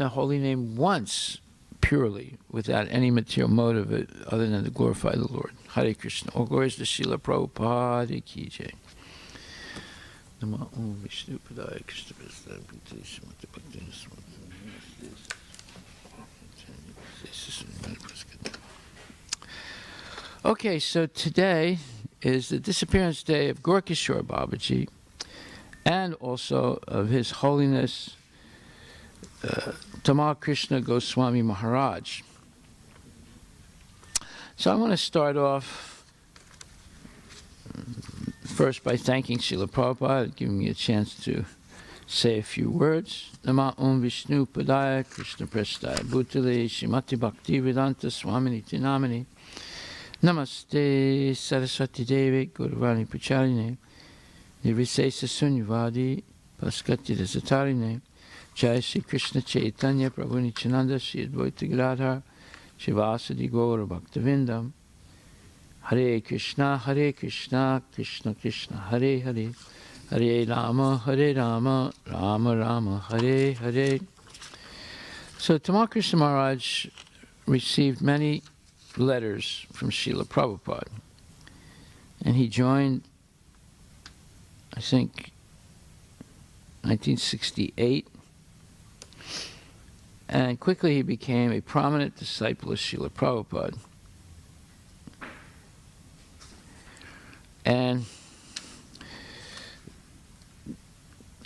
the holy name once purely, without any material motive other than to glorify the Lord. Hare Krishna. All glories to Srila Prabhupada Ki Jai. Namo Om Vishnu Padaya Krishna Prasthaya Bhutale Srimati Bhakti Srimati. Okay, so today is the disappearance day of Gorkishore Babaji and also of His Holiness Tamal Krishna Goswami Maharaj. So I want to start off first by thanking Srila Prabhupada, giving me a chance to say a few words. Nama Om Vishnu Padaya Krishna Prasthaya Bhutale Srimati Bhakti Vedanta Swaminiti Namani Namaste Saraswati Devi Guruvani Prachaline Nirvisesa Sunyavadi Paskati Rasatarine Jai Sri Krishna Chaitanya Prabhu Nityananda Sri Advaita Gadadhar Shivasadi Gaura Bhaktivindam Hare Krishna Krishna Krishna Hare Hare Hare Rama Rama Rama Hare Hare. So Tamal Krishna Maharaj received many letters from Srila Prabhupada, and he joined, I think, 1968, and quickly he became a prominent disciple of Srila Prabhupada. And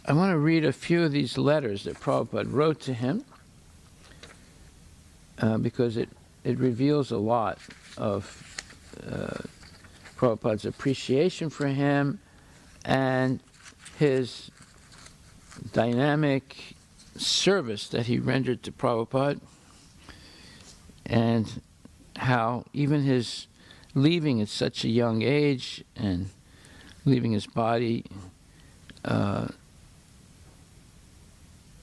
I want to read a few of these letters that Prabhupada wrote to him because it reveals a lot of Prabhupada's appreciation for him and his dynamic service that he rendered to Prabhupada, and how even his leaving at such a young age and leaving his body,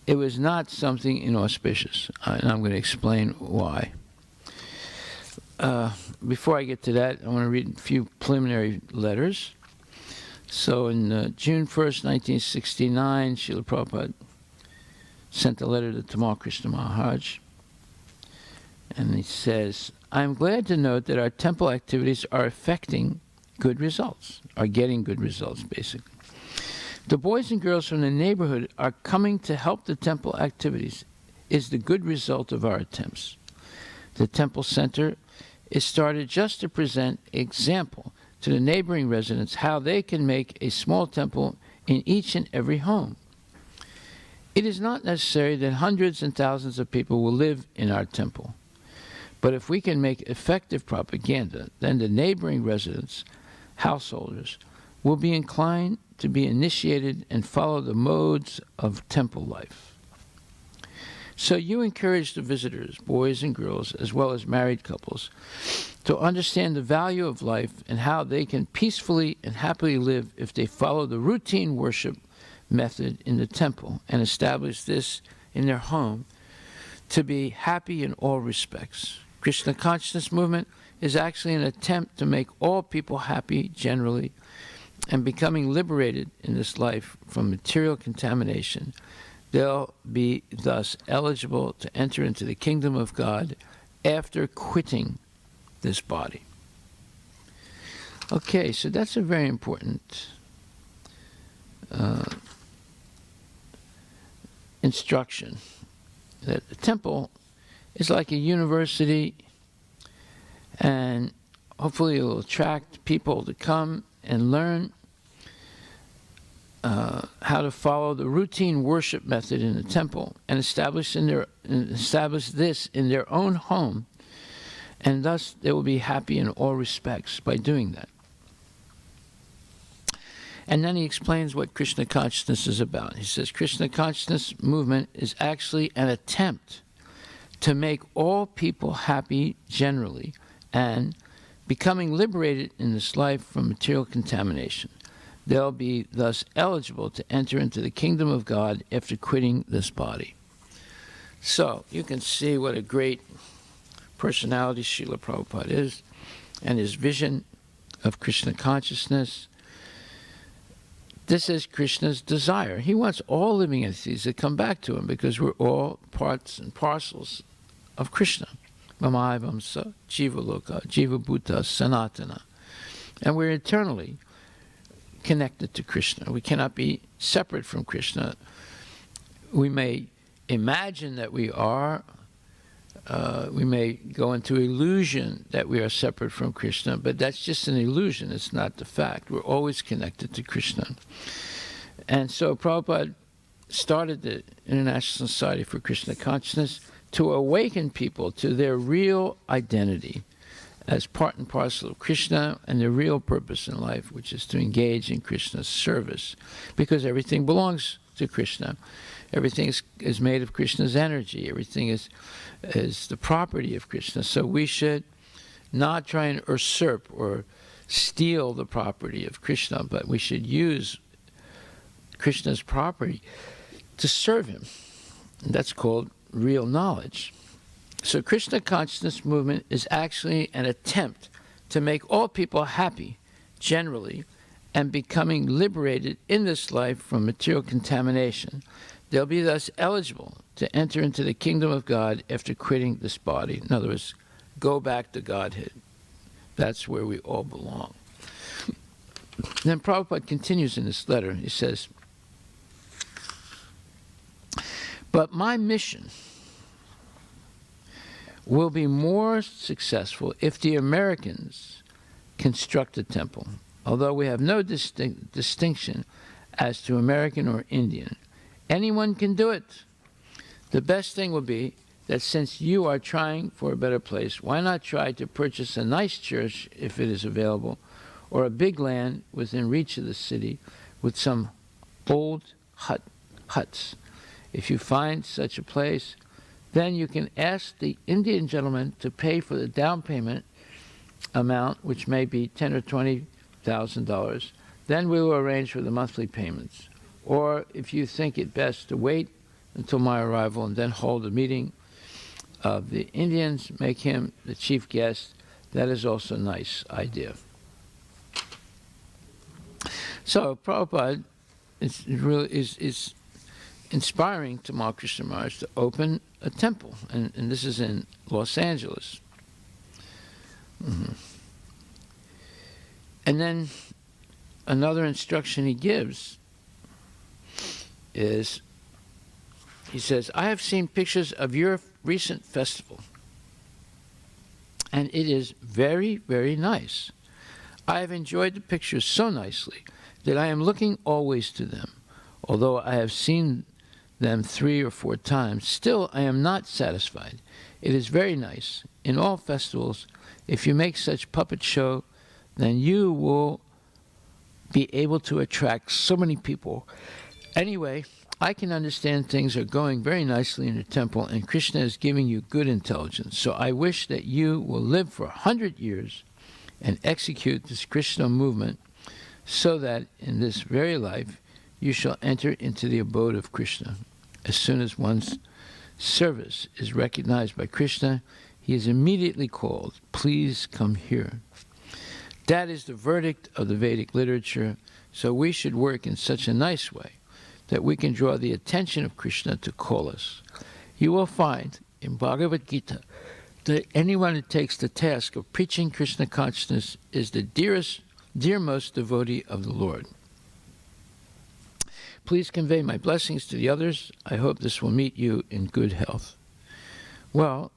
it was not something inauspicious, and I'm going to explain why. Before I get to that, I want to read a few preliminary letters. So in June 1st, 1969, Srila Prabhupada sent a letter to Tamal Krishna Maharaj, and he says, I am glad to note that our temple activities are affecting good results, are getting good results, basically. The boys and girls from the neighborhood are coming to help the temple activities is the good result of our attempts. The temple center is started just to present example to the neighboring residents how they can make a small temple in each and every home. It is not necessary that hundreds and thousands of people will live in our temple. But if we can make effective propaganda, then the neighboring residents, householders, will be inclined to be initiated and follow the modes of temple life. So you encourage the visitors, boys and girls, as well as married couples, to understand the value of life and how they can peacefully and happily live if they follow the routine worship method in the temple and establish this in their home to be happy in all respects. Krishna consciousness movement is actually an attempt to make all people happy generally and becoming liberated in this life from material contamination. They'll be thus eligible to enter into the kingdom of God after quitting this body. Okay, so that's a very important instruction, that the temple is like a university, and hopefully it will attract people to come and learn how to follow the routine worship method in the temple and establish this in their own home, and thus they will be happy in all respects by doing that. And then he explains what Krishna consciousness is about. He says Krishna consciousness movement is actually an attempt to make all people happy generally and becoming liberated in this life from material contamination. They'll be thus eligible to enter into the kingdom of God after quitting this body. So you can see what a great personality Srila Prabhupada is, and his vision of Krishna consciousness. This is Krishna's desire. He wants all living entities to come back to him because we're all parts and parcels of Krishna. Mamavamsa, Jiva Loka, Jiva Bhuta, Sanatana. And we're eternally connected to Krishna. We cannot be separate from Krishna. We may imagine that we are. We may go into illusion that we are separate from Krishna, but that's just an illusion. It's not the fact. We're always connected to Krishna. And so Prabhupada started the International Society for Krishna Consciousness to awaken people to their real identity as part and parcel of Krishna and their real purpose in life, which is to engage in Krishna's service, because everything belongs to Krishna. Everything is made of Krishna's energy. Everything is the property of Krishna. So we should not try and usurp or steal the property of Krishna, but we should use Krishna's property to serve him. And that's called real knowledge. So Krishna consciousness movement is actually an attempt to make all people happy, generally, and becoming liberated in this life from material contamination. They'll be thus eligible to enter into the kingdom of God after quitting this body. In other words, go back to Godhead. That's where we all belong. Then Prabhupada continues in this letter. He says, but my mission will be more successful if the Americans construct a temple, although we have no distinction as to American or Indian. Anyone can do it. The best thing would be that since you are trying for a better place, why not try to purchase a nice church, if it is available, or a big land within reach of the city with some old huts. If you find such a place, then you can ask the Indian gentleman to pay for the down payment amount, which may be $10,000 or $20,000. Then we will arrange for the monthly payments. Or if you think it best to wait until my arrival and then hold a meeting of the Indians, make him the chief guest, that is also a nice idea. So Prabhupada is inspiring Tamal Krishna Maharaj to open a temple, and this is in Los Angeles. And then another instruction he gives is, he says, I have seen pictures of your recent festival, and it is very, very nice. I have enjoyed the pictures so nicely that I am looking always to them. Although I have seen them 3 or 4 times, still I am not satisfied. It is very nice. In all festivals, if you make such puppet show, then you will be able to attract so many people. Anyway, I can understand things are going very nicely in the temple, and Krishna is giving you good intelligence. So I wish that you will live for 100 years and execute this Krishna movement, so that in this very life you shall enter into the abode of Krishna. As soon as one's service is recognized by Krishna, he is immediately called, please come here. That is the verdict of the Vedic literature, so we should work in such a nice way that we can draw the attention of Krishna to call us. You will find in Bhagavad Gita that anyone who takes the task of preaching Krishna consciousness is the dearmost devotee of the Lord. Please convey my blessings to the others. I hope this will meet you in good health. Well,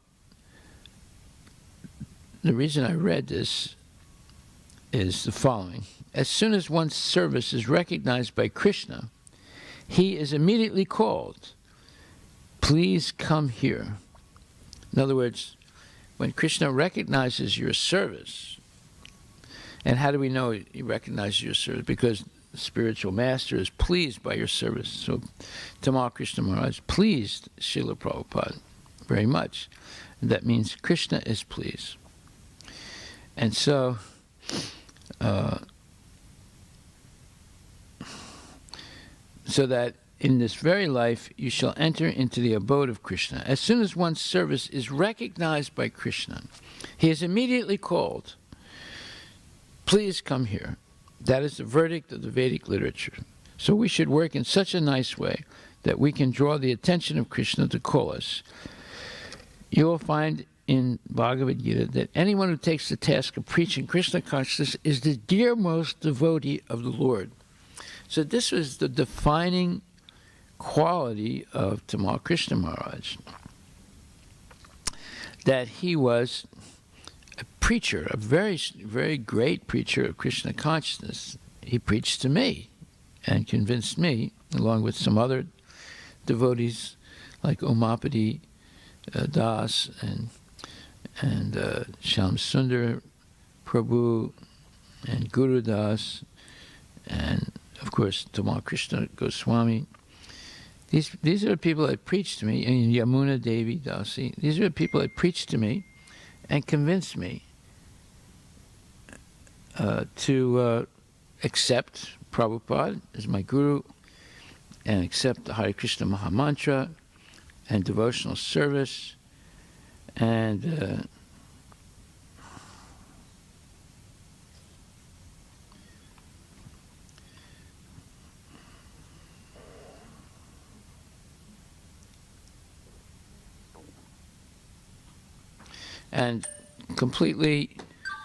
the reason I read this is the following. As soon as one's service is recognized by Krishna, he is immediately called, please come here. In other words, when Krishna recognizes your service, and how do we know he recognizes your service? Because the spiritual master is pleased by your service. So Tamal Krishna Maharaj pleased Srila Prabhupada very much. And that means Krishna is pleased. And so so that in this very life you shall enter into the abode of Krishna. As soon as one's service is recognized by Krishna, he is immediately called, please come here. That is the verdict of the Vedic literature. So we should work in such a nice way that we can draw the attention of Krishna to call us. You will find in Bhagavad Gita that anyone who takes the task of preaching Krishna consciousness is the dearmost devotee of the Lord. So this was the defining quality of Tamal Krishna Maharaj, that he was a preacher, a very, very great preacher of Krishna consciousness. He preached to me and convinced me, along with some other devotees like Omapati Das and Shyam Sundar Prabhu and Guru Das and, of course, Tamal Krishna Goswami. These are the people that preached to me, and Yamuna Devi Dasi. These are the people that preached to me and convinced me to accept Prabhupada as my guru and accept the Hare Krishna Mahamantra and devotional service and completely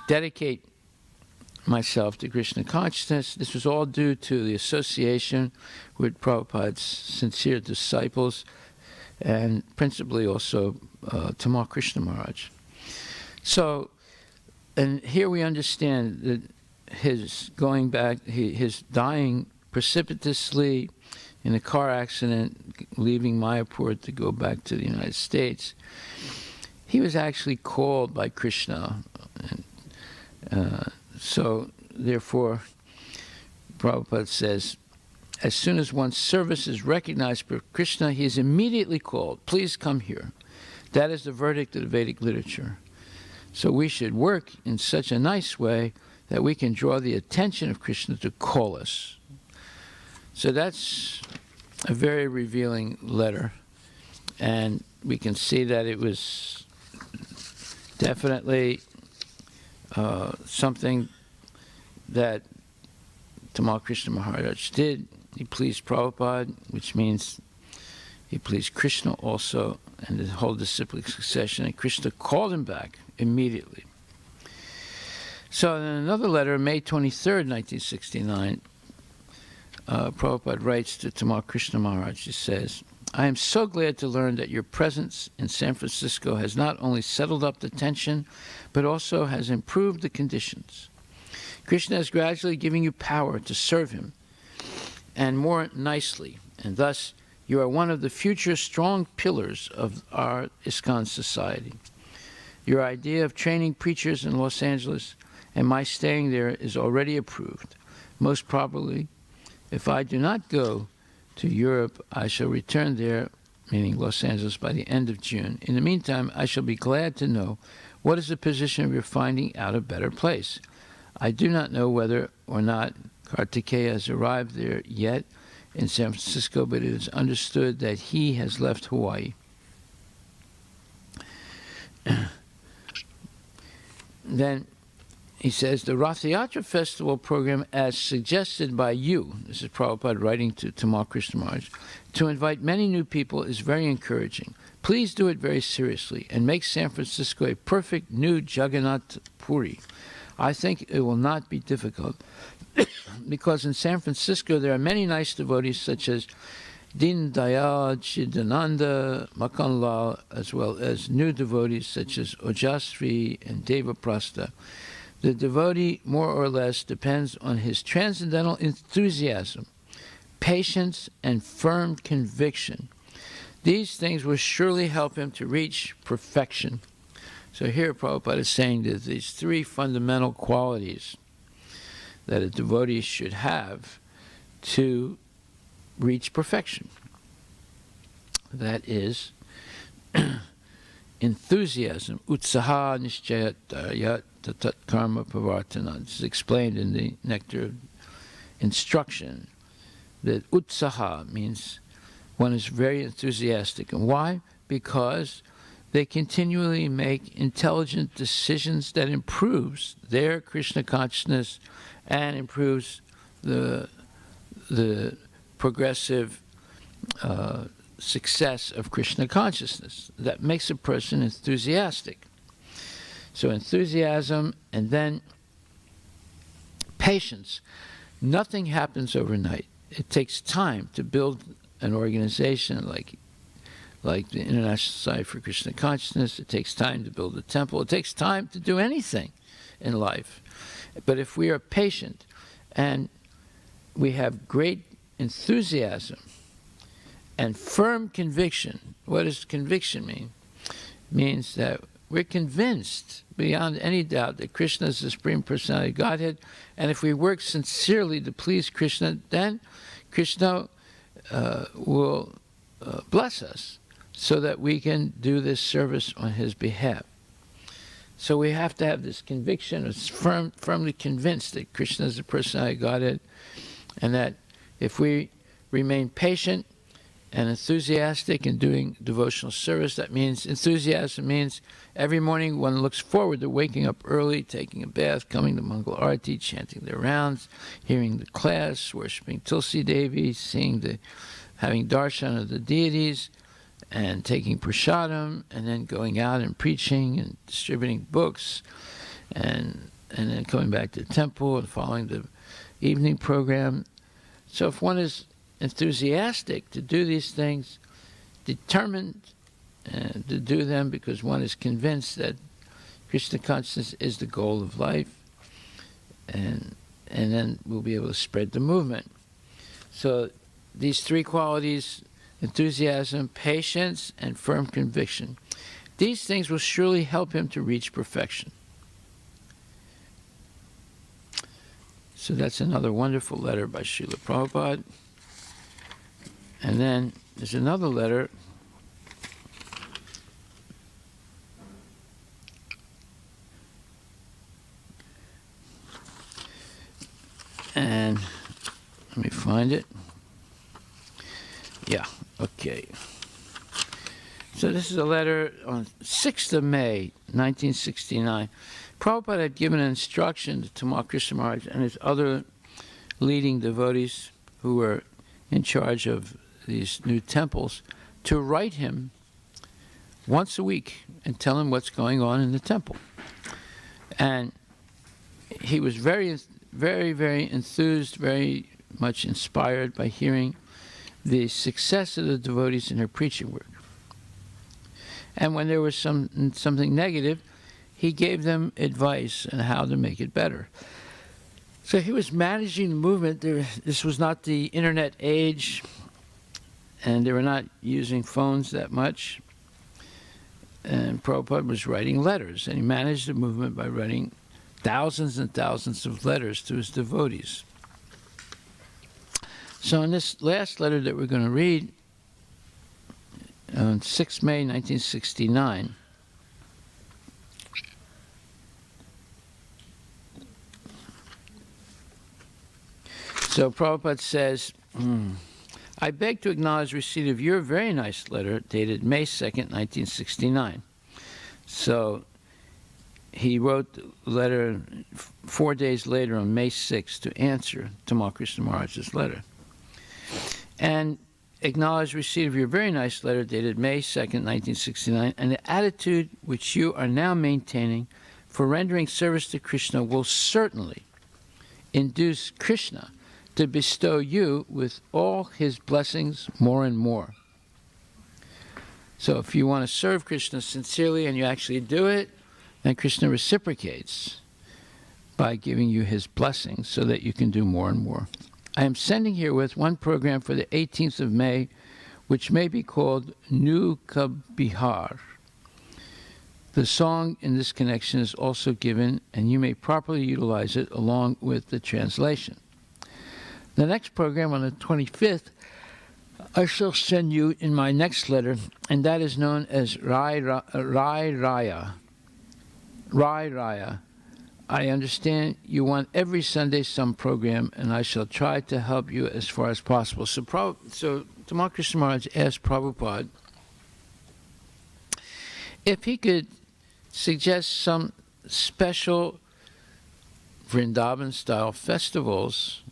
dedicate myself to Krishna consciousness. This was all due to the association with Prabhupada's sincere disciples and principally also Tamal Krishna Maharaj. So, and here we understand that his going back, his dying precipitously in a car accident, leaving Mayapur to go back to the United States, he was actually called by Krishna. So, therefore, Prabhupada says, as soon as one's service is recognized for Krishna, he is immediately called. Please come here. That is the verdict of the Vedic literature. So we should work in such a nice way that we can draw the attention of Krishna to call us. So that's a very revealing letter. And we can see that it was definitely something that Tamal Krishna Maharaj did. He pleased Prabhupada, which means he pleased Krishna also, and the whole disciplic succession, and Krishna called him back immediately. So in another letter, May 23rd, 1969, Prabhupada writes to Tamal Krishna Maharaj, he says, I am so glad to learn that your presence in San Francisco has not only settled up the tension, but also has improved the conditions. Krishna is gradually giving you power to serve him, and more nicely, and thus you are one of the future strong pillars of our ISKCON society. Your idea of training preachers in Los Angeles and my staying there is already approved. Most probably, if I do not go to Europe, I shall return there, meaning Los Angeles, by the end of June. In the meantime, I shall be glad to know what is the position of your finding out a better place. I do not know whether or not Kartikeya has arrived there yet in San Francisco, but it is understood that he has left Hawaii. Then he says, the Rath Yatra Festival program, as suggested by you, this is Prabhupada writing to Tamal Krishna Maharaj, to invite many new people is very encouraging. Please do it very seriously and make San Francisco a perfect new Jagannath Puri. I think it will not be difficult because in San Francisco there are many nice devotees such as Din Dayal, Chidananda, Makanlal, as well as new devotees such as Ojasri and Devaprastha. The devotee, more or less, depends on his transcendental enthusiasm, patience, and firm conviction. These things will surely help him to reach perfection. So here Prabhupada is saying that these three fundamental qualities that a devotee should have to reach perfection. That is enthusiasm, utsaha nishchayat tatat karma pavartana. This is explained in the Nectar of Instruction, that utsaha means one is very enthusiastic. And why? Because they continually make intelligent decisions that improves their Krishna consciousness and improves the the progressive success of Krishna consciousness that makes a person enthusiastic. So enthusiasm and then patience. Nothing happens overnight. It takes time to build an organization like the International Society for Krishna Consciousness. It takes time to build a temple. It takes time to do anything in life. But if we are patient and we have great enthusiasm and firm conviction, what does conviction mean? It means that we're convinced beyond any doubt that Krishna is the Supreme Personality of Godhead, and if we work sincerely to please Krishna, then Krishna will bless us so that we can do this service on his behalf. So we have to have this conviction, it's firmly convinced that Krishna is the Personality of Godhead, and that if we remain patient and enthusiastic in doing devotional service, that means enthusiasm means every morning one looks forward to waking up early, taking a bath, coming to Mangal Arati, chanting their rounds, hearing the class, worshiping Tulsi Devi, having darshan of the deities, and taking prasadam, and then going out and preaching and distributing books, and then coming back to the temple and following the evening program. So if one is enthusiastic to do these things, determined to do them because one is convinced that Krishna consciousness is the goal of life, and then we'll be able to spread the movement. So these three qualities, enthusiasm, patience, and firm conviction, these things will surely help him to reach perfection. So that's another wonderful letter by Srila Prabhupada. And then there's another letter and let me find it. Yeah, okay. So this is a letter on 6th of May, 1969. Prabhupada had given an instruction to Tamal Krishna Maharaja and his other leading devotees who were in charge of these new temples to write him once a week and tell him what's going on in the temple. And he was very, very, very enthused, very much inspired by hearing the success of the devotees in their preaching work. And when there was something negative, he gave them advice on how to make it better. So he was managing the movement. This was not the internet age, and they were not using phones that much. And Prabhupada was writing letters, and he managed the movement by writing thousands and thousands of letters to his devotees. So in this last letter that we're going to read, on 6 May 1969, so Prabhupada says, I beg to acknowledge receipt of your very nice letter dated May 2nd, 1969. So he wrote the letter 4 days later on May 6th to answer Tamal Krishna Maharaja's letter. And acknowledge receipt of your very nice letter dated May 2nd, 1969, and the attitude which you are now maintaining for rendering service to Krishna will certainly induce Krishna to bestow you with all his blessings more and more. So if you want to serve Krishna sincerely and you actually do it, then Krishna reciprocates by giving you his blessings so that you can do more and more. I am sending herewith one program for the 18th of May, which may be called Nu Kabihar. The song in this connection is also given, and you may properly utilize it along with the translation. The next program on the 25th, I shall send you in my next letter, and that is known as Rai Raya. Rai Raya. I understand you want every Sunday some program, and I shall try to help you as far as possible. So Tamal Krishna Maharaj asked Prabhupada if he could suggest some special Vrindavan-style festivals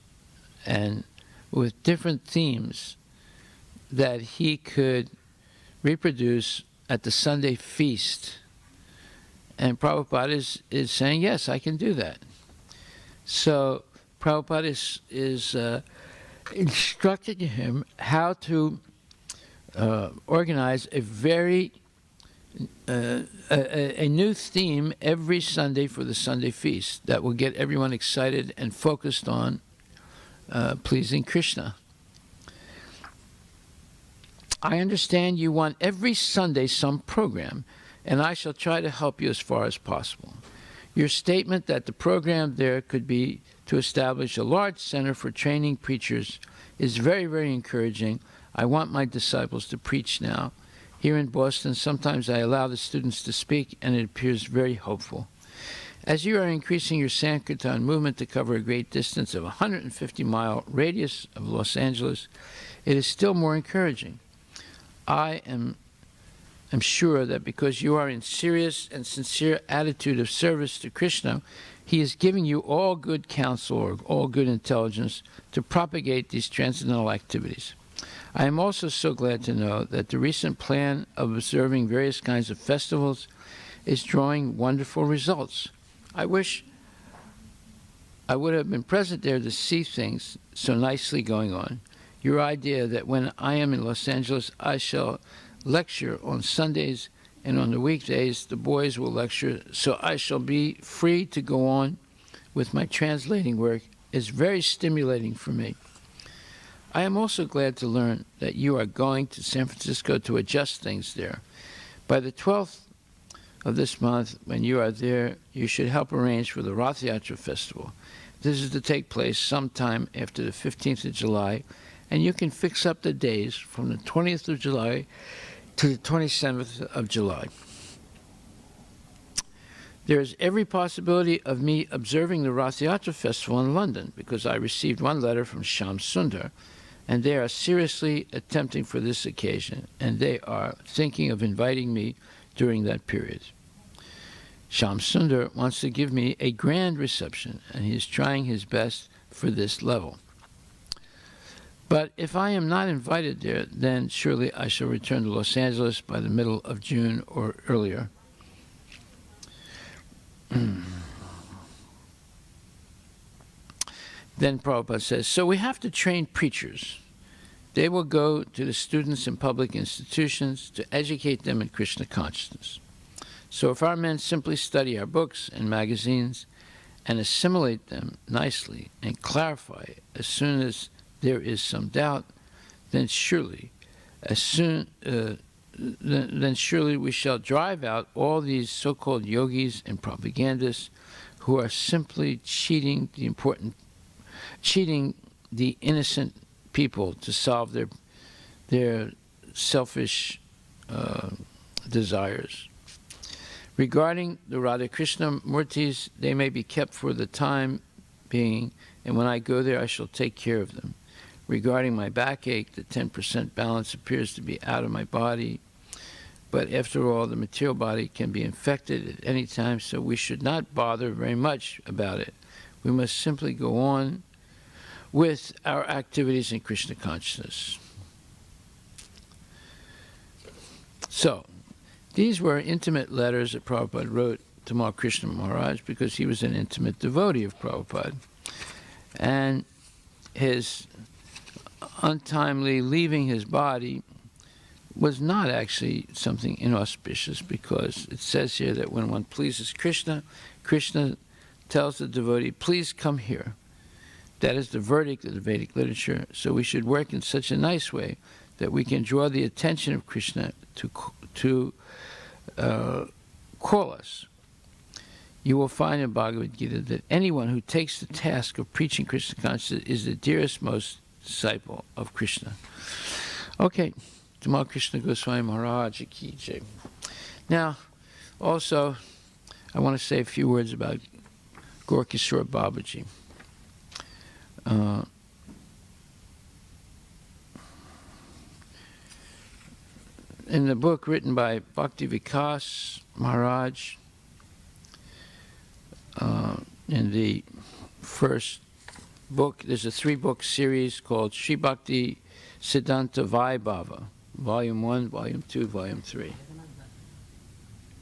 and with different themes that he could reproduce at the Sunday feast. And Prabhupada is saying, yes, I can do that. So Prabhupada is instructing him how to organize a very a new theme every Sunday for the Sunday feast that will get everyone excited and focused on pleasing Krishna. I understand you want every Sunday some program, and I shall try to help you as far as possible. Your statement that the program there could be to establish a large center for training preachers is very, very encouraging. I want my disciples to preach now. Here in Boston, sometimes I allow the students to speak, and it appears very hopeful. As you are increasing your Sankirtan movement to cover a great distance of 150-mile radius of Los Angeles, it is still more encouraging. I am sure that because you are in serious and sincere attitude of service to Krishna, he is giving you all good counsel or all good intelligence to propagate these transcendental activities. I am also so glad to know that the recent plan of observing various kinds of festivals is drawing wonderful results. I wish I would have been present there to see things so nicely going on. Your idea that when I am in Los Angeles, I shall lecture on Sundays, and on the weekdays, the boys will lecture, so I shall be free to go on with my translating work, is very stimulating for me. I am also glad to learn that you are going to San Francisco to adjust things there. By the 12th of this month, when you are there, you should help arrange for the Rath Yatra Festival. This is to take place sometime after the 15th of July, and you can fix up the days from the 20th of July to the 27th of July. There is every possibility of me observing the Rath Yatra Festival in London, because I received one letter from Shyam Sundar, and they are seriously attempting for this occasion, and they are thinking of inviting me during that period. Shyam Sundar wants to give me a grand reception, and he is trying his best for this level. But if I am not invited there, then surely I shall return to Los Angeles by the middle of June or earlier. Then Prabhupada says, so we have to train preachers. They will go to the students in public institutions to educate them in Krishna consciousness. So if our men simply study our books and magazines and assimilate them nicely and clarify as soon as there is some doubt, then surely we shall drive out all these so-called yogis and propagandists who are simply cheating the innocent people to solve their selfish desires. Regarding the Radha Krishna Murtis, they may be kept for the time being, and when I go there, I shall take care of them. Regarding my backache, the 10% balance appears to be out of my body, but after all, the material body can be infected at any time, so we should not bother very much about it. We must simply go on with our activities in Krishna consciousness. So, these were intimate letters that Prabhupada wrote to Tamal Krishna Maharaj because he was an intimate devotee of Prabhupada. And his untimely leaving his body was not actually something inauspicious, because it says here that when one pleases Krishna, Krishna tells the devotee, please come here. That is the verdict of the Vedic literature. So we should work in such a nice way that we can draw the attention of Krishna to call us. You will find in Bhagavad Gita that anyone who takes the task of preaching Krishna consciousness is the dearest, most disciple of Krishna. Okay, Tamal Krishna Goswami Maharaja ki jai. Now, also, I want to say a few words about Gaur-Kishore Babaji. In the book written by Bhakti Vikas Maharaj, in the first book. There's a 3-book series called Sri Bhakti Siddhanta Vaibhava, Volume 1, Volume 2, Volume 3.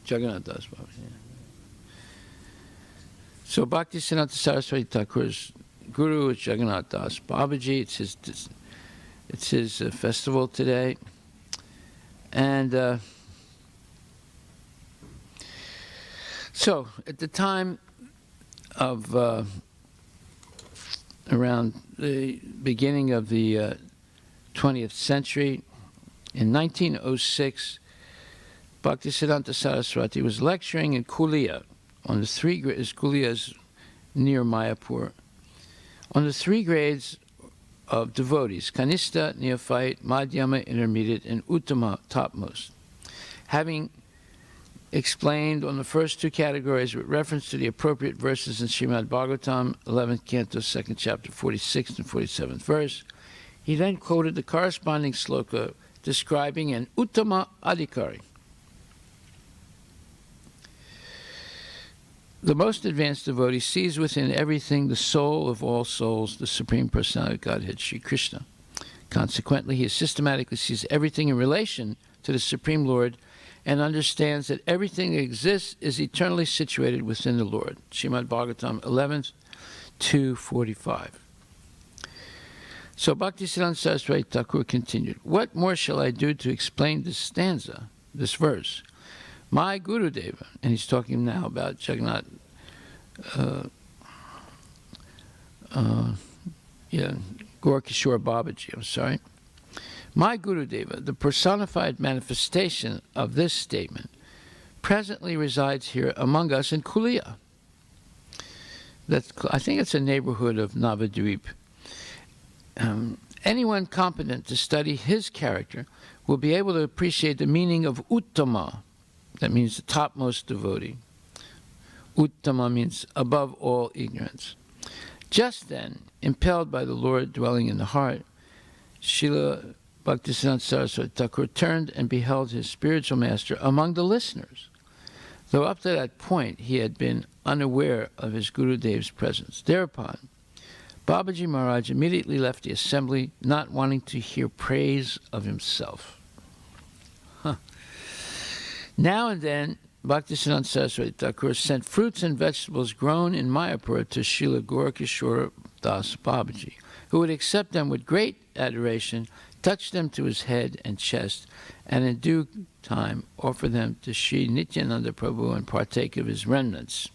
Jagannatha Dasa Babaji. Yeah. So Bhakti Siddhanta Saraswati Thakur's guru is Jagannatha Dasa Babaji. It's his festival today. And so at the time of around the beginning of the 20th century, in 1906, Bhaktisiddhanta Saraswati was lecturing in Kulia on the Kulia is near Mayapur, on the 3 grades of devotees: Kanishta, neophyte; Madhyama, intermediate; and Uttama, topmost. Having explained on the first 2 categories with reference to the appropriate verses in Srimad Bhagavatam, 11th canto, 2nd chapter, 46th and 47th verse, he then quoted the corresponding sloka describing an Uttama Adhikari, the most advanced devotee sees within everything the soul of all souls, the Supreme Personality of Godhead, Sri Krishna. Consequently, he systematically sees everything in relation to the Supreme Lord and understands that everything that exists is eternally situated within the Lord. Srimad Bhagavatam 11th, 245. So Bhaktisiddhanta Saraswati Thakur continued, "What more shall I do to explain this stanza, this verse? My Guru Deva," and he's talking now about Jagannath, Gorkishore Babaji, I'm sorry. "My Guru Deva, the personified manifestation of this statement, presently resides here among us in Kulia." I think it's a neighborhood of Navadvip. Anyone competent to study his character will be able to appreciate the meaning of Uttama. That means the topmost devotee. Uttama means above all ignorance. Just then, impelled by the Lord dwelling in the heart, Srila Bhaktisiddhanta Saraswati Thakur turned and beheld his spiritual master among the listeners, though up to that point he had been unaware of his Gurudev's presence. Thereupon, Babaji Maharaj immediately left the assembly, not wanting to hear praise of himself. Now and then, Bhaktisiddhanta Saraswati Thakur sent fruits and vegetables grown in Mayapur to Srila Gorkishore Dasa Babaji, who would accept them with great adoration, touch them to his head and chest, and in due time offer them to Sri Nityananda Prabhu and partake of his remnants.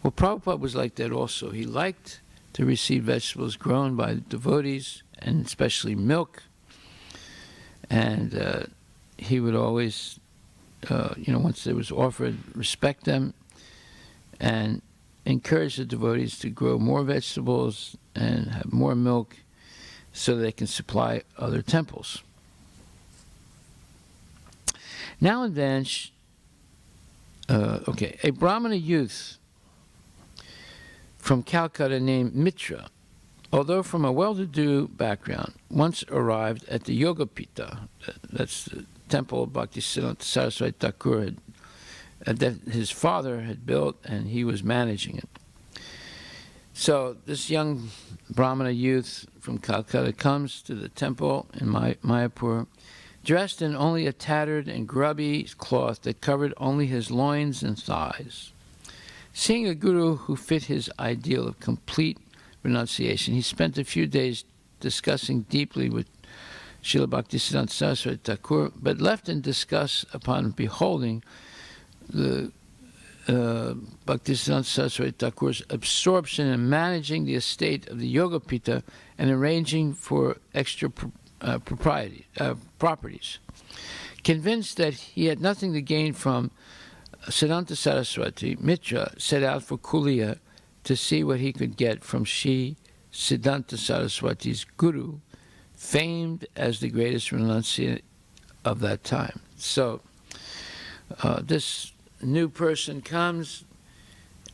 Well, Prabhupada was like that also. He liked to receive vegetables grown by devotees, and especially milk, and he would always, once they was offered, respect them and encourage the devotees to grow more vegetables and have more milk so they can supply other temples. Now and then, a Brahmana youth from Calcutta named Mitra, although from a well-to-do background, once arrived at the Yogapita, that's the temple of Bhaktisiddhanta Saraswati Thakur that his father had built, and he was managing it. So this young Brahmana youth from Calcutta comes to the temple in Mayapur, dressed in only a tattered and grubby cloth that covered only his loins and thighs. Seeing a guru who fit his ideal of complete renunciation, he spent a few days discussing deeply with Srila Bhaktisiddhanta Saraswati Thakur, but left in disgust upon beholding the Bhaktisiddhanta Saraswati Thakur's absorption in managing the estate of the Yogapita and arranging for extra properties. Convinced that he had nothing to gain from Siddhanta Saraswati, Mitra set out for Kulia to see what he could get from Sri Siddhanta Saraswati's guru, famed as the greatest renunciant of that time. So this new person comes,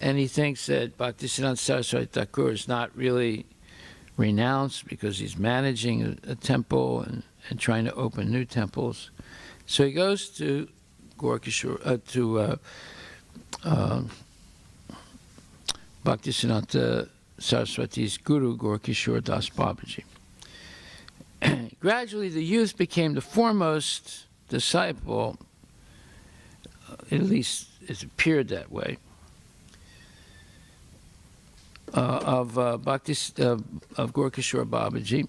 and he thinks that Bhaktisiddhanta Saraswati Thakur is not really renounced because he's managing a temple and trying to open new temples. So he goes to Gorkishore, Bhaktisiddhanta Saraswati's guru, Gaura Das Babaji. Gradually, the youth became the foremost disciple, at least it appeared that way, of Gaura Babaji.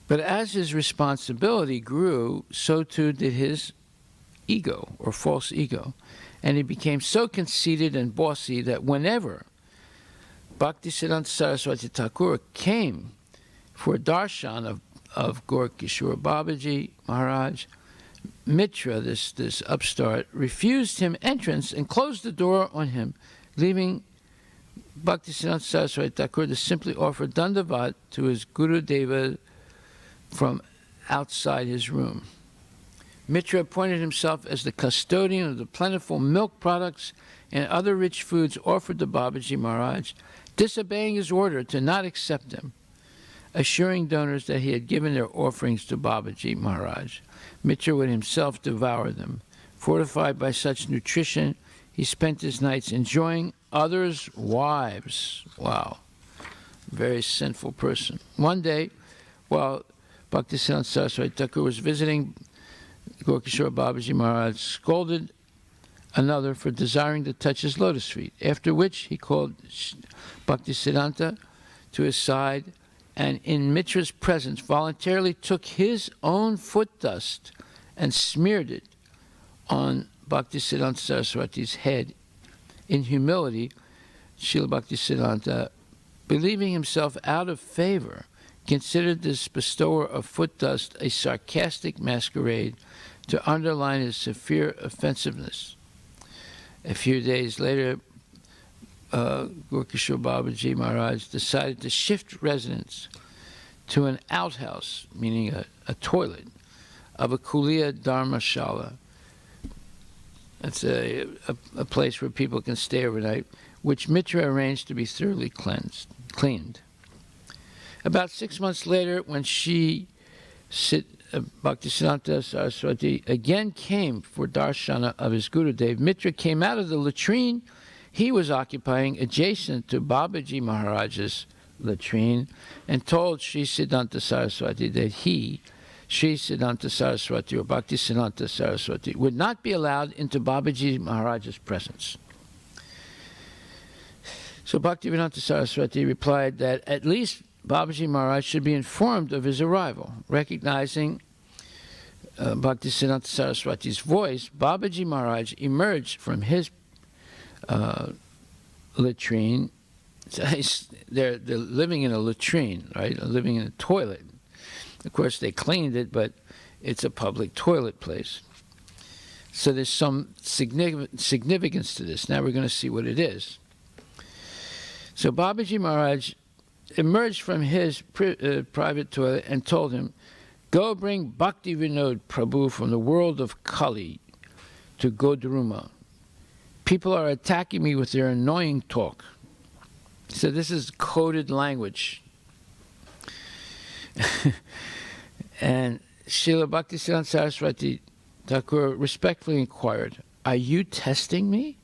But as his responsibility grew, so too did his ego, or false ego, and he became so conceited and bossy that whenever Bhaktisiddhanta Saraswati Thakur came for darshan of Gaura Babaji Maharaj, Mitra, this upstart, refused him entrance and closed the door on him, leaving Bhaktisiddhanta Saraswati Thakur to simply offer dandavat to his Guru Deva from outside his room. Mitra appointed himself as the custodian of the plentiful milk products and other rich foods offered to Babaji Maharaj, disobeying his order to not accept them, assuring donors that he had given their offerings to Babaji Maharaj. Mitra would himself devour them. Fortified by such nutrition, he spent his nights enjoying others' wives. Wow. Very sinful person. One day, while Bhaktisiddhanta Saraswati Thakur was visiting, Gaura Babaji Maharaj scolded another for desiring to touch his lotus feet, after which he called Bhaktisiddhanta to his side and in Mitra's presence voluntarily took his own foot dust and smeared it on Bhaktisiddhanta Saraswati's head. In humility, Srila Bhaktisiddhanta, believing himself out of favor, considered this bestower of foot dust a sarcastic masquerade to underline his severe offensiveness. A few days later, Gaura Babaji Maharaj decided to shift residence to an outhouse, meaning a toilet, of a Kuliya Dharmashala. That's a place where people can stay overnight, which Mitra arranged to be thoroughly cleaned. About 6 months later, when Bhaktisiddhanta Saraswati again came for darshana of his Gurudev, Mitra came out of the latrine he was occupying adjacent to Babaji Maharaj's latrine and told Sri Siddhanta Saraswati that he, Sri Siddhanta Saraswati or Bhaktisiddhanta Saraswati, would not be allowed into Babaji Maharaj's presence. So Bhaktivedanta Saraswati replied that at least Babaji Maharaj should be informed of his arrival. Recognizing Bhaktisiddhanta Saraswati's voice, Babaji Maharaj emerged from his latrine. They're living in a latrine, right? Living in a toilet. Of course, they cleaned it, but it's a public toilet place. So there's some significance to this. Now we're going to see what it is. So Babaji Maharaj emerged from his private toilet and told him, "Go bring Bhakti Vinod Prabhu from the world of Kali to Godruma. People are attacking me with their annoying talk." So this is coded language. And Srila Bhaktisiddhanta Saraswati Thakur respectfully inquired, "Are you testing me?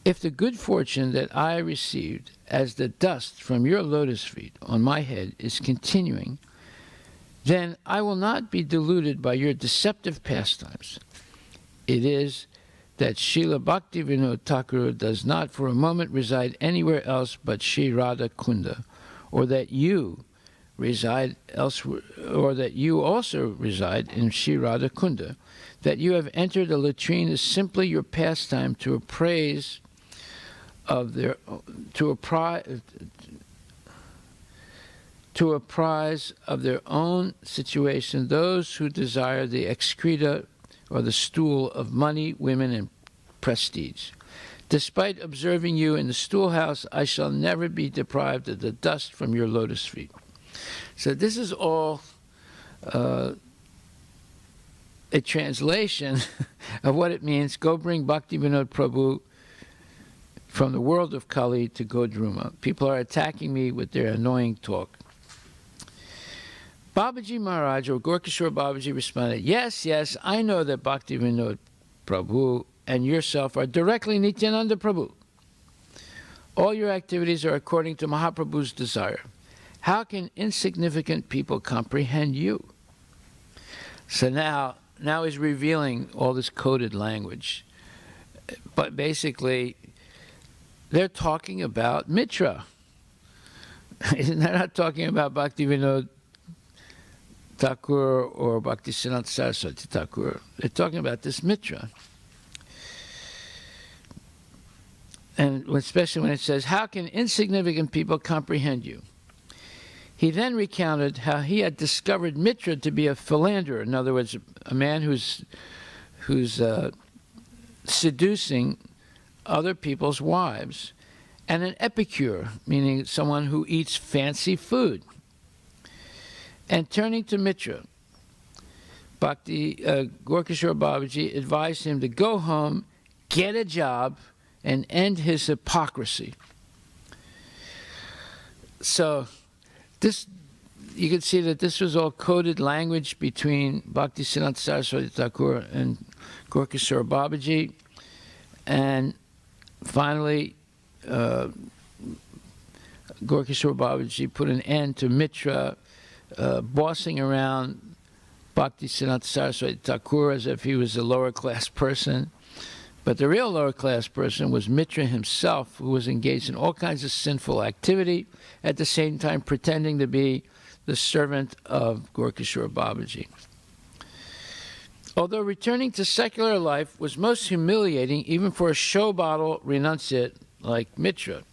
If the good fortune that I received as the dust from your lotus feet on my head is continuing, then I will not be deluded by your deceptive pastimes. It is that Srila Bhaktivinoda Thakur does not for a moment reside anywhere else but Sri Radha Kunda, or that you reside elsewhere, or that you also reside in Sri Radha Kunda. That you have entered a latrine is simply your pastime to apprise of their own situation those who desire the excreta or the stool of money, women, and prestige. Despite observing you in the stool house, I shall never be deprived of the dust from your lotus feet." So this is all a translation of what it means, go bring Bhakti Vinod Prabhu from the world of Kali to Godruma. People are attacking me with their annoying talk. Babaji Maharaj, or Gaura Babaji, responded, yes, I know that Bhakti Vinod Prabhu and yourself are directly Nityananda Prabhu. All your activities are according to Mahaprabhu's desire. How can insignificant people comprehend you? So now he's revealing all this coded language. But basically, they're talking about Mitra. They're not talking about Bhaktivinoda Thakur or Bhaktisiddhanta Saraswati Thakur. They're talking about this Mitra. And especially when it says, how can insignificant people comprehend you? He then recounted how he had discovered Mitra to be a philanderer. In other words, a man who's seducing other people's wives, and an epicure, meaning someone who eats fancy food. And turning to Mitra, Gorkishore Babaji advised him to go home, get a job, and end his hypocrisy. So this, you can see that this was all coded language between Bhaktisiddhanta Saraswati Thakur and Gorkishore Babaji. And finally, Gorkishore Babaji put an end to Mitra bossing around Bhaktisiddhanta Saraswati Thakur as if he was a lower class person. But the real lower class person was Mitra himself, who was engaged in all kinds of sinful activity, at the same time pretending to be the servant of Gorkishore Babaji. Although returning to secular life was most humiliating even for a show bottle renunciate like Mitra,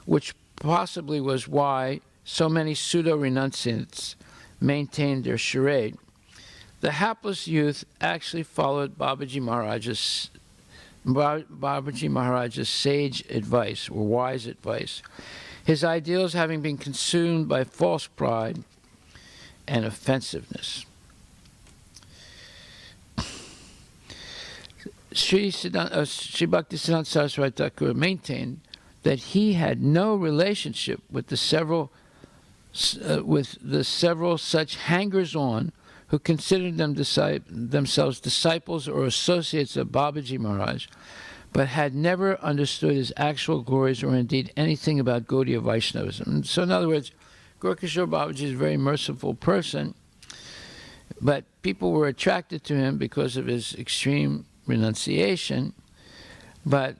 which possibly was why so many pseudo-renunciants maintained their charade, the hapless youth actually followed Babaji Maharaja's sage advice, or wise advice, his ideals having been consumed by false pride and offensiveness. Sri Bhaktisiddhanta Saraswati Thakur maintained that he had no relationship with the several such hangers-on who considered themselves disciples or associates of Babaji Maharaj, but had never understood his actual glories or indeed anything about Gaudiya Vaishnavism. So in other words, Gorkishore Babaji is a very merciful person, but people were attracted to him because of his extreme renunciation, but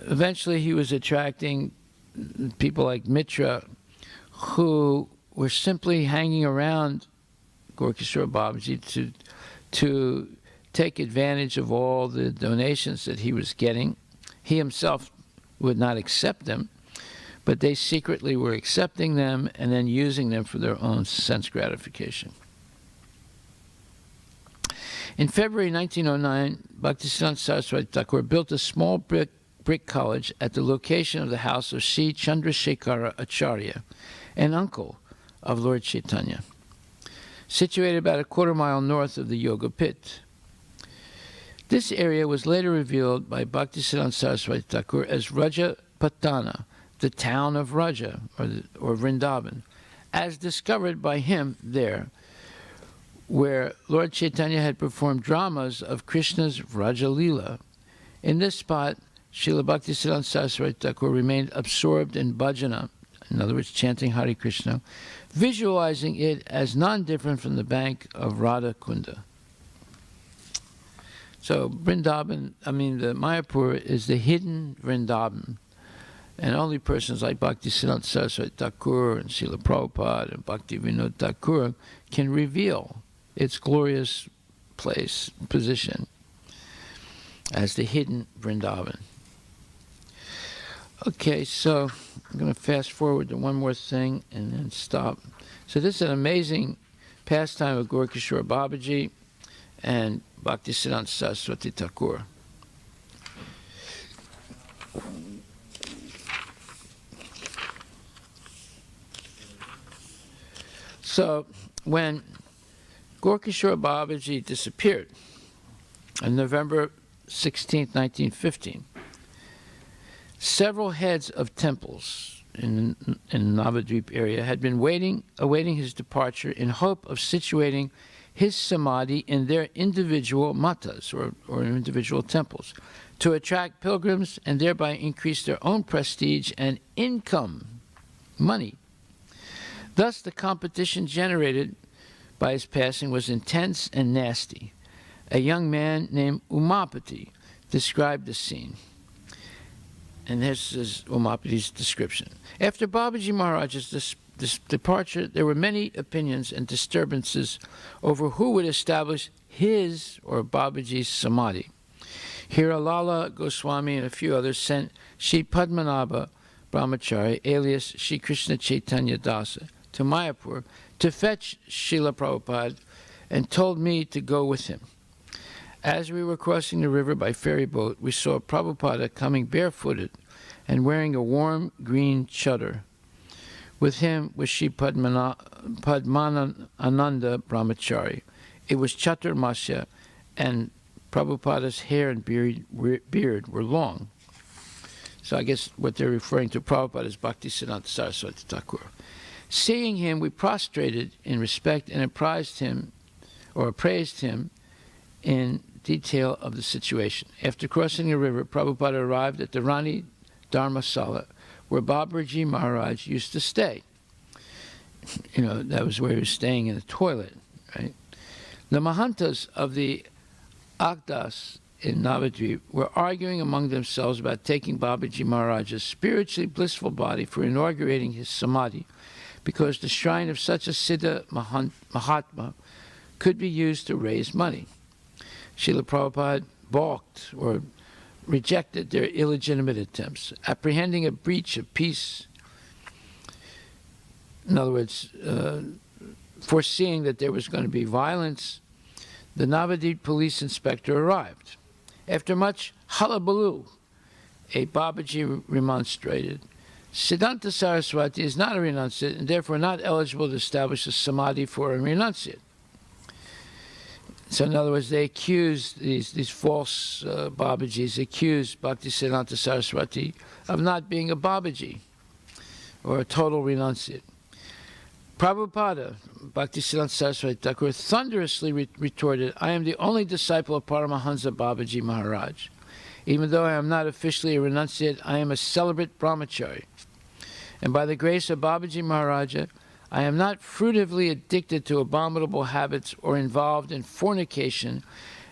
eventually he was attracting people like Mitra who were simply hanging around Gorkishore Babaji to take advantage of all the donations that he was getting. He himself would not accept them, but they secretly were accepting them and then using them for their own sense gratification. In February 1909, Bhaktisiddhanta Saraswati Thakur built a small brick college at the location of the house of Sri Chandrasekhara Acharya, an uncle of Lord Chaitanya, situated about a quarter-mile north of the Yoga Pit. This area was later revealed by Bhaktisiddhanta Saraswati Thakur as Rajapatana, the town of Raja, or Vrindavan, as discovered by him there, where Lord Chaitanya had performed dramas of Krishna's Vraja Leela. In this spot, Srila Bhaktisiddhanta Saraswati Thakur remained absorbed in bhajana, in other words, chanting Hare Krishna, visualizing it as non-different from the bank of Radha Kunda. So Vrindavan, the Mayapur is the hidden Vrindavan, and only persons like Bhaktisiddhanta Saraswati Thakur and Srila Prabhupada and Bhaktivinoda Thakur can reveal its glorious place, position, as the hidden Vrindavan. Okay, so I'm going to fast forward to one more thing and then stop. So this is an amazing pastime of Gorkishore Babaji and Bhaktisiddhanta Saraswati Thakur. So when Gorkishore Babaji disappeared on November 16, 1915, several heads of temples in the Navadvip area had been awaiting his departure in hope of situating his samadhi in their individual mattas, or individual temples, to attract pilgrims and thereby increase their own prestige and income, money. Thus, the competition generated by his passing was intense and nasty. A young man named Umapati described the scene. And this is Umapati's description. After Babaji Maharaja's departure, there were many opinions and disturbances over who would establish his, or Babaji's, samadhi. Hiralala Goswami and a few others sent Sri Padmanabha Brahmachari, alias Sri Krishna Chaitanya Dasa, to Mayapur to fetch Srila Prabhupada, and told me to go with him. As we were crossing the river by ferry boat, we saw Prabhupada coming barefooted and wearing a warm green chadar. With him was Sri Padmanananda Brahmachari. It was Chaturmasya, and Prabhupada's hair and beard were long. So I guess what they're referring to Prabhupada is Bhaktisiddhanta Saraswati Thakur. Seeing him, we prostrated in respect and appraised him in detail of the situation. After crossing the river, Prabhupada arrived at the Rani Dharmasala, where Babaji Maharaj used to stay. You know, that was where he was staying in the toilet, right? The Mahantas of the Agdas in Navadvip were arguing among themselves about taking Babaji Maharaj's spiritually blissful body for inaugurating his samadhi, because the shrine of such a Siddha Mahatma could be used to raise money. Srila Prabhupada balked or rejected their illegitimate attempts, apprehending a breach of peace. In other words, foreseeing that there was going to be violence, the Navadvip police inspector arrived. After much hullabaloo, a Babaji remonstrated. Siddhanta Saraswati is not a renunciate and therefore not eligible to establish a samadhi for a renunciate. So in other words, they accused, these false Babajis accused Bhaktisiddhanta Saraswati of not being a Babaji or a total renunciate. Prabhupada, Bhaktisiddhanta Saraswati Thakur, thunderously retorted, I am the only disciple of Paramahansa Babaji Maharaj. Even though I am not officially a renunciate, I am a celebrate brahmachari. And by the grace of Babaji Maharaja, I am not fruitively addicted to abominable habits or involved in fornication,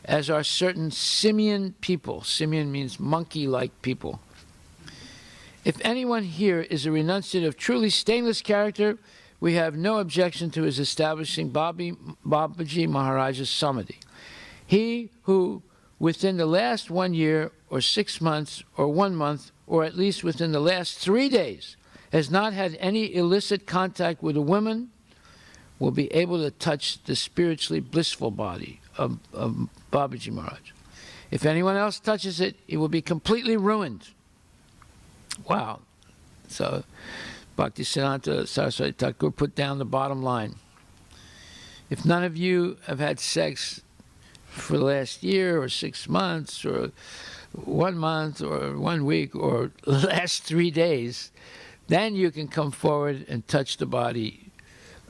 as are certain simian people. Simian means monkey-like people. If anyone here is a renunciate of truly stainless character, we have no objection to his establishing Babaji Maharaja's samadhi. He who, within the last 1 year, or 6 months, or 1 month, or at least within the last 3 days, has not had any illicit contact with a woman, will be able to touch the spiritually blissful body of Babaji Maharaj. If anyone else touches it, he will be completely ruined. Wow. So Bhaktisiddhanta Saraswati Thakur put down the bottom line. If none of you have had sex for the last year, or 6 months, or 1 month, or 1 week, or the last 3 days, then you can come forward and touch the body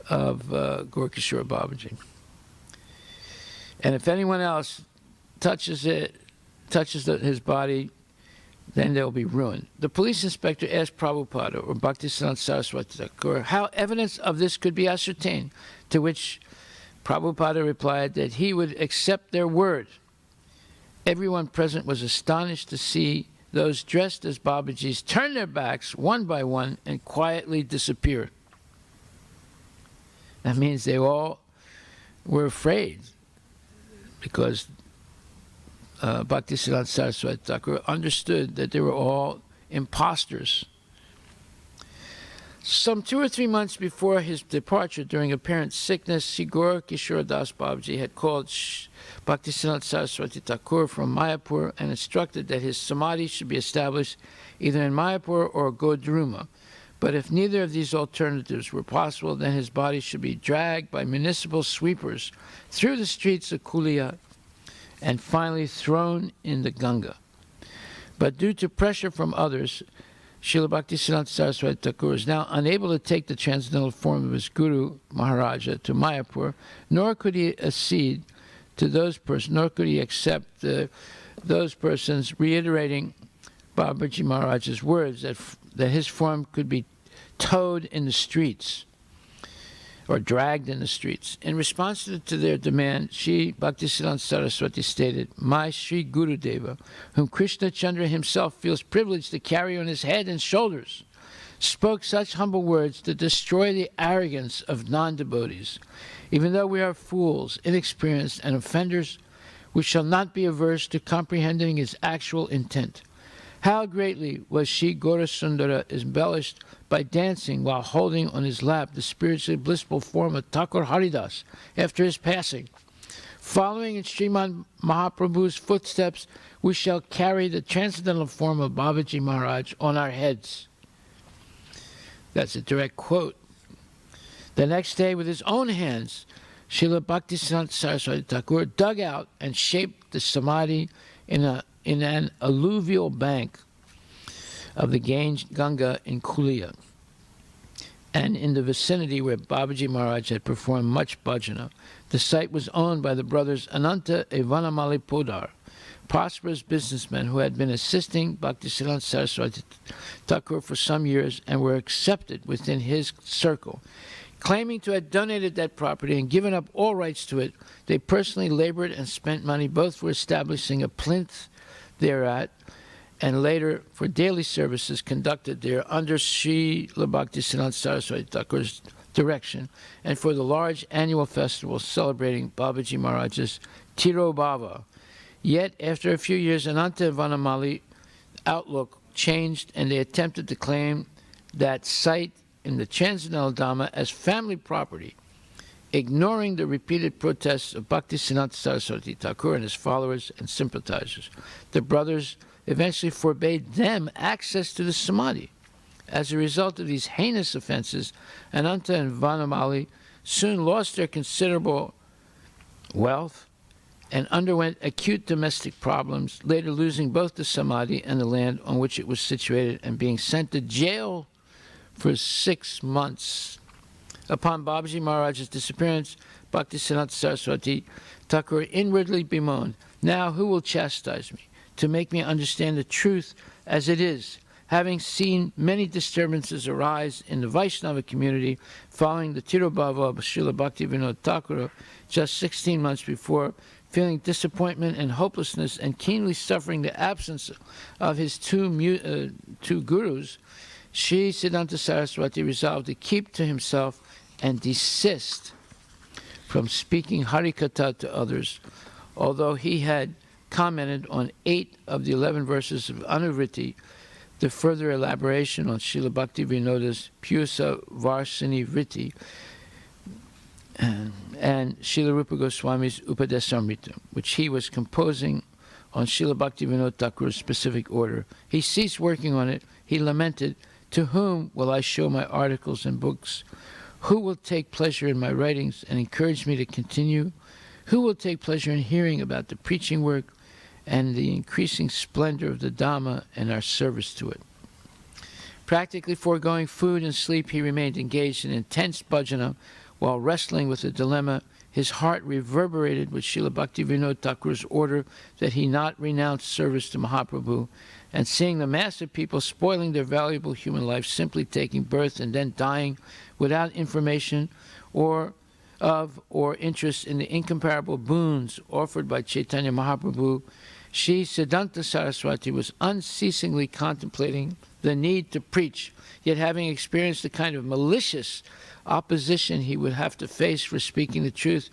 of Gorkishore Babaji. And if anyone else touches his body, then they'll be ruined. The police inspector asked Prabhupada, or Bhaktisiddhanta Saraswati Thakur, how evidence of this could be ascertained, to which Prabhupada replied that he would accept their word. Everyone present was astonished to see those dressed as Babajis turn their backs one by one and quietly disappear. That means they all were afraid, because Bhaktisiddhanta Saraswati Thakur understood that they were all imposters. Some 2 or 3 months before his departure, during apparent sickness, Sri Kishore Das Babaji had called Bhaktisiddhanta Saraswati Thakur from Mayapur and instructed that his samadhi should be established either in Mayapur or Godruma. But if neither of these alternatives were possible, then his body should be dragged by municipal sweepers through the streets of Kulia and finally thrown in the Ganga. But due to pressure from others, Srila Bhaktisiddhanta Saraswati Thakur is now unable to take the transcendental form of his Guru Maharaja to Mayapur, nor could he accede to those persons, nor could he accept those persons reiterating Babaji Maharaja's words that his form could be towed in the streets or dragged in the streets. In response to their demand, Sri Bhaktisiddhanta Saraswati stated, "My Sri Gurudeva, whom Krishna Chandra himself feels privileged to carry on his head and shoulders, spoke such humble words to destroy the arrogance of non-devotees. Even though we are fools, inexperienced, and offenders, we shall not be averse to comprehending his actual intent. How greatly was Sri Gaurasundara embellished by dancing while holding on his lap the spiritually blissful form of Thakur Haridas after his passing. Following in Sriman Mahaprabhu's footsteps, we shall carry the transcendental form of Babaji Maharaj on our heads." That's a direct quote. The next day, with his own hands, Srila Bhaktisiddhanta Saraswati Thakur dug out and shaped the samadhi in an alluvial bank of the Ganga in Kulia, and in the vicinity where Babaji Maharaj had performed much bhajana. The site was owned by the brothers Ananta Evanamali Podar, prosperous businessmen who had been assisting Bhaktisiddhanta Saraswati Thakur for some years and were accepted within his circle. Claiming to have donated that property and given up all rights to it, they personally labored and spent money both for establishing a plinth thereat and later for daily services conducted there under Sri Bhaktisiddhanta Saraswati Thakur's direction, and for the large annual festival celebrating Babaji Maharaj's Tirobhava. Yet, after a few years, Ananta Vanamali outlook changed, and they attempted to claim that site in the Transcendental Dhamma as family property, ignoring the repeated protests of Bhaktisiddhanta Saraswati Thakur and his followers and sympathizers. The brothers eventually forbade them access to the samadhi. As a result of these heinous offenses, Ananta and Vanamali soon lost their considerable wealth and underwent acute domestic problems, later losing both the samadhi and the land on which it was situated and being sent to jail for 6 months. Upon Babaji Maharaj's disappearance, Bhaktisiddhanta Saraswati Thakur inwardly bemoaned, "Now who will chastise me, to make me understand the truth as it is?" Having seen many disturbances arise in the Vaishnava community following the Tirobhava of Srila Bhaktivinoda Thakur just 16 months before, feeling disappointment and hopelessness and keenly suffering the absence of his two gurus, Sri Siddhanta Saraswati resolved to keep to himself and desist from speaking Harikatha to others, although he had commented on 8 of the 11 verses of Anuvriti, the further elaboration on Srila Bhaktivinoda's Pusa Varsini Vritti, and Srila Rupa Goswami's Upadesamrita, which he was composing on Srila Bhaktivinoda Thakur's specific order. He ceased working on it. He lamented, "To whom will I show my articles and books? Who will take pleasure in my writings and encourage me to continue? Who will take pleasure in hearing about the preaching work and the increasing splendor of the Dhamma and our service to it?" Practically foregoing food and sleep, he remained engaged in intense bhajana while wrestling with the dilemma. His heart reverberated with Srila Bhaktivinoda Thakur's order that he not renounce service to Mahaprabhu, and seeing the mass of people spoiling their valuable human life, simply taking birth and then dying without information or interest in the incomparable boons offered by Chaitanya Mahaprabhu, Sri Siddhanta Saraswati was unceasingly contemplating the need to preach, yet having experienced the kind of malicious opposition he would have to face for speaking the truth,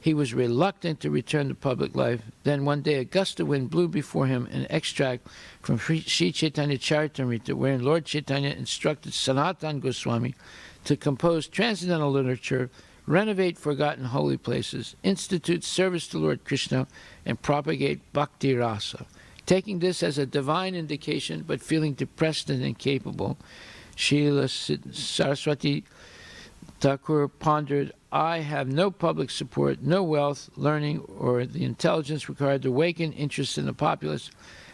he was reluctant to return to public life. Then one day a gust of wind blew before him an extract from Sri Chaitanya Charitamrita, wherein Lord Chaitanya instructed Sanatana Goswami to compose transcendental literature, renovate forgotten holy places, institute service to Lord Krishna, and propagate bhakti rasa. Taking this as a divine indication, but feeling depressed and incapable, Srila Saraswati Thakur pondered, "I have no public support, no wealth, learning, or the intelligence required to awaken interest in the populace.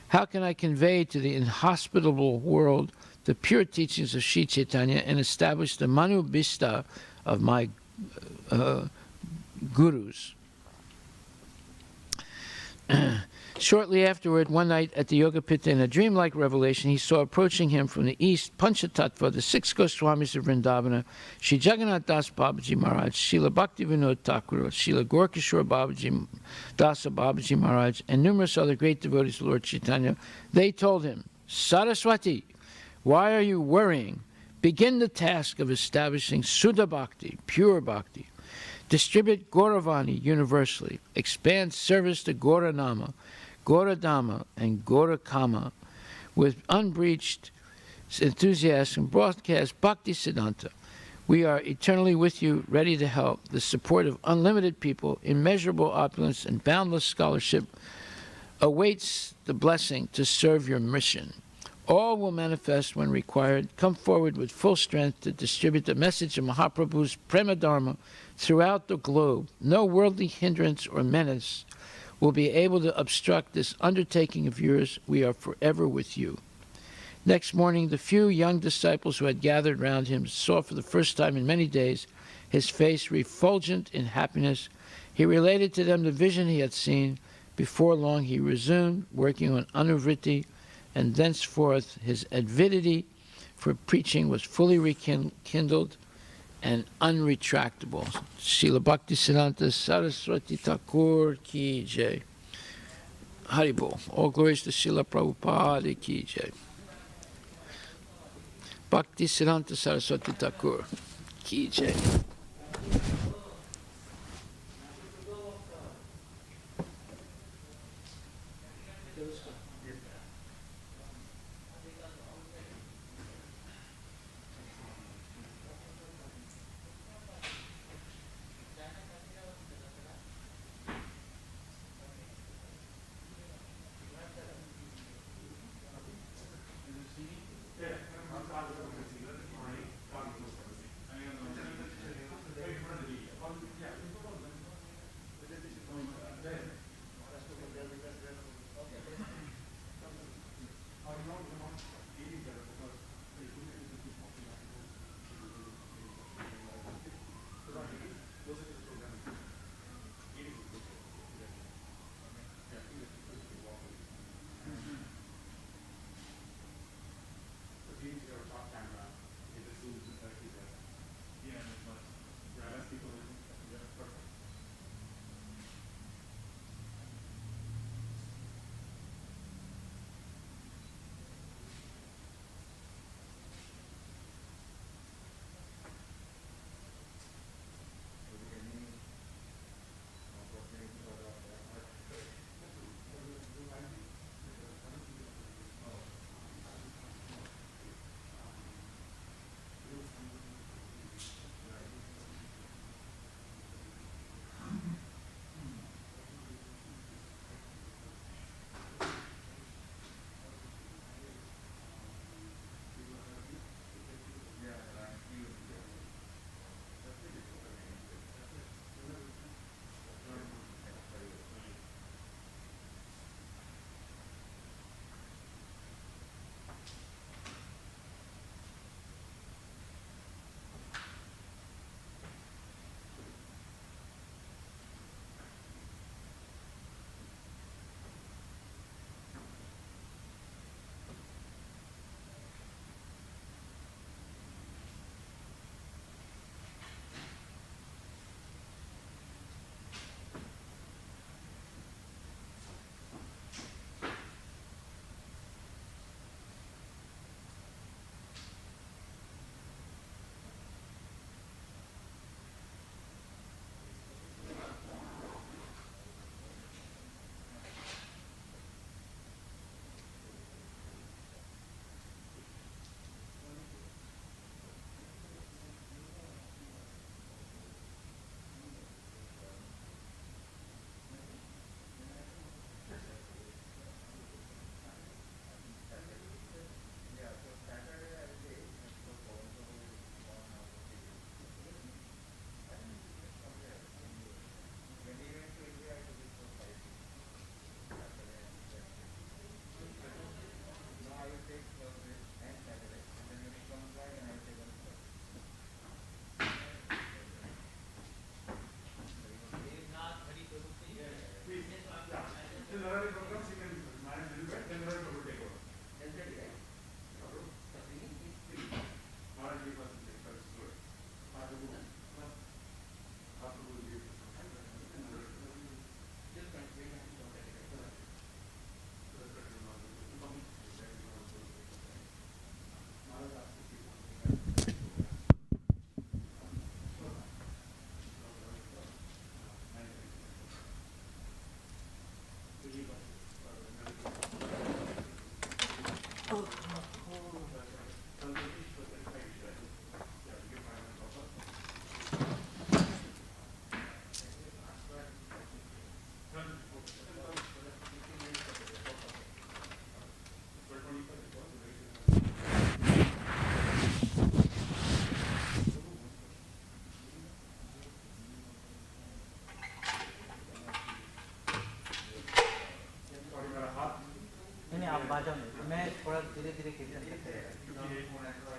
How can I convey to the inhospitable world the pure teachings of Sri Chaitanya and established the Manu Bhista of my gurus. Shortly afterward, one night at the Yogapita, in a dreamlike revelation, he saw approaching him from the east Panchatattva, the 6 Goswamis of Vrindavana, Sri Jagannatha Dasa Babaji Maharaj, Srila Bhaktivinoda Thakur, Srila Gorkishore Babaji Dasa Babaji Maharaj, and numerous other great devotees of Lord Chaitanya. They told him, Saraswati, why are you worrying? Begin the task of establishing Suddha Bhakti, pure Bhakti. Distribute Gauravani universally. Expand service to Gauranama, Gauradhamma, and Gaurakama with unbreached enthusiasm. Broadcast Bhakti Siddhanta. We are eternally with you, ready to help. The support of unlimited people, immeasurable opulence, and boundless scholarship awaits the blessing to serve your mission. All will manifest when required. Come forward with full strength to distribute the message of Mahaprabhu's Prema Dharma throughout the globe. No worldly hindrance or menace will be able to obstruct this undertaking of yours. We are forever with you. Next morning, the few young disciples who had gathered round him saw for the first time in many days his face refulgent in happiness. He related to them the vision he had seen. Before long, he resumed working on Anuvritti, and thenceforth his avidity for preaching was fully rekindled and unretractable. Srila Bhaktisiddhanta Saraswati Thakur ki jai. Haribol. All glories to Srila Prabhupada ki jai. Bhaktisiddhanta Saraswati Thakur ki jai.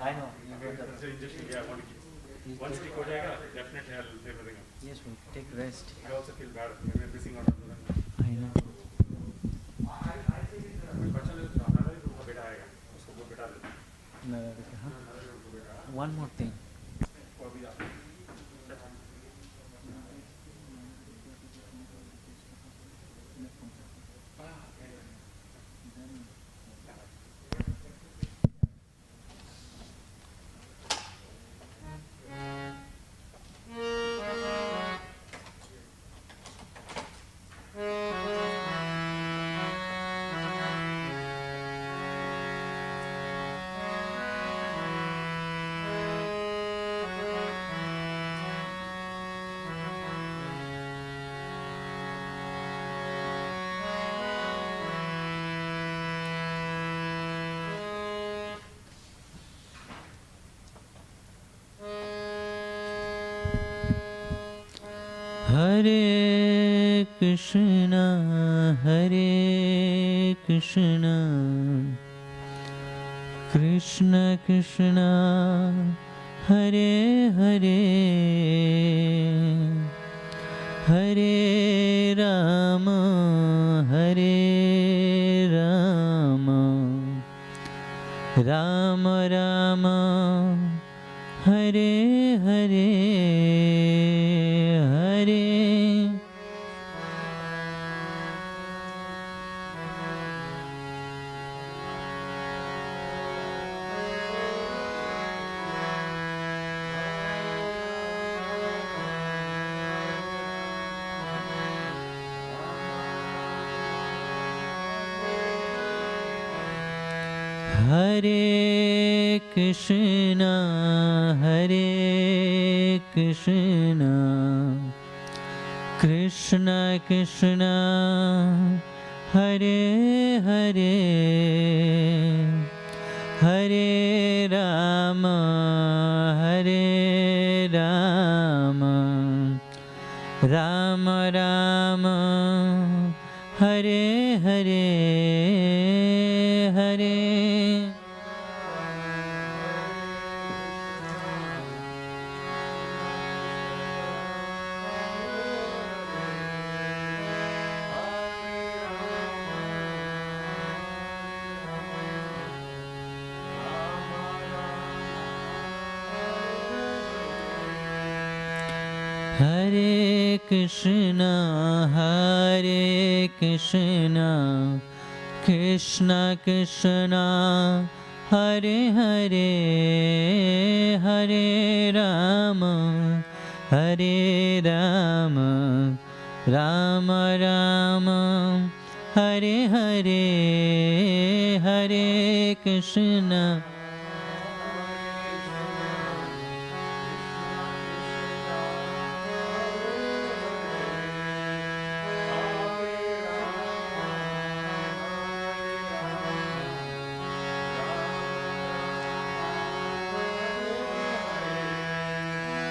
I know. Once it go जाएगा, definitely I'll play everything else. Yes, we take rest. I also feel bad. Maybe I'm missing out on something. I know. बच्चा ने हमारा ही दूसरा बेटा आएगा, उसको वो बेटा ले. No, one more thing. वो भी आता है. Hare Krishna, Hare Krishna, Krishna Krishna, Hare Hare, Hare Rama, Hare Rama, Rama Rama, Hare Hare, Hare. Hare Krishna, Hare Krishna, Krishna Krishna, Hare Hare, Hare Rama, Hare Rama, Rama Rama, Hare Hare, Hare. Hare Krishna, Hare Krishna, Krishna Krishna, Hare Hare, Hare Rama, Hare Rama, Rama Rama, Hare Hare, Hare Krishna.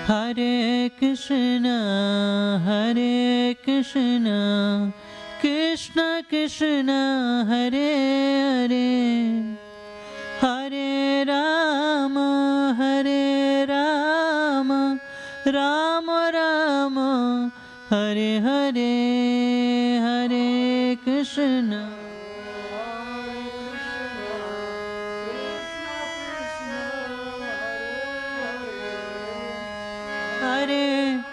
Hare Krishna, Hare Krishna, Krishna Krishna, Hare Hare, Hare Rama, Hare Rama, Rama Rama, Hare Hare, Hare Krishna. Hare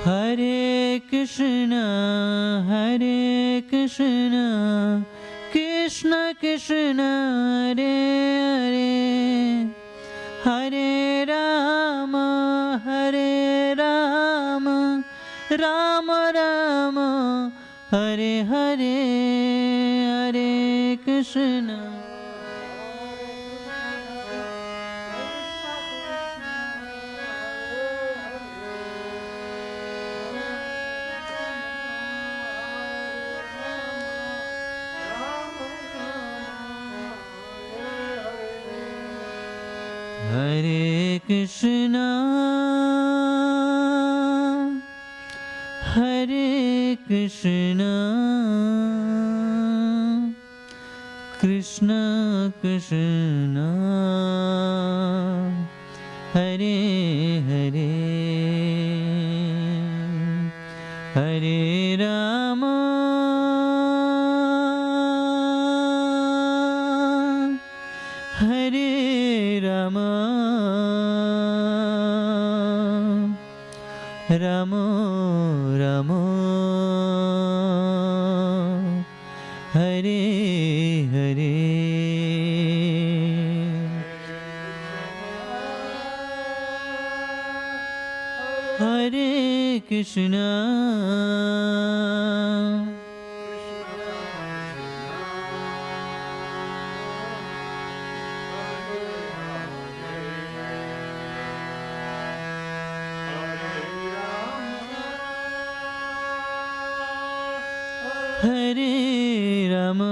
Hare Krishna, Hare Krishna, Krishna Krishna, Hare Hare, Hare Rama, Hare Rama, Ram Ram Hare Hare Hare Krishna Hare Krishna Hare Krishna Krishna Krishna Hare Hare Hare Rama Hare Rama Rama Rama Hare Hare Hare Krishna Hare Rama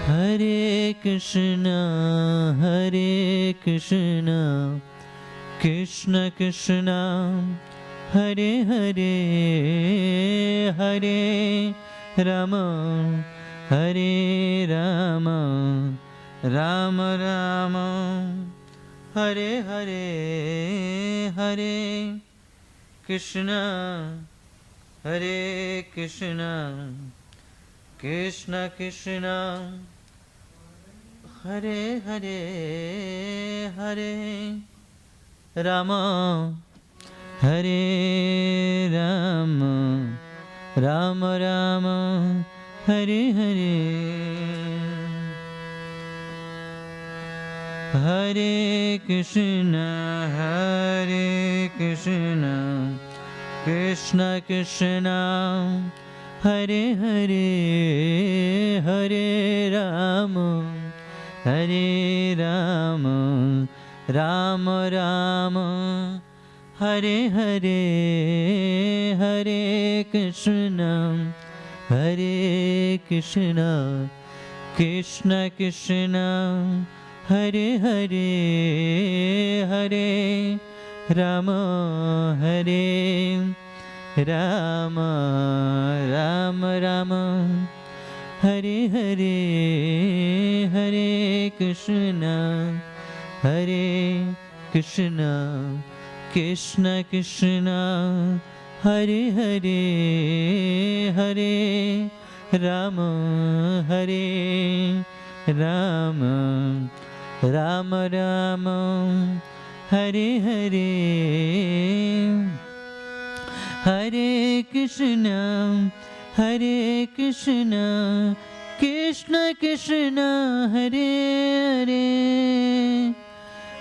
Hare Krishna Hare Krishna Krishna Krishna Hare Hare Hare Rama Hare Rama Rama Rama Hare Hare Hare Krishna Hare Krishna Krishna Krishna Hare Hare Hare Rama Hare Rama Rama Rama Hare Hare Hare Krishna Krishna Krishna Hare Hare Hare Rama Hare Rama Rama Rama Hare Hare Hare Krishna Krishna Krishna Hare Hare Hare Rama Hare Rama Rama Rama Hare Hare Hare Krishna Krishna Krishna Hare Hare Hare Rama Hare Rama Rama Rama Hare Hare Hare Krishna Krishna Krishna Hare Hare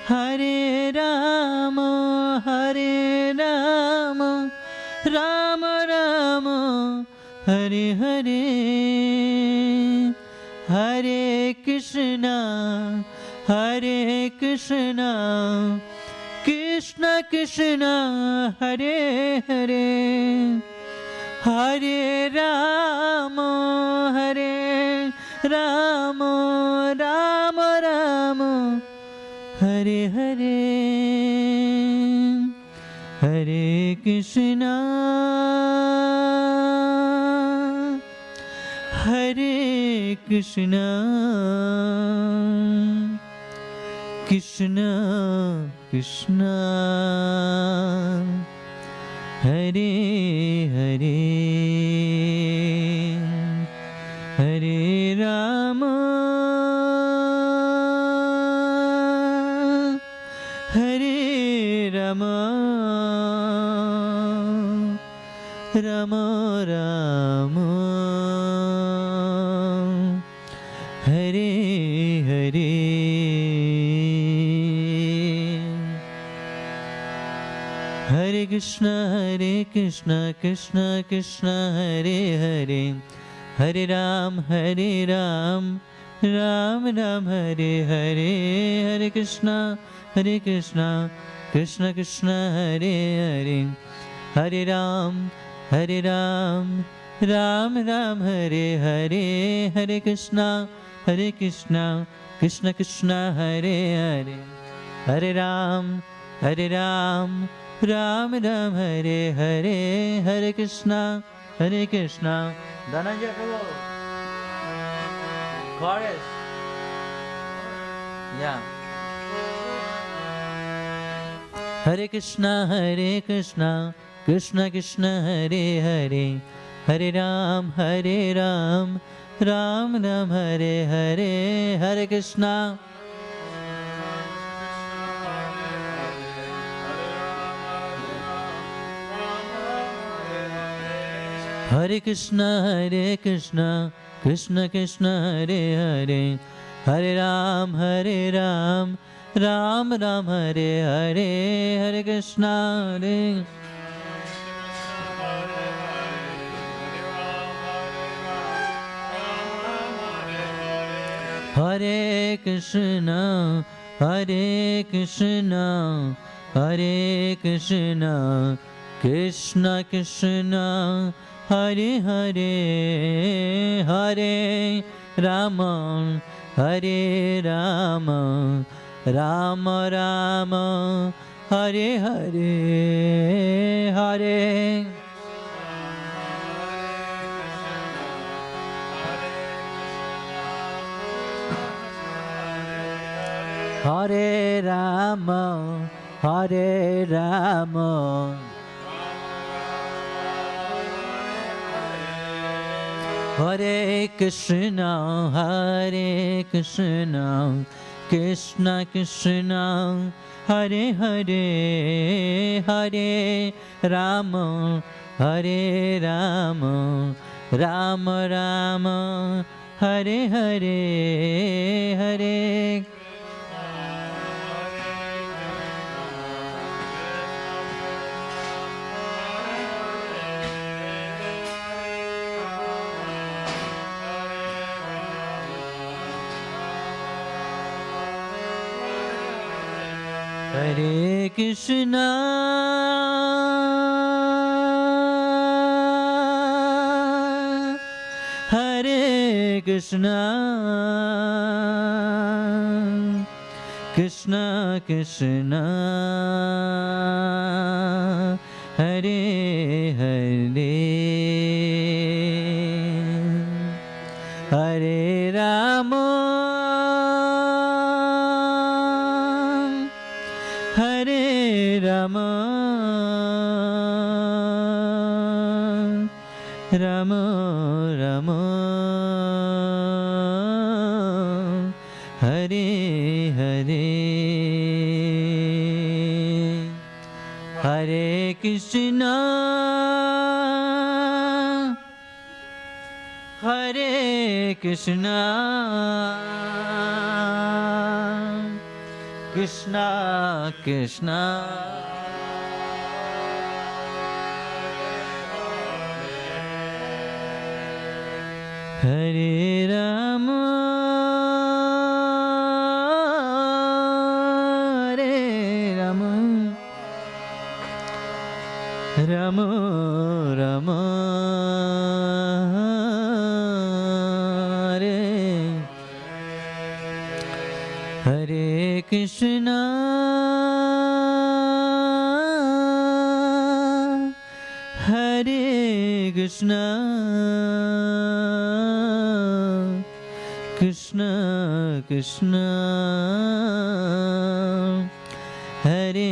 Hare Rama Rama Rama Hare Hare Hare Krishna Krishna Krishna Hare Hare Hare Rama Rama Rama Hare Hare Hare Krishna Krishna Krishna Hare Hare Hare Rama Hare Rama Ram Ram Hare Hare Hare Krishna Krishna Krishna Hare Hare Hare Ram Ram Ram Hare Hare Hare Krishna Krishna Krishna Hare Hare Hare Ram Ram Hare Hare Hare Krishna Krishna Krishna Hare Hare Hare Ram Ram Hare Hare Hare Krishna Dhananjay Prabhu chorus yeah Hare Krishna Krishna Krishna Hare Hare Hare Ram Ram Hare Hare Hare Krishna Hare Krishna Krishna Krishna Hare Hare Hare Ram Ram Hare Hare Hare Krishna Hare Krishna Hare Krishna Krishna Krishna Hare Hare Hare Rama Hare Rama Rama Rama Hare Hare Hare Hare Rama Hare Rama Hare Krishna Krishna Krishna Hare Hare Hare Rama Hare Rama Rama Rama Hare Hare Hare Hare Krishna Hare Krishna Krishna Krishna Hare Hare Hare Rama Hare Rama Rama Rama Hare Hare Hare Krishna Hare Krishna Krishna Krishna Hare Rama Hare Rama Rama Rama Hare Hare Krishna Hare Krishna Krishna Krishna Hare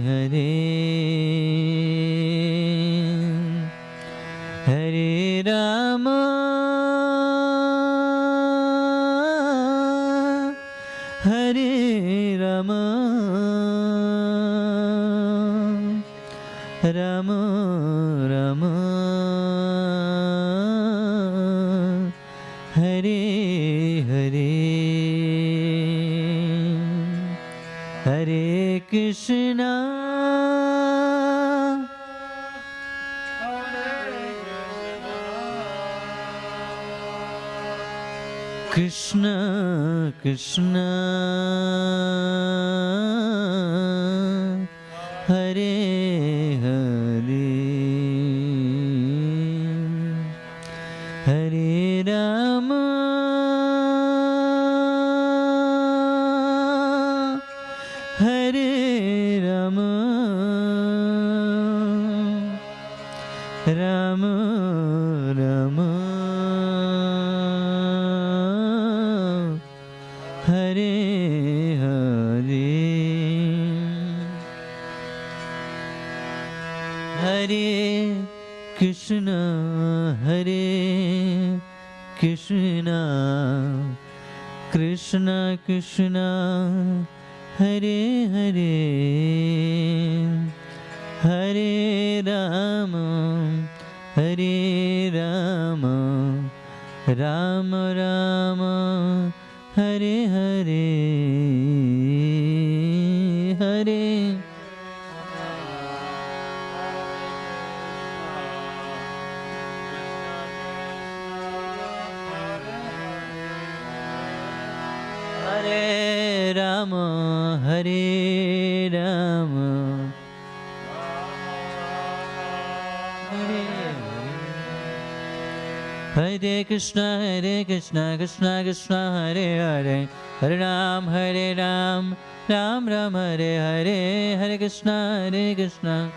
Hare Hare Rama Hare Rama Rama Rama Krishna Krishna Krishna Hare Hare Hare Rama Hare Rama Rama Rama Hare Hare Hare Krishna Hare Krishna Krishna Krishna Hare Hare Hare Rama Hare Rama Rama Rama Hare Hare Hare Hare Rama Hare Rama Hare Krishna Krishna Krishna Hare Hare Hare Ram Ram Ram Hare Hare Hare Krishna Krishna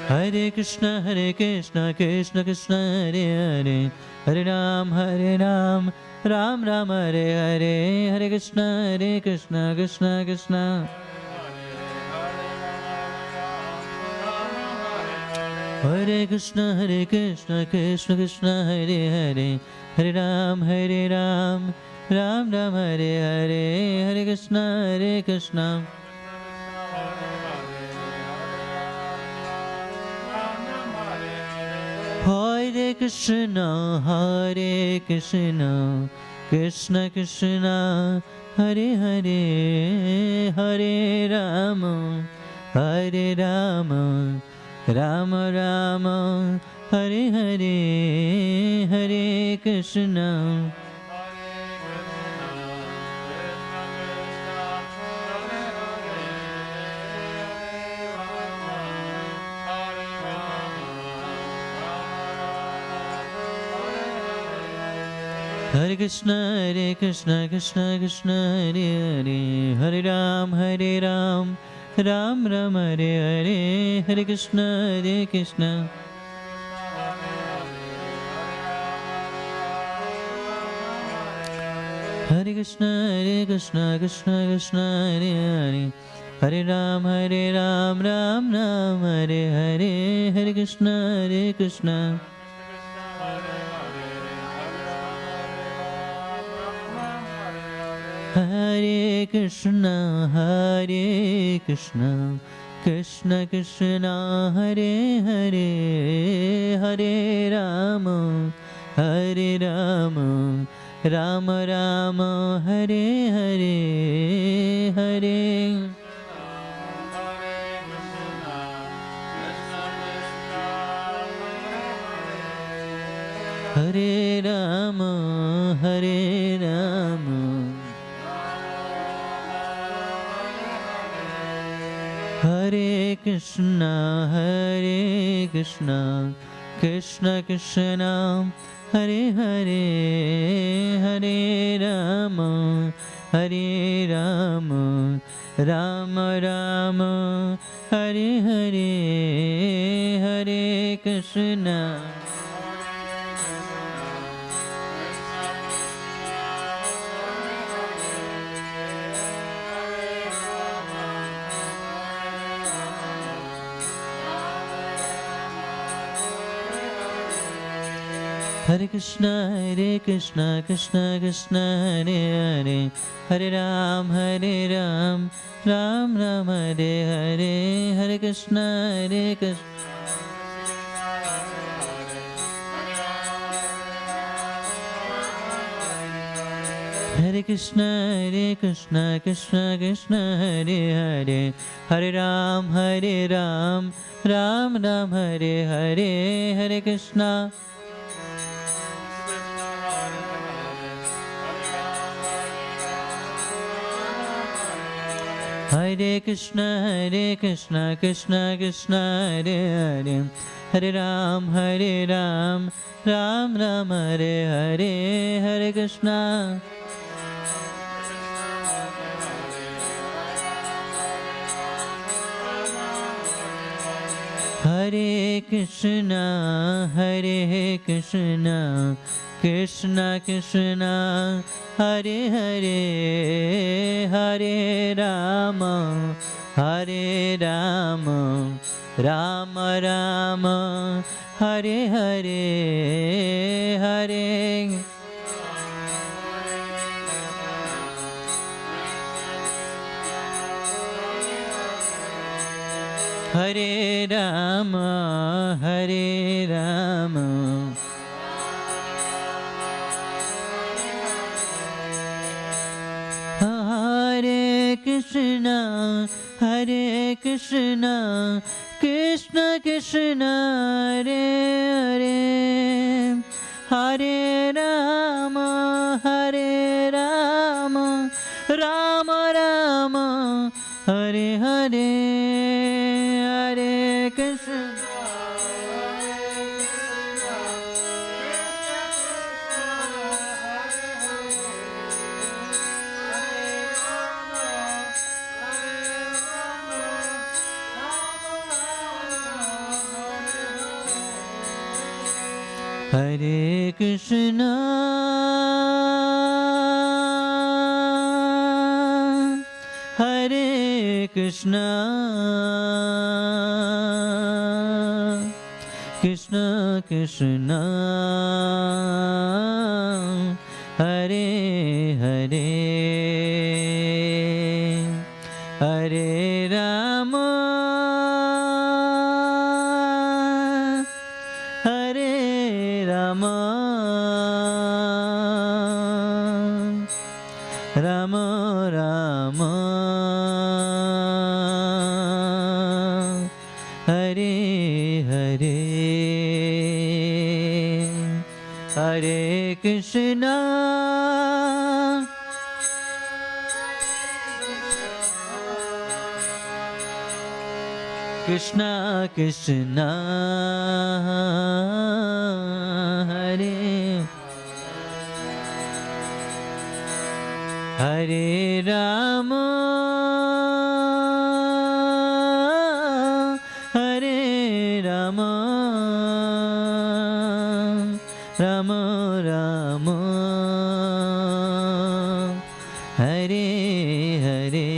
Hare Krishna Krishna Krishna Hare Hare Hare Ram Ram Ram Hare Hare Hare Krishna Krishna Krishna Hare Krishna Krishna Krishna Hare Hare Hare Ram Ram Ram Hare Hare Hare Krishna Krishna Hare Krishna Krishna Krishna Hare Hare Hare Rama Rama Rama Hare Hare Hare Krishna Hare Krishna Krishna Krishna Hare Hare Hare Ram Ram Ram Hare Hare Hare Krishna Hare Krishna Krishna Krishna Hare Hare Hare Ram Ram Ram Hare Hare Hare Krishna Hare Krishna Krishna Krishna Hare Hare Hare Rama Rama Rama Hare Hare Hare Hare Rama Hare Krishna Krishna Krishna Hare Hare Hare Rama Rama Rama Hare Hare Hare Krishna Hare Krishna Krishna Krishna Hare Hare Hare Ram Ram Ram Hare Hare Hare Krishna Hare Krishna, Krishna Krishna, Hare Hare, Hare Ram, Ram Ram, Hare Hare, Hare Krishna. Hare Krishna, Krishna Krishna, Hare Hare, Hare Ram, Ram Ram, Hare Hare, Hare Krishna. Hare Krishna, Krishna Krishna, Hare Hare, Hare Rama, Rama Rama, Hare Hare, Hare. Hare Rama, Hare Rama. Hare Krishna, Krishna Krishna, Hare Hare, Hare Rama, Rama Rama, Hare Hare, Hare Krishna. Hare Krishna, Hare Krishna, Krishna Krishna, Hare Hare, Hare Rama, Hare Rama, Rama Rama, Hare Hare, Hare Krishna. Krishna Krishna, Hare Hare Rama, Hare Rama, Rama Rama, Hare Hare,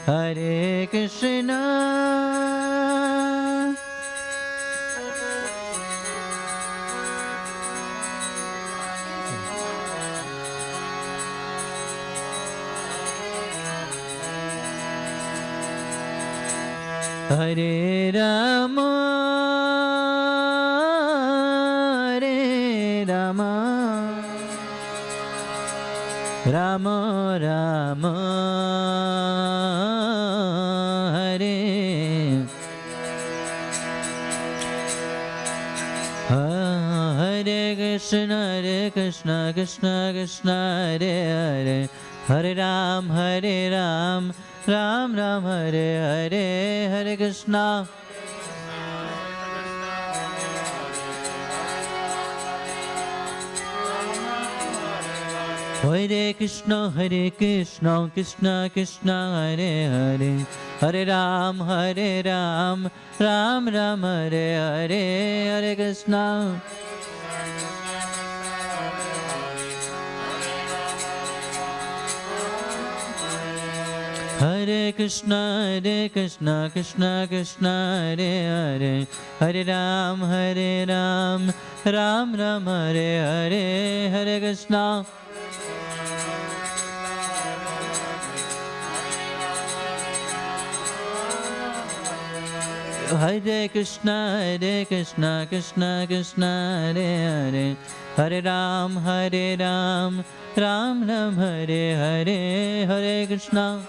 Hare Krishna. Hare Rama, Hare Rama, Rama Rama, Hare Hare Krishna, Krishna Krishna, Hare Hare, Hare Ram, Ram Ram, Hare Hare, Hare Krishna. Hare Krishna, Krishna Krishna, Hare Hare, Hare Ram, Ram Ram, Hare Hare, Hare Krishna. Hare Krishna, Krishna Krishna, Hare Hare, Hare Ram, Ram Ram, Hare Hare, Hare Krishna. Hare Krishna, Krishna Krishna, Hare Hare, Hare Ram, Ram Ram Hare Hare, Hare Krishna.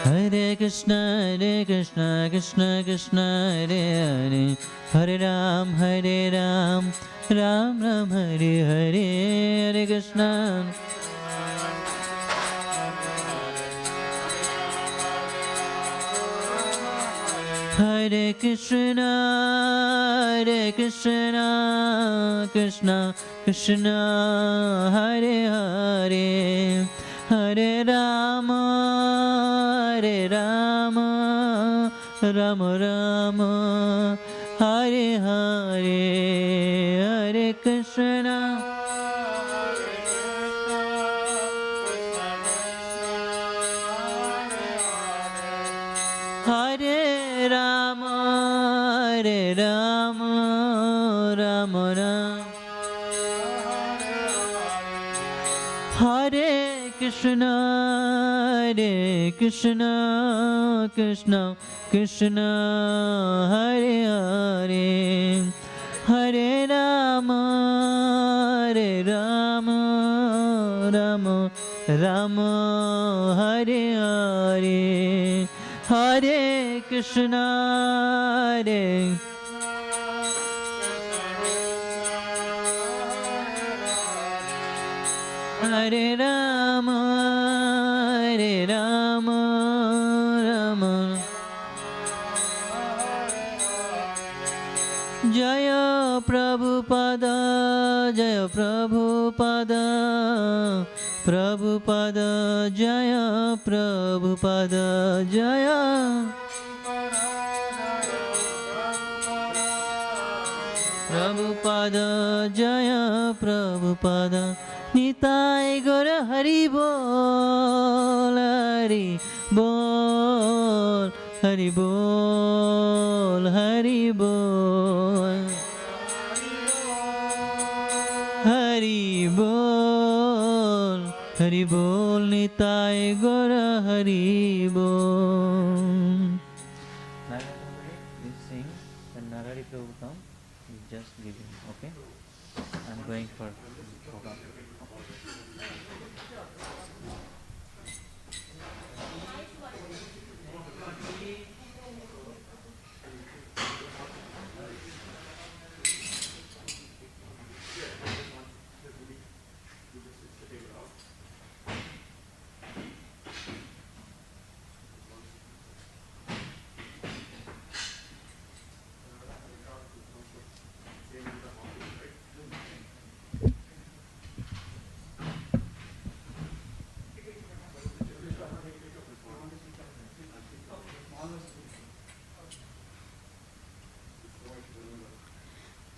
Hare Krishna, Krishna Krishna, Hare Hare, Hare Ram, Ram Ram Hare Hare, Hare Krishna. Hare Krishna, Krishna Krishna, Hare Hare, Hare Rama, Rama Rama, Hare Hare, Hare Krishna. Hare Rama, Rama Rama, Hare Krishna, Krishna Krishna, Hare Hare, Hare Rama, Rama, Hare Hare, Hare Krishna, Hare Rama, Rama. Jaya Prabhupada, Jaya Prabhupada, Prabhupada, Jaya Prabhupada, Jaya. Prabhupada, Jaya Prabhupada, Nitai Gora Hari Bol, Hari Bol, Hari Bol, Hari Bol, Hari Bol, Hari Bol, Nitai Gora Hari Bol. This sing, when Narari Prabhu comes, you just give him, okay? I'm going for program.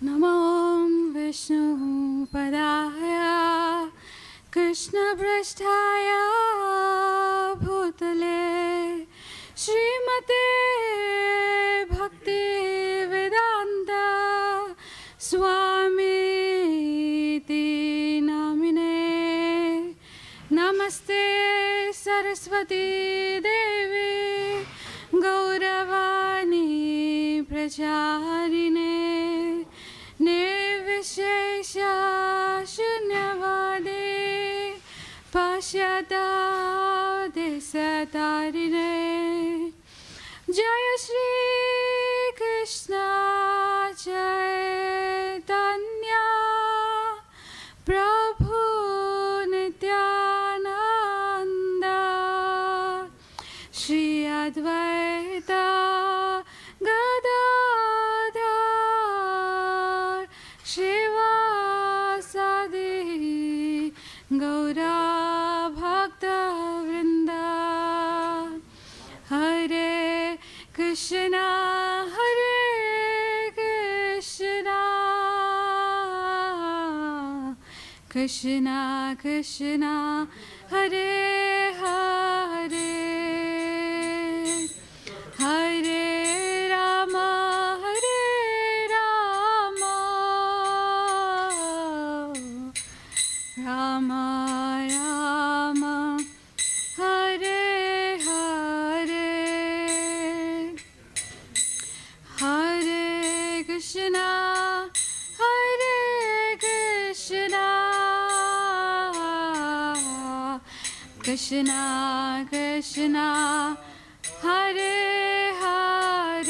Namo Vishnu Padaya Krishna Prasthaya Bhutale Srimate Bhakti Vedanta Swami Ti Namine Namaste Saraswati Devi Gauravani Pracharine Nirvishesha Shunyavadi Pashyata Desatarine Jaya Shri Krishna Chaitanya Prabhu Nityananda Shri Advaita Gadadhar Shivasadi Gaura Bhakta Vrinda Hare Krishna Hare Krishna Krishna Krishna Hare Hare Hare Rama Hare Rama Rama Rama Hare Hare Krishna Krishna Hare Hare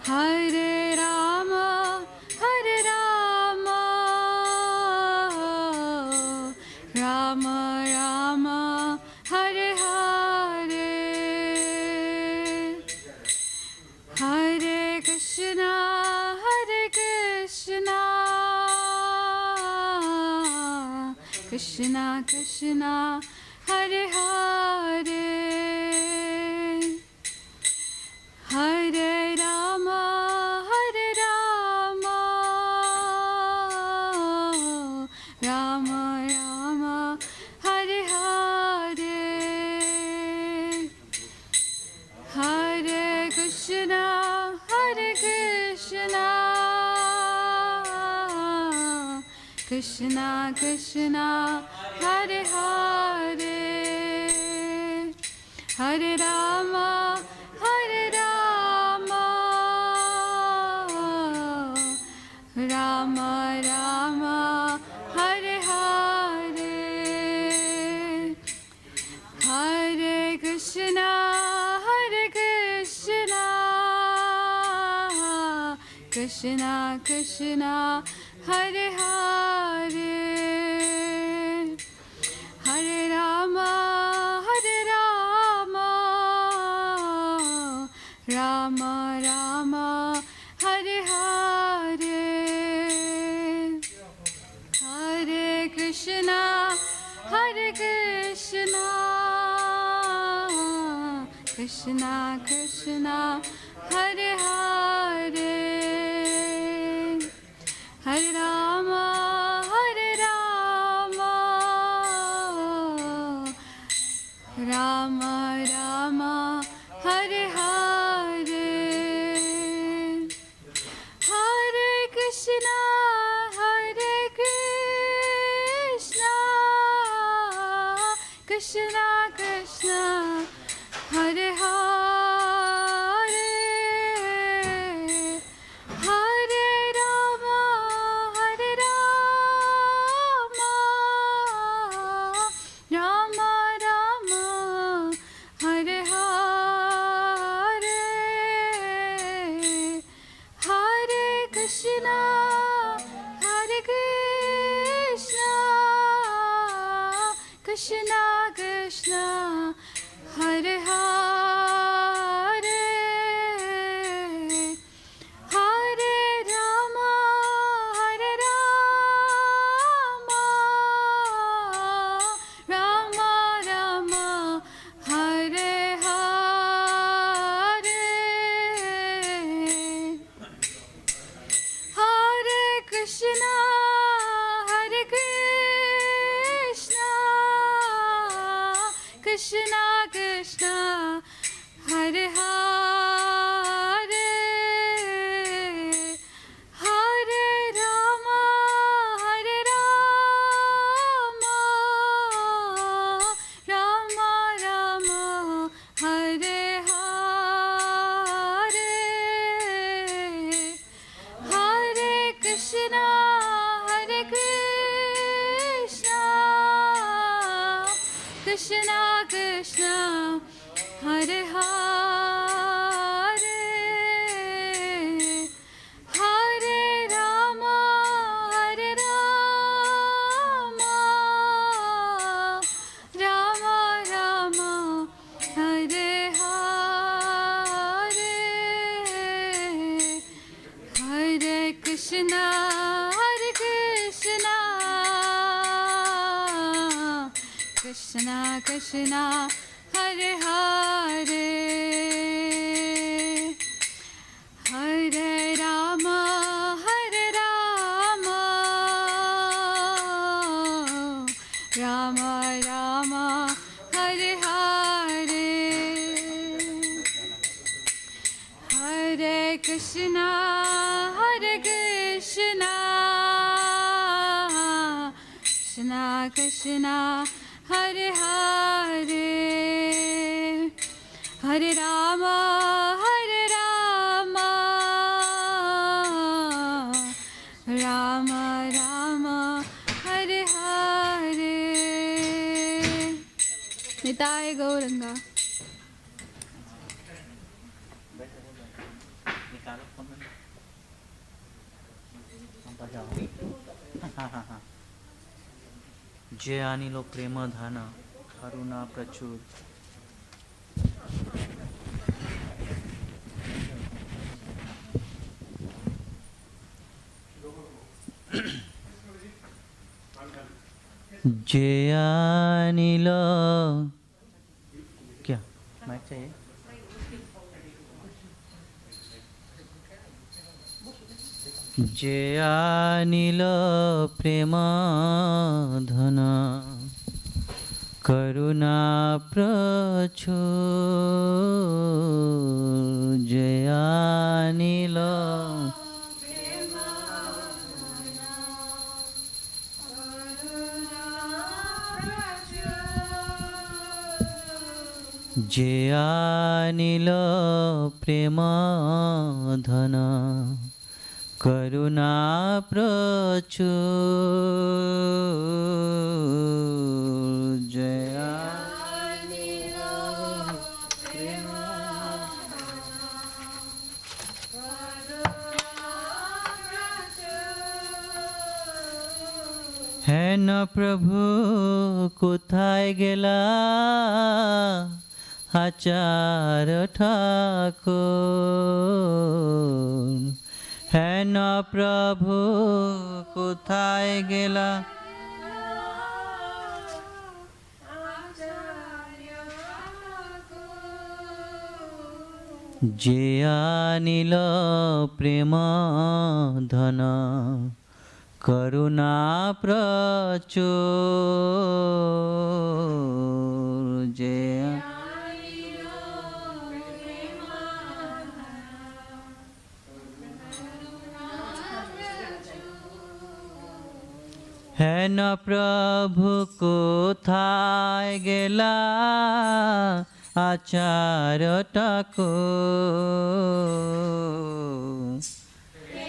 Hare Rama Hare Rama Rama Rama Hare Hare Hare Krishna Krishna Krishna Hare Hare Hare Rama Hare Rama Rama Rama Hare Hare Hare Krishna Krishna Krishna Hare Hare Hare Rama Hare Rama Rama Rama Hare Hare Hare Krishna Krishna Krishna Hare Hare Hare Rama Hare Rama Rama Rama Hare Hare Hare Krishna Krishna Krishna Hare Hare Hare Rama Hare Rama Rama Rama Hare Hare Hare Krishna Krishna Krishna Hare Hare Hare Rama Hare Rama Rama Rama Hare Hare Hare Krishna Krishna Krishna Hare Hare Hare Rama Hare Rama Rama Rama Hare Hare Hare Krishna Krishna Krishna Hare Hare Hare Rama Hare Rama Rama Rama Hare Hare Hare Krishna Krishna Krishna Hare Hare Hare Rama Hare Rama Rama Rama Hare Hare Hare Krishna Krishna Krishna Hare Hare Hare Rama Hare Rama Rama Rama Hare Hare Hare Krishna Krishna Krishna Hare Hare Hare Rama Hare Rama Rama Rama Hare Hare Nitai Gauranga. निकालो comment. हम बजाओ। जय अनिलो प्रेम धन करुणा प्रचुर। जय अनिलो क्या mic चाहिए? जय अनिलो प्रेम धन करुणा प्रचुर। जय अनिलो जय अनिलो प्रेम धन करुणा प्रचुर। जय अनिलो प्रेम है न प्रभु কোথায় গেলা আচার ঠাকুর। है न प्रभु কোথায় গেলা যে আনিল প্রেম ধন করুণা প্রচুর। যে है न प्रभु কোথায় গেলা আচার ঠাকুর।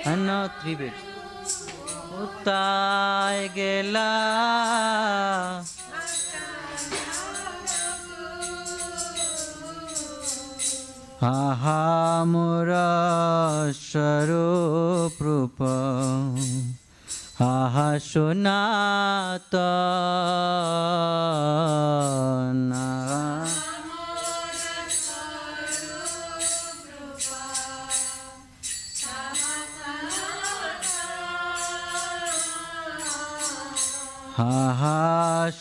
है न ত্রিবেদ কোথায় গেলা আহা মোর স্বরূপ রূপ আহা সনাতন। আহা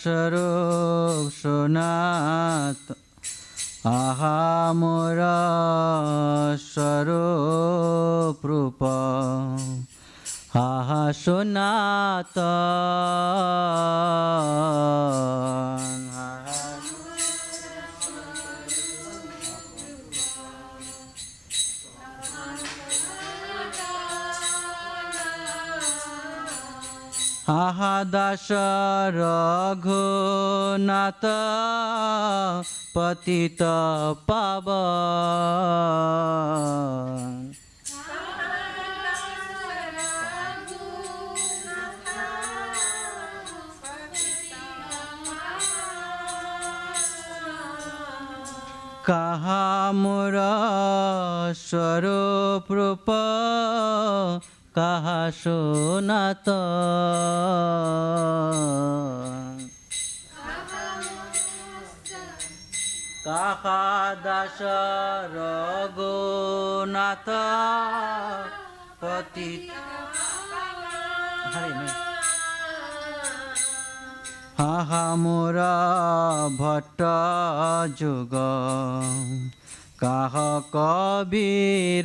স্বরূপ সনাতন আহা মোর স্বরূপ রূপ আহা সনাতন। আহা দাস রঘুনাথ পতিত পাবন। কাহা মোর স্বরূপ রূপ কাহা সনাতন। কাহা দাস রঘুনাথ পতিত আহা মোর ভট্ট যুগ কাহ কবিরাজ।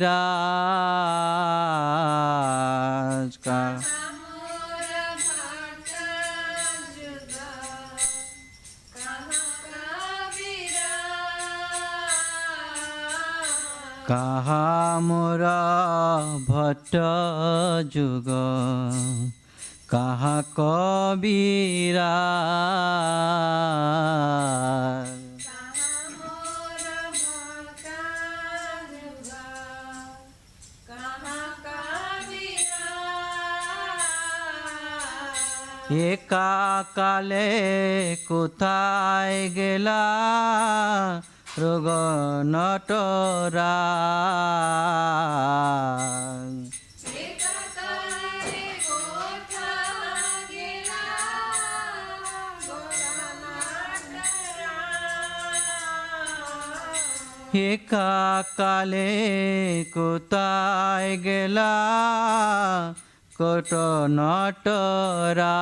কাহা মোর ভট্ট যুগ কাহা কবিরাজ। একা কালে কোথায় গেলা রোগ নটরা একা কালে কোথায় গেলা কোট নটরা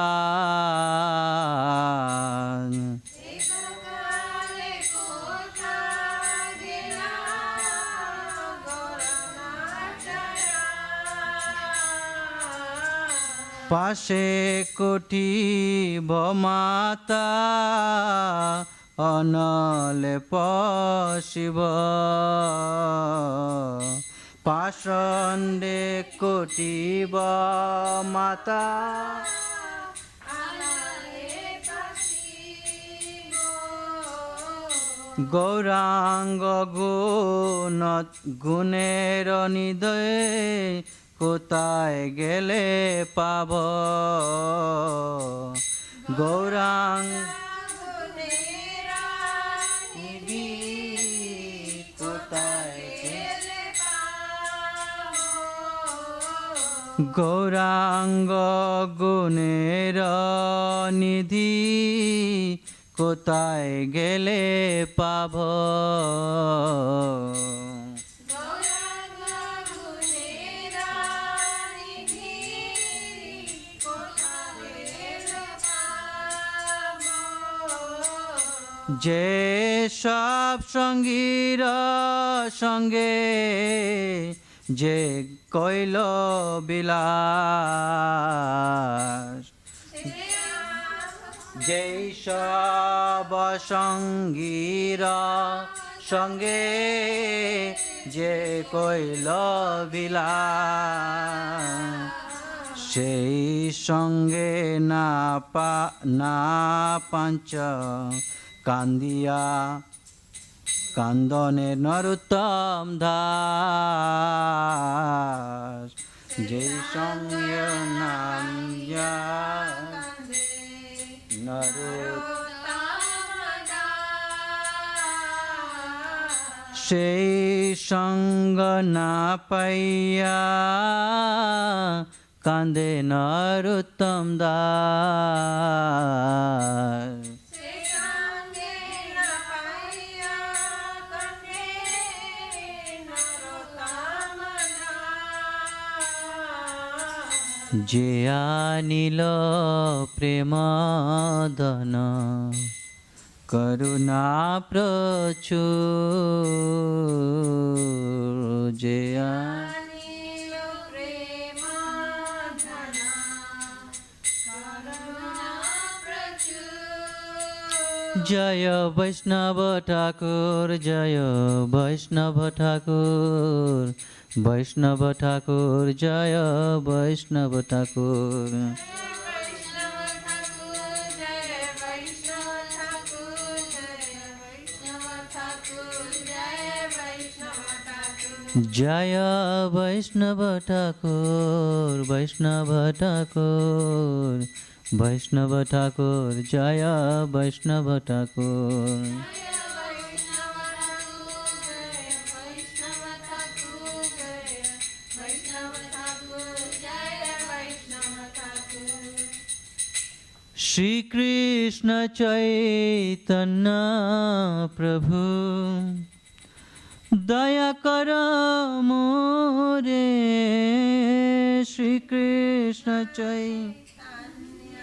পাশে কোটি বমাতা অনলে পশিব পাষণ্ডে কোটিব মাতা গৌরাঙ্গ গুণের নিদয়ে কোথায় গেলে পাব গৌরাঙ্গ গৌরাঙ্গ গুণের নিধি কোথায় গেলে পাব যে সব সঙ্গীর সঙ্গে যে কইল বিলাস যেই সব সঙ্গীর সঙ্গে যে কইল বিলাস সেই সঙ্গে না পাঞ্চ কান্দিয়া কান্দনে নরোত্তম দাস যেই সঙ্গে নাম সেই সঙ্গ না পাইয়া কান্দে নরোত্তম দাস যে আনিল প্রেম ধন করুণা প্রচুর যে আনিল প্রেম ধন করুণা প্রচুর জয় বৈষ্ণব ঠাকুর জয় বৈষ্ণব ঠাকুর বৈষ্ণব ঠাকুর জয় বৈষ্ণব ঠাকুর জয় বৈষ্ণব ঠাকুর বৈষ্ণব ঠাকুর বৈষ্ণব ঠাকুর জয় বৈষ্ণব ঠাকুর श्री कृष्ण चैतन्य प्रभु दया कर मोरे श्री कृष्ण चैतन्य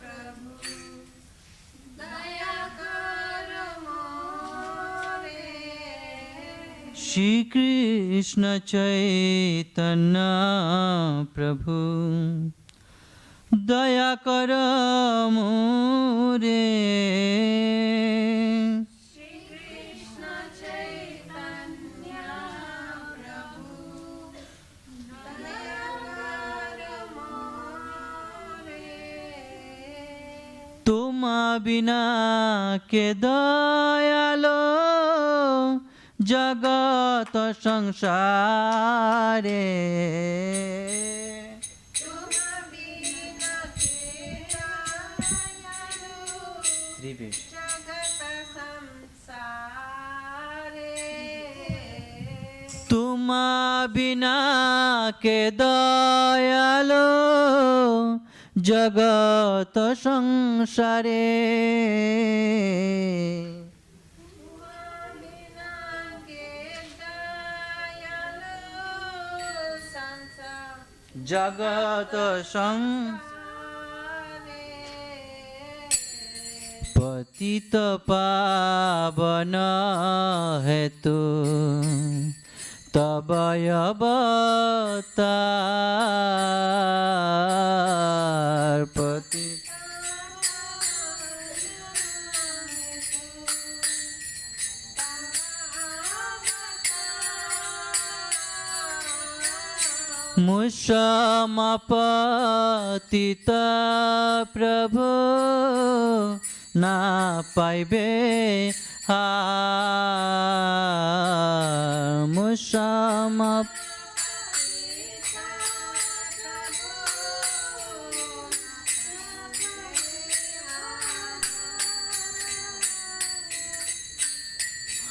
प्रभु दया कर मोरे श्री कृष्ण चैतन्य प्रभु दया कर मोरे श्री कृष्ण चैतन्य प्रभु दया कर मोरे तुम बिना के दयालो जगत संसारे Repeat. जगत संसारे तुम्हा बिना के दयालो जगत संसारे बिना के दयालु संसार जगत सारे पतित पावन हेतु तब अवतार पति मुसमपतित प्रभु ना पाइबे हार मुसमप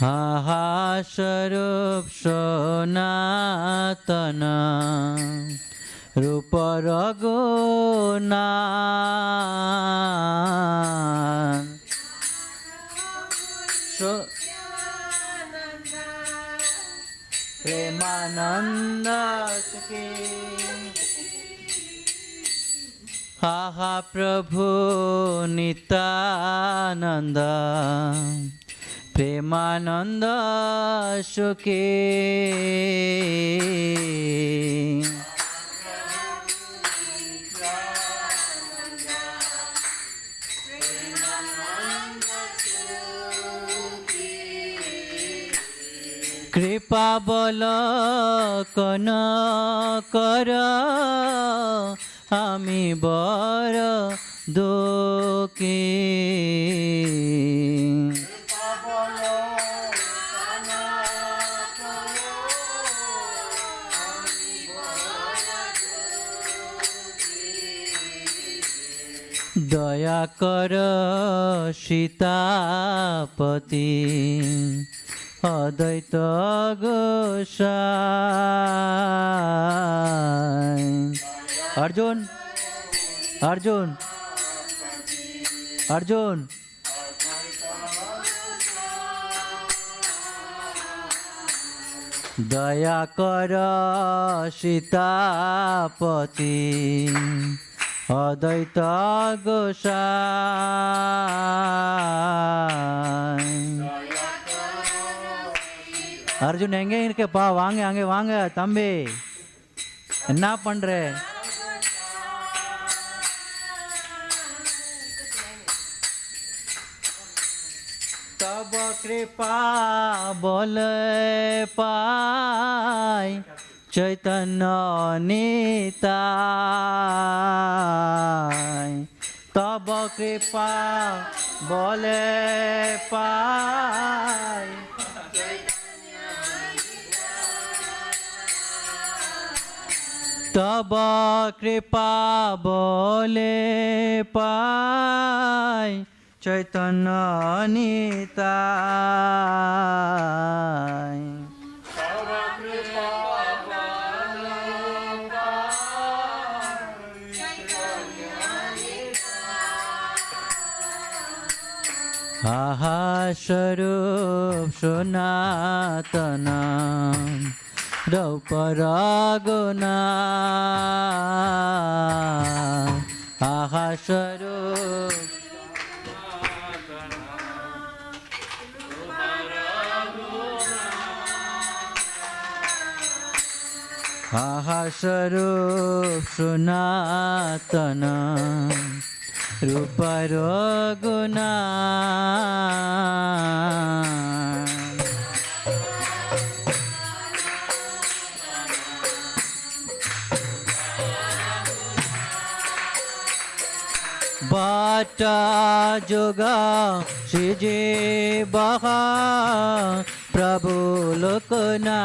हाहा स्वरूप सनातन रूप रघुना प्रेमानंद सुखी हाहा प्रभु नित्यानंद प्रेमानंद सुखी कृपा बलकन कर आमी बर दुखी दया कर सीतापति अद्वैत गोसाई अर्जुन अर्जुन अर्जुन दया कर सीतापति अद्वैत गोसाई அர்ஜுன் எங்கே இருக்கேப்பா வாங்க அங்கே வாங்க தம்பி என்ன பண்ற तब कृपा बोल पाय चैतन्य निताय तब कृपा बोल पाय तब कृपा बोले पाय चैतन्य निताय आहा स्वरूप सनातन रूप रघुना आहा स्वरूप आहा स्वरूप सनातन रूप रघुना बाटा जोगा श्रीजी बहा प्रभु लोकना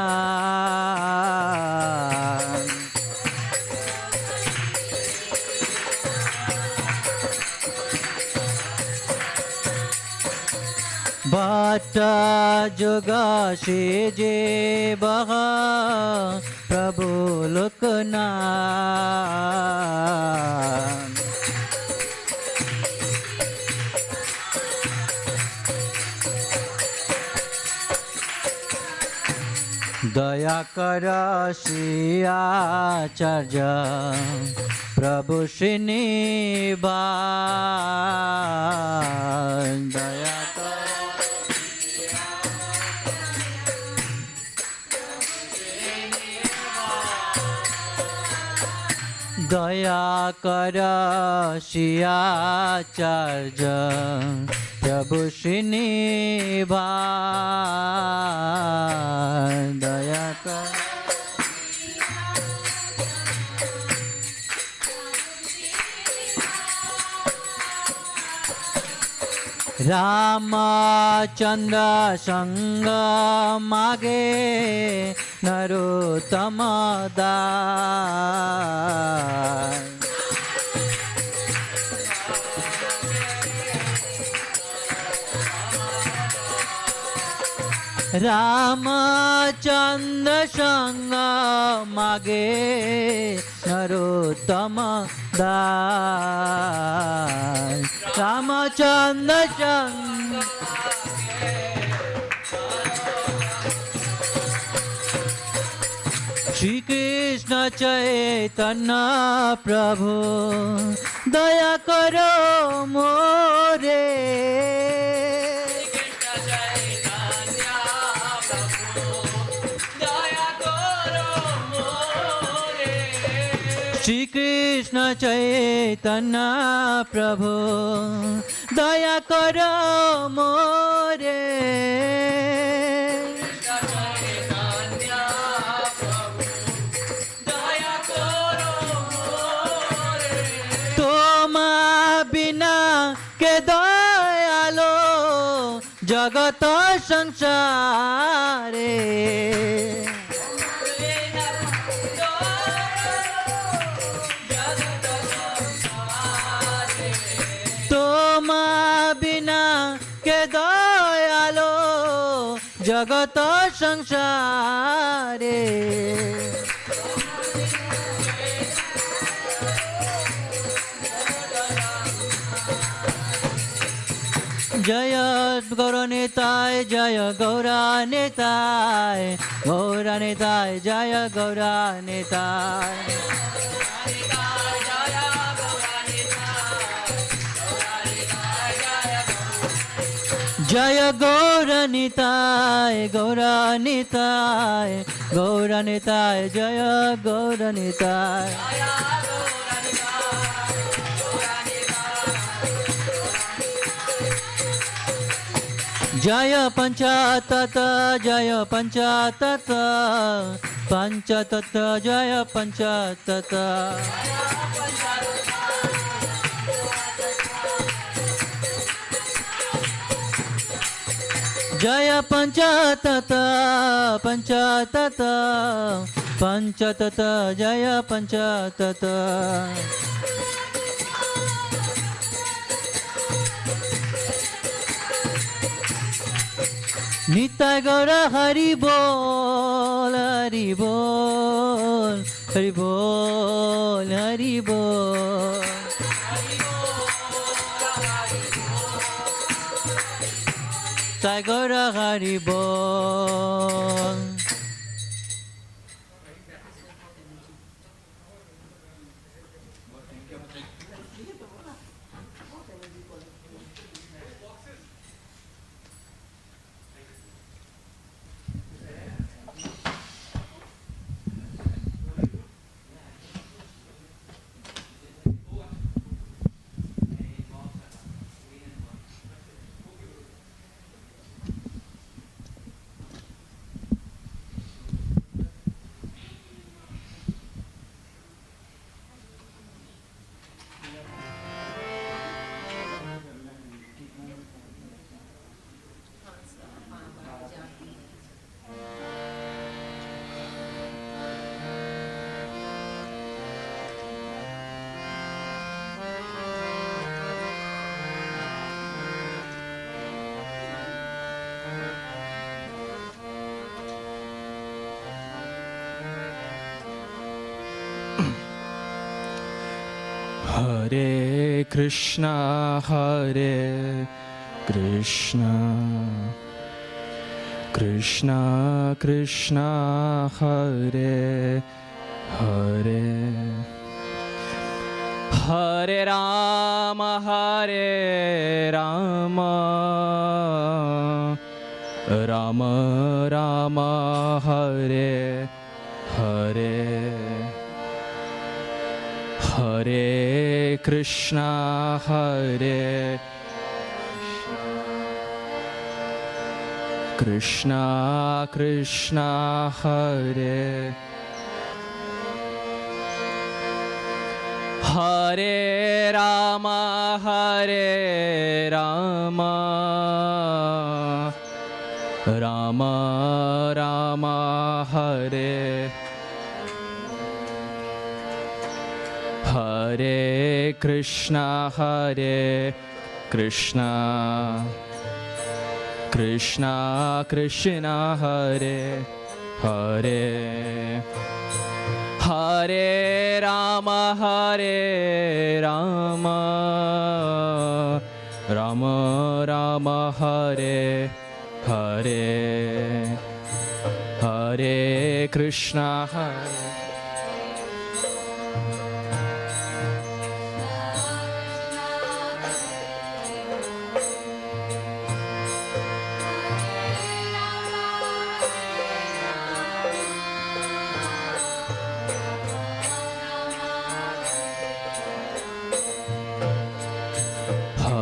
भट्ट जुग से जे बहा प्रभु लोकनाथ दया कर श्री आचार्य प्रभु श्रीनिवास दया कर दया कर श्री आचार्य प्रभु श्रीनिवास दया कर रामचंद्र संग मागे नरोत्तम दास रामचंद्र संग मागे नरोत्तम दास रामचंद्र संग श्री कृष्ण चैतन्य प्रभु दया करो मोरे श्री कृष्ण चैतन्य प्रभु दया करो मोरे तोमा बिना के दयालो जगत संसारे तोमा बिना के दयालो जगत संसारे जय गौरनिताय जय गौरनिताय गौरनिताय जय गौरनिताय जय गौरनिताय गौरनिताय गौरनिताय जय गौरनिताय जय पंचतत्व जय पंचतत्व पंचतत्व जय पंचतत्व जय पंचतत्व पंचतत्व पंचतत्व जय पंचतत्व नित्य गौर हरि बोल हरि बोल हरि बोल हरि बोल नित्य गौर हरि बोल Hare Krishna, Krishna Krishna, Hare Hare, Hare Rama, Rama Rama, Hare Hare, Hare Krishna, Krishna Krishna, Hare Hare Rama, Rama Rama, Hare Hare Krishna, Krishna Krishna Krishna, Hare Hare, Hare Rama, Rama Rama, Hare Hare, Hare Krishna,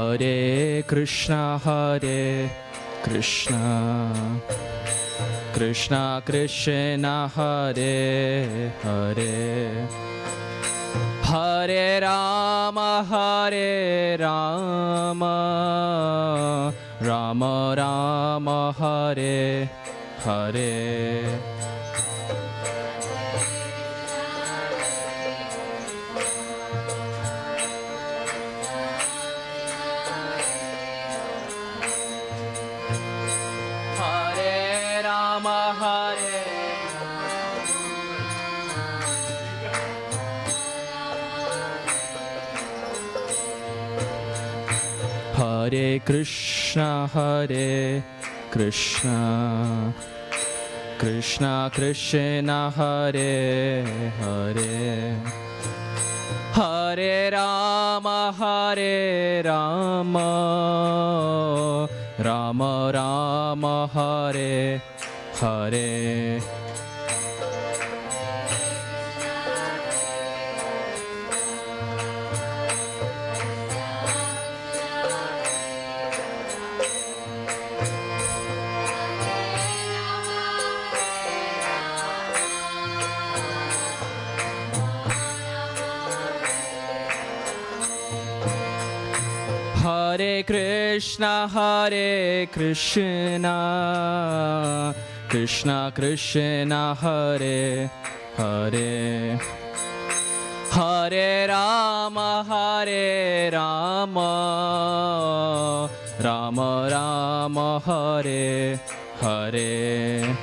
Hare Krishna, Krishna Krishna Krishna, Hare Hare, Hare Rama, Rama Rama, Hare Hare, Hare Krishna, Krishna Krishna Krishna, Hare Hare, Hare Rama, Rama Rama, Hare Hare, Hare Krishna, Krishna Krishna, Hare Hare, Hare Rama, Rama Rama, Hare Hare,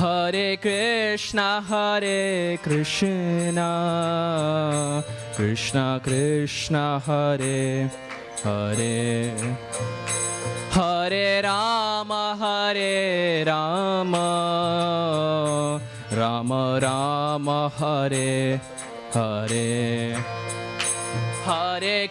Hare Krishna, Hare Krishna, Krishna Krishna, Hare Hare, Hare Rama, Rama Rama, Hare Hare, Hare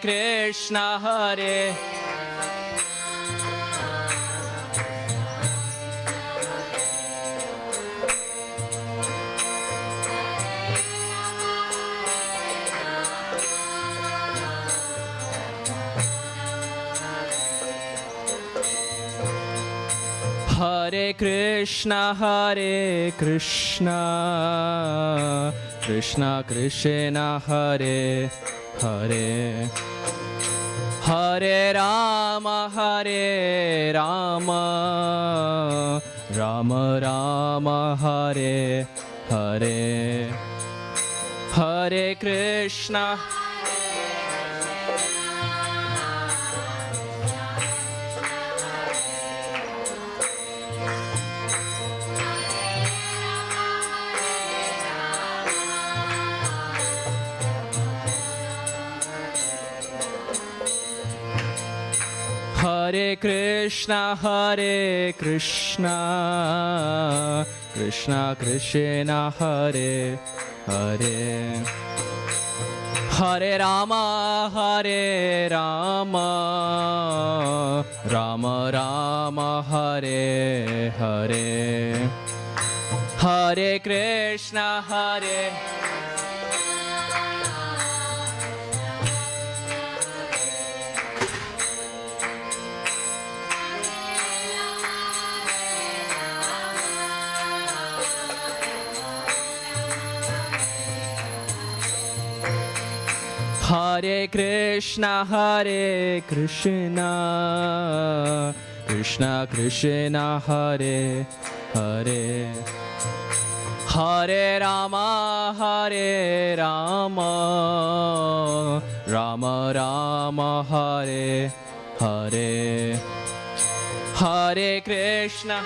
Krishna, Hare Krishna, Krishna Krishna, Hare Hare, Hare Rama, Rama Rama Hare Hare Hare Krishna Hare Krishna, Hare Krishna, Krishna Krishna, Hare Hare. Hare Rama, Hare Rama, Rama Rama, Hare Hare. Hare Krishna, Hare Hare Krishna, Hare Krishna, Krishna Krishna, Hare Hare. Hare Rama, Hare Rama, Rama Rama, Hare Hare. Hare Krishna.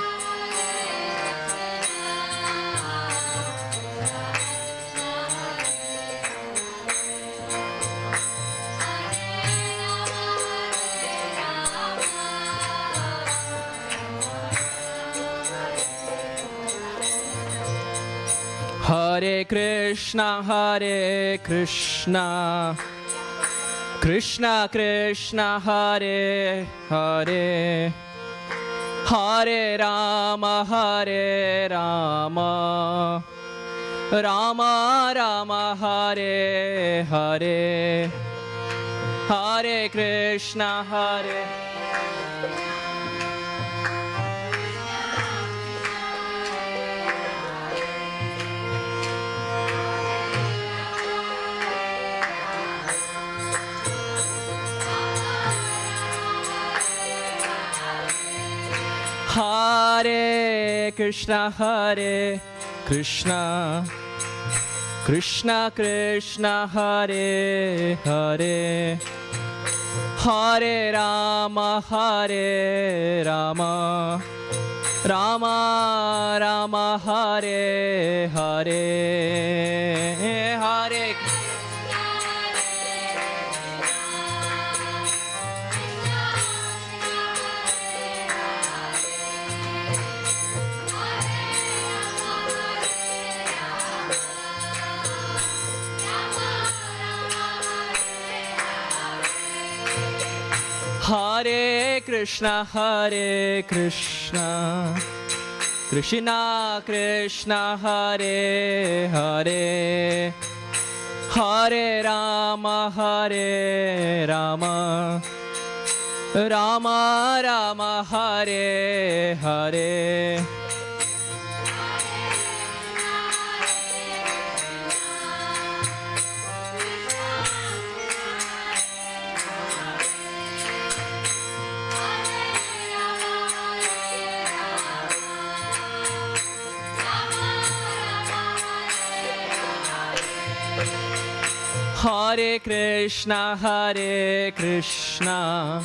Hare Krishna, Hare Krishna, Krishna Krishna, Hare Hare. Hare Rama, Hare Rama, Rama Rama, Hare Hare. Hare Krishna, Hare Hare Krishna, Hare Krishna, Krishna Krishna, Hare Hare. Hare Rama, Hare Rama, Rama Rama, Hare Hare. Hare Hare Krishna, Hare Krishna, Krishna Krishna, Hare Hare. Hare Rama, Hare Rama, Rama Rama, Hare Hare. Hare Krishna, Hare Krishna,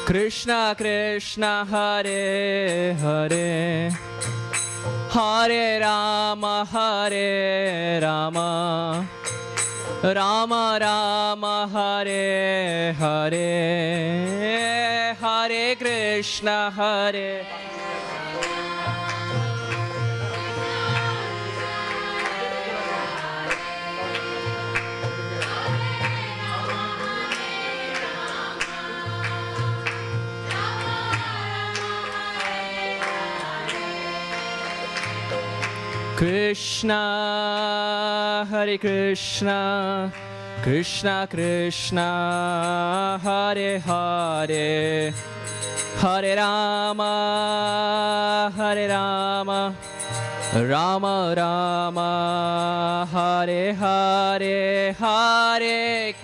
Krishna Krishna, Hare Hare. Hare Rama, Hare Rama, Rama Rama, Hare Hare. Hare Krishna, Hare Krishna, Hare Krishna, Krishna Krishna, Hare Hare. Hare Rama, Hare Rama, Rama Rama, Hare Hare. Hare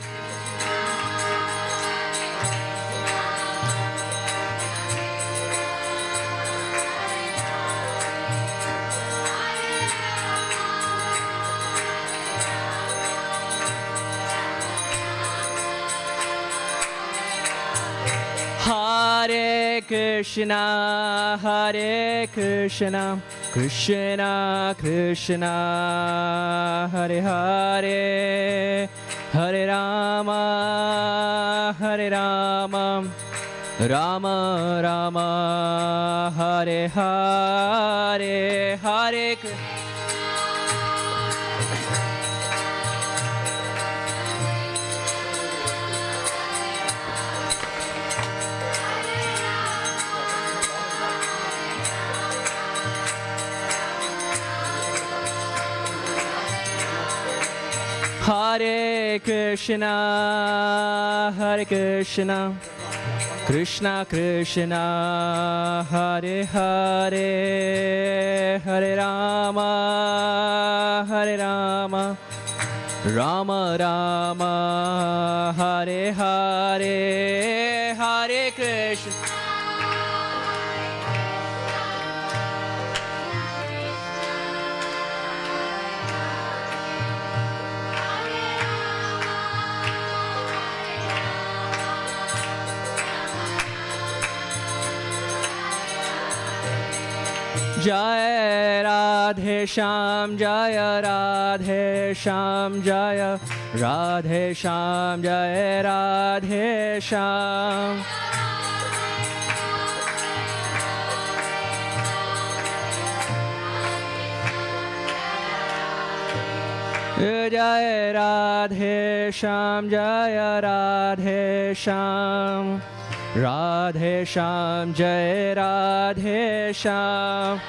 Krishna, Hare Krishna, Krishna Krishna, Hare Hare, Hare Rama, Hare Rama, Rama Rama, Hare Hare, Hare Krishna. Hare Krishna, Hare Krishna, Krishna Krishna, Hare Hare, Hare Rama, Hare Rama, Rama Rama, Hare Hare, Hare Krishna. Jai Radhe Shyam, Jai Radhe Shyam, Jai Radhe Shyam, Jai Radhe Shyam. Jai Radhe Shyam, Jai Radhe Shyam, Radhe Shyam, Jai Radhe Shyam.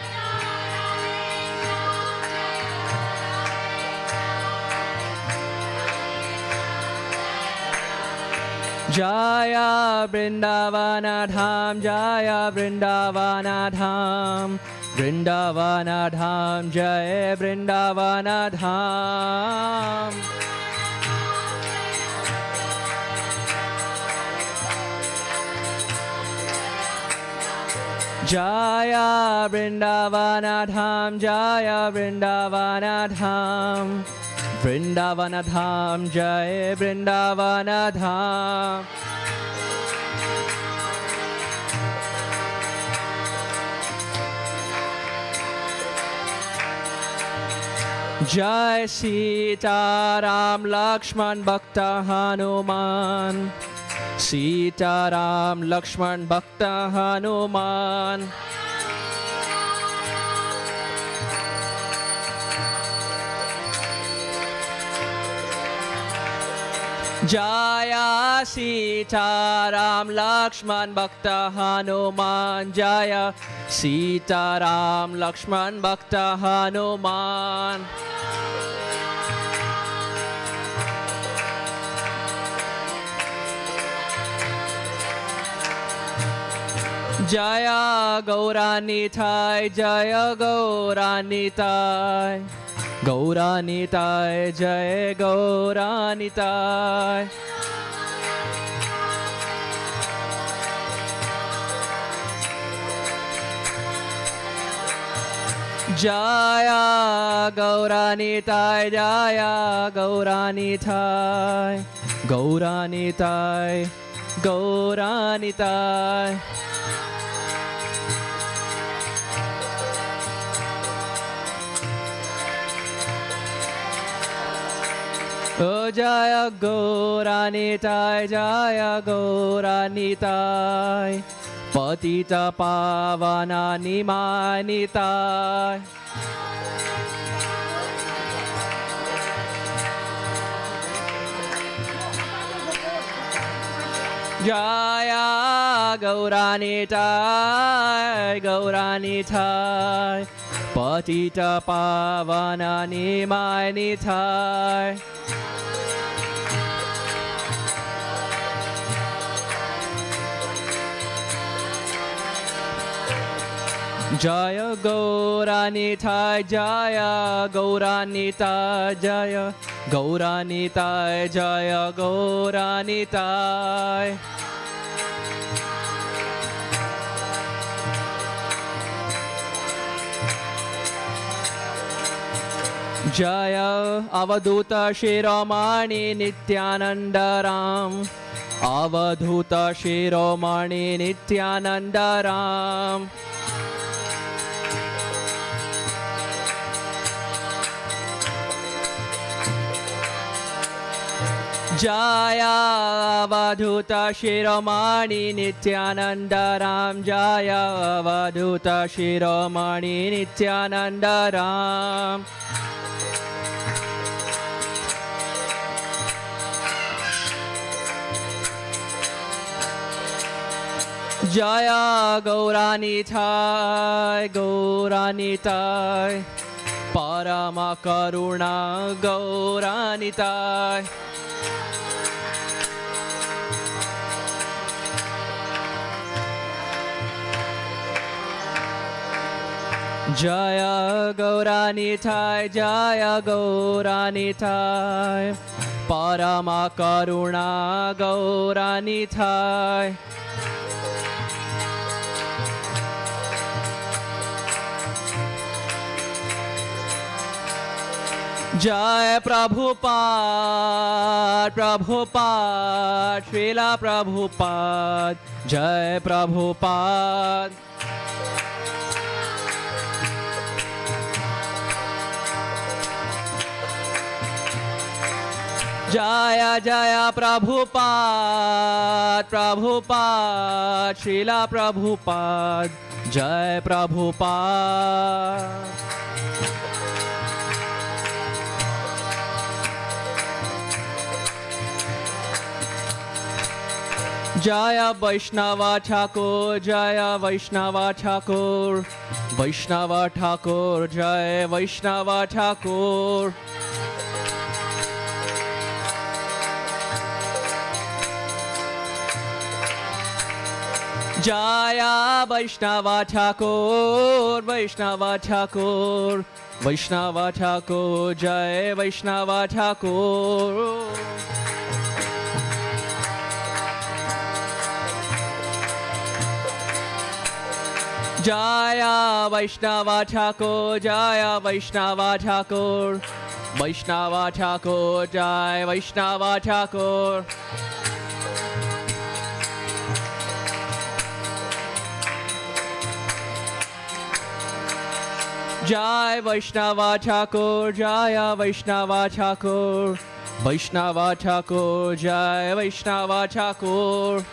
Jaya Vrindavana Dham, Jaya Vrindavana Dham, Vrindavana Dham, Jai Vrindavana Dham. Jaya Vrindavana Dham, Jaya Vrindavana Dham, Vrindavana Dham, Jai Vrindavana Dham. Jai Sita Ram Lakshman Bhakta Hanuman, Sita Ram Lakshman Bhakta Hanuman. Jaya Sita Ram Lakshman Bhakta Hanuman, Jaya Sita Ram Lakshman Bhakta Hanuman. Jaya Gauranitai, Jaya Gauranitai, Gauranitai, Jaya Gauranitai. Jaya Gauranitai, Jaya Gauranitai, Gauranitai, Gauranitai. O Jaya Gauranitai, Jaya Gauranitai, Patita Pavana Nimanitai. Jaya Gauranitai, Gauranitai, Patita Pavana Nimanitai. Jaya Gauranitai, Jaya Gauranitai, Jaya Gauranitai, Jaya Gauranitai. Jaya Avaduta Shiromani Nityananda Ram, Avadhuta Shiromani Nityanandaram. Jaya Avadhuta Shiromani Nityanandaram. Jaya Avadhuta Shiromani Nityanandaram. Jaya Gauranitai, Gauranitai, Parama Karuna Gauranitai. Jaya Gauranitai, Jaya Gauranitai, Parama Karuna Gauranitai. Jai Prabhupada, Prabhupada, Srila Prabhupada, Jai Prabhupada. Jaya Jaya Prabhupada, Prabhupada, Srila Prabhupada, Jai Prabhupada. Jaya Vaishnava Thakur, Jaya Vaishnava Thakur, Vaishnava Thakur, Jaya Vaishnava Thakur. Jaya Vaishnava Thakur, Vaishnava Thakur, Vaishnava Thakur, Jaya Vaishnava Thakur. Jaya Vaishnava Thakur, Jaya Vaishnava Thakur, Vaishnava Thakur, Jaya Vaishnava Thakur. Jai Vaishnava Thakur, Jaya Vaishnava Thakur, Vaishnava Thakur, Jai Vaishnava Thakur.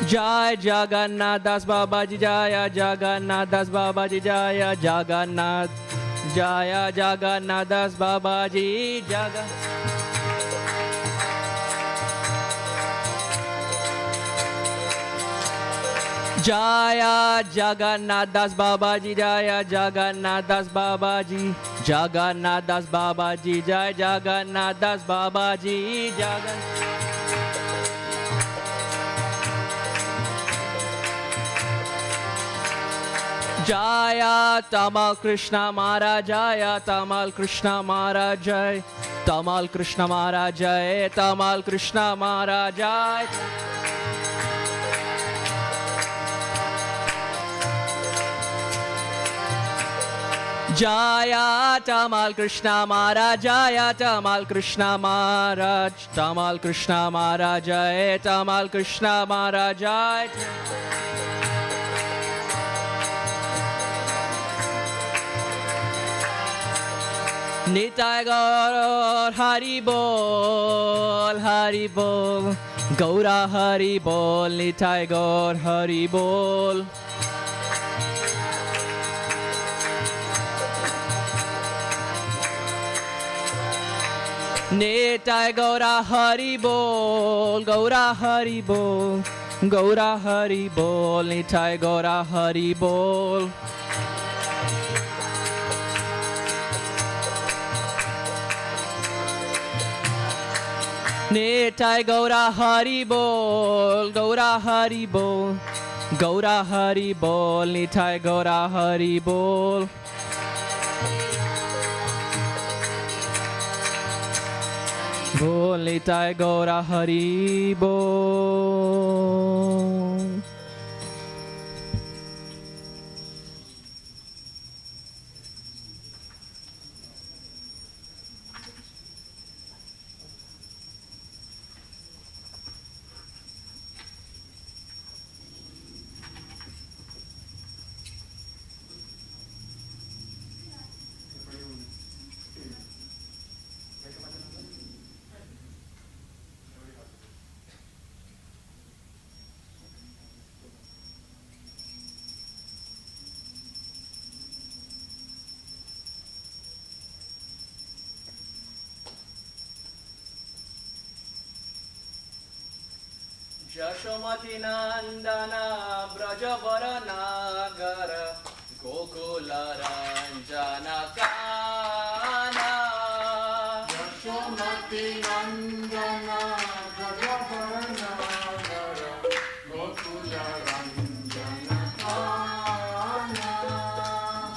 Jai Jagannatha Dasa Babaji, Jaya Jagannatha Dasa Babaji, Jaya Jagannath, Jaya Jagannatha Dasa Babaji, Jaya Jagannatha Dasa Babaji, Jaya Jagannatha Dasa Babaji, Jagannatha Dasa Babaji, Jaya Jagannatha Dasa Babaji, Jaya Tamal Krishna Maharaja, Jaya Tamal Krishna Maharaja, Tamal Krishna Maharaja, Tamal Krishna Maharaja. Jaya Tamal Krishna Maharaja, Jaya Tamal Krishna Maharaj, Tamal Krishna Maharaja, Tamal Krishna Maharaja. Nitai Gaur Hari Bol, Hari Bol, Gaura Hari Bol, Nitai Gaur Hari Bol. Nitai Gaura Hari Bol, Gaura Hari Bol, Gaura Hari Bol, Nitai Gaura Hari Bol. Nitai Gaura Hari Bol, Gaura Hari Bol, Gaura Hari Bol, Nitai Gaura Hari Bol. Bol Nitai Gaura Hari Bol. Yashomati Nandana Brajabaranagara Gokula Ranjana Kana Yashomati Nandana Brajabaranagara Gokula Ranjana Kana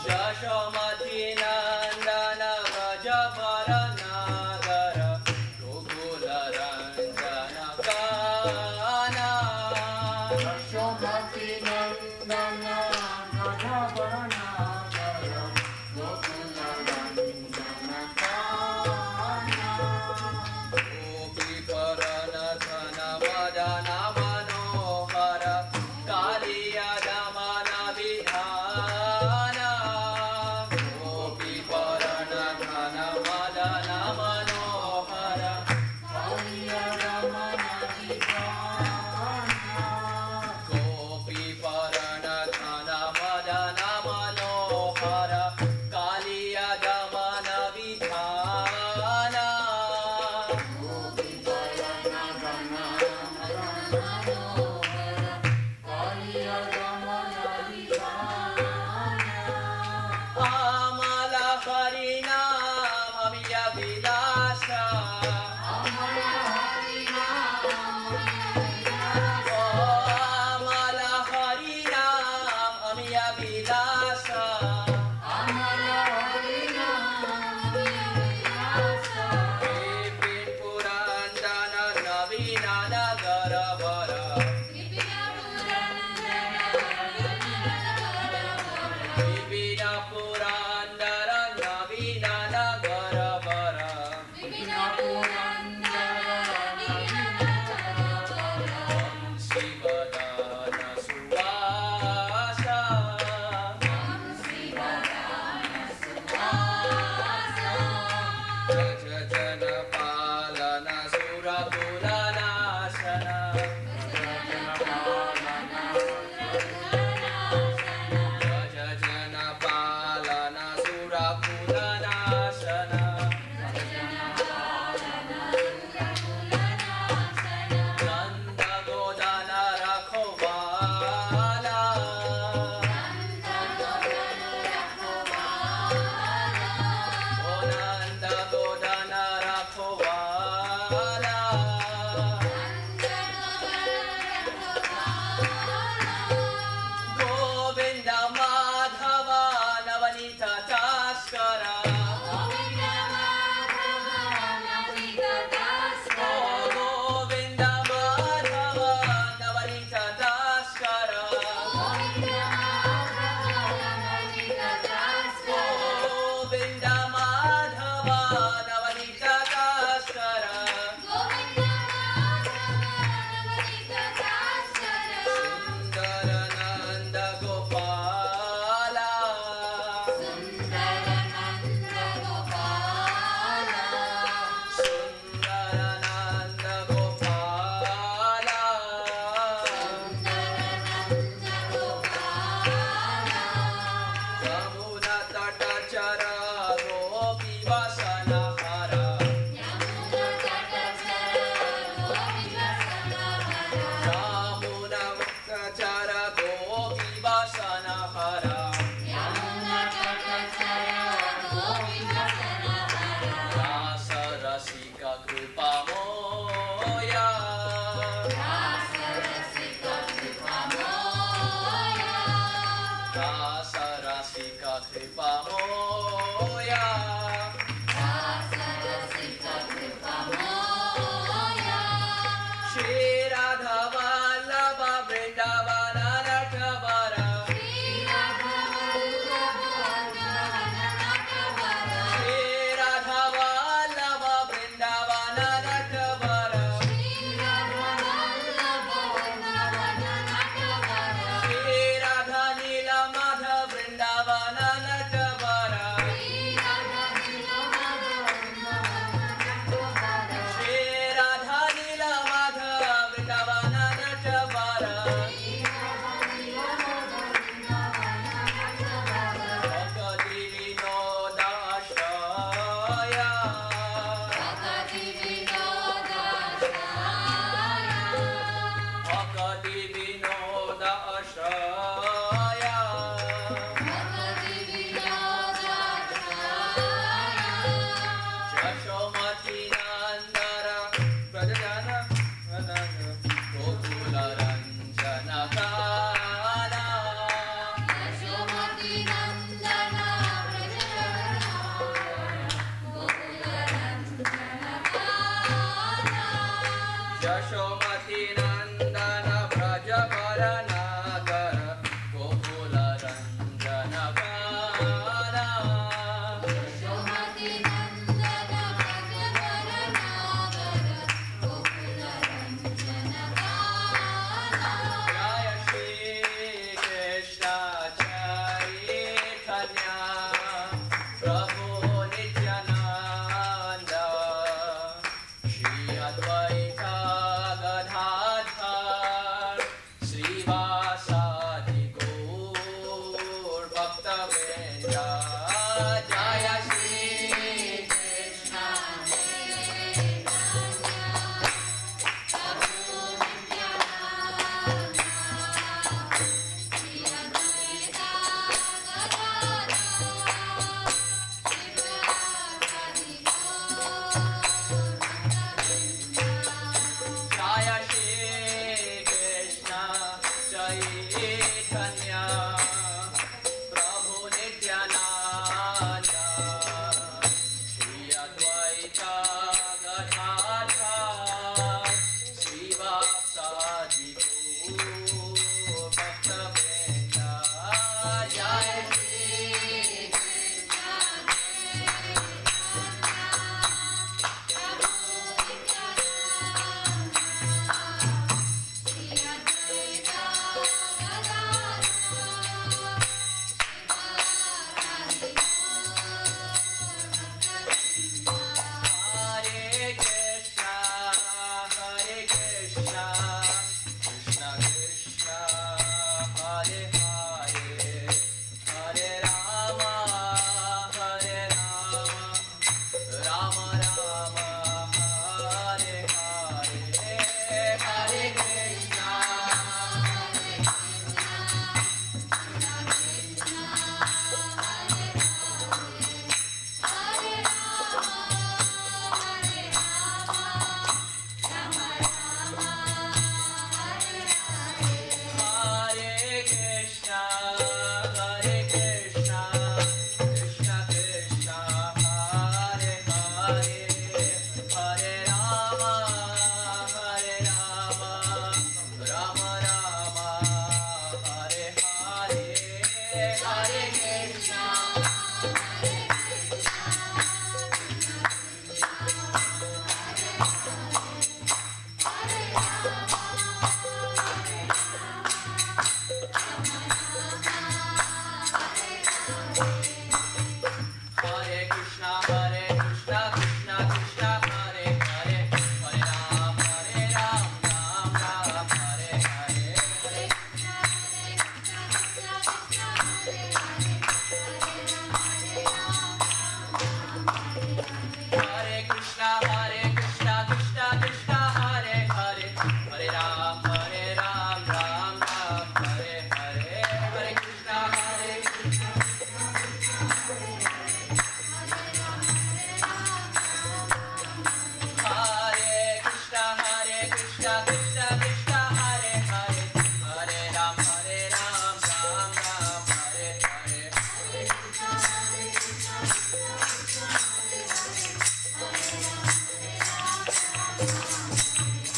Yashomati Nandana Brajabaranagara Gokula Ranjana Kana Yashomati Nandana Brajabaranagara Gokula Ranjana Kana Gopi Paranadhana Madana Manohara Kaliya Damana Vidhana Gopi Paranadhana Madana Manohara Kaliya Ramana Vidhana Gopi Paranadhana Madana Manohara Kaliya Damana Vidhana Amala Harinam Amiya Vilasa Amala Harinam Amiya Vilasa Vipin Purandana Navina Nagaravara Vipina Purandara Navina Nagaravara Sivadana Suvasa Jajana Palana Surakula Nasana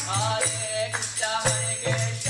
Hare Krishna, Hare Krishna.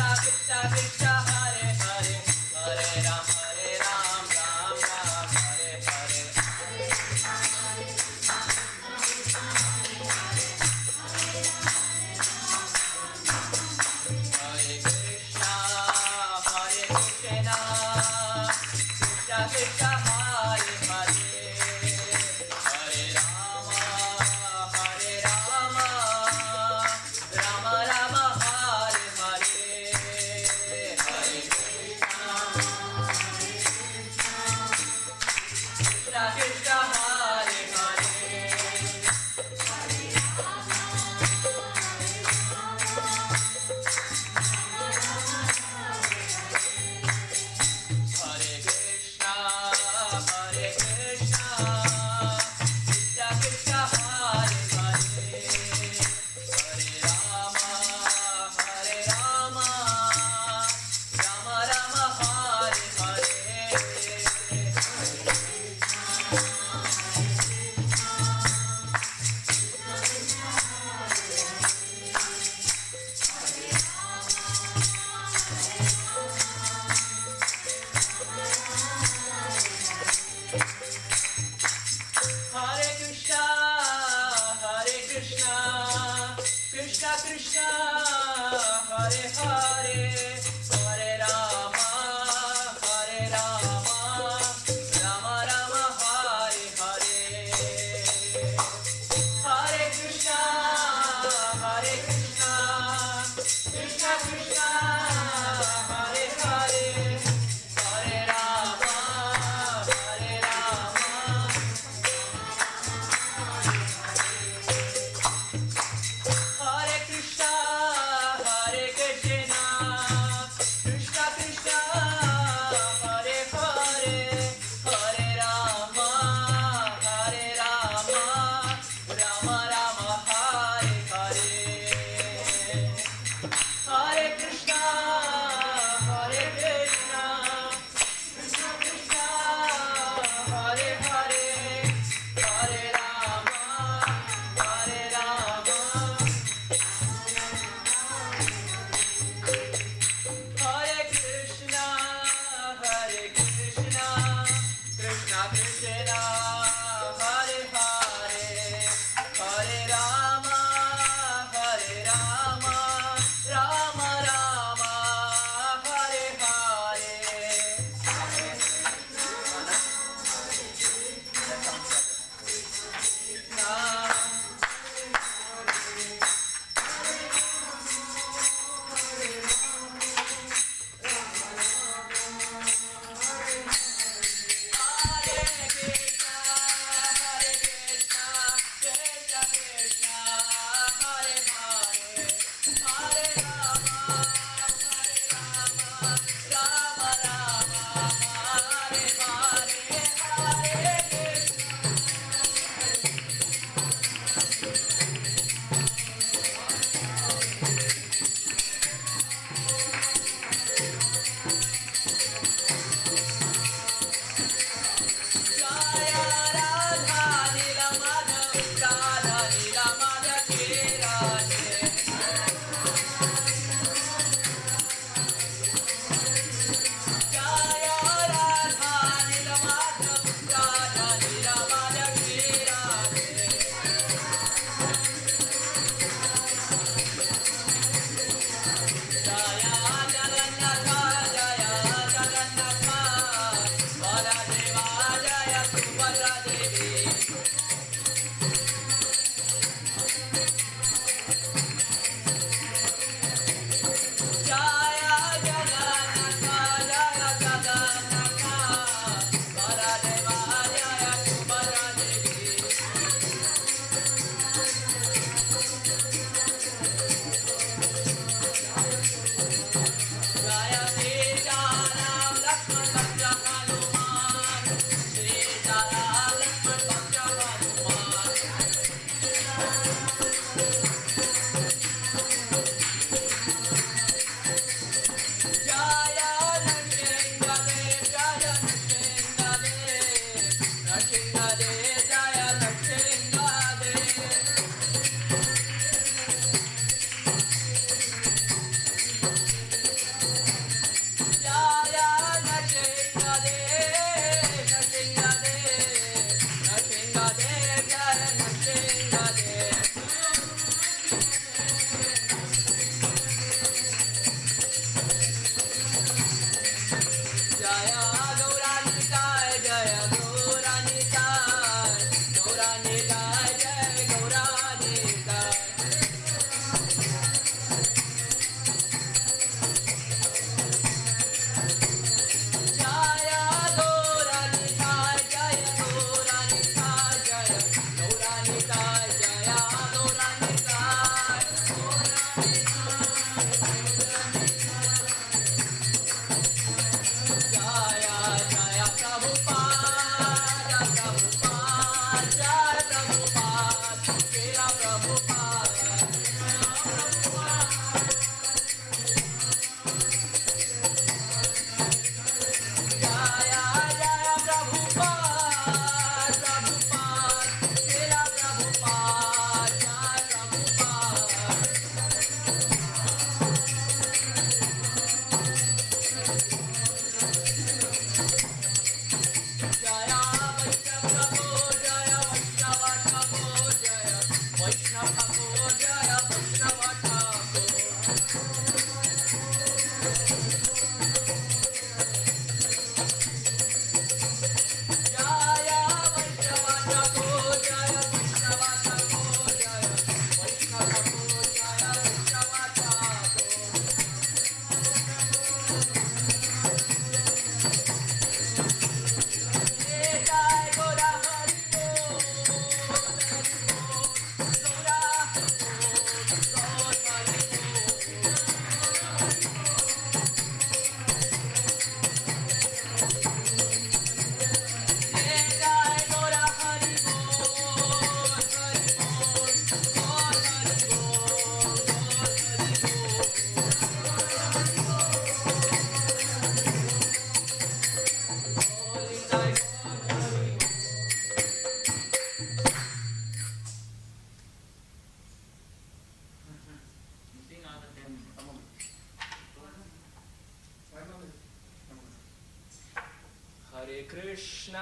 Krishna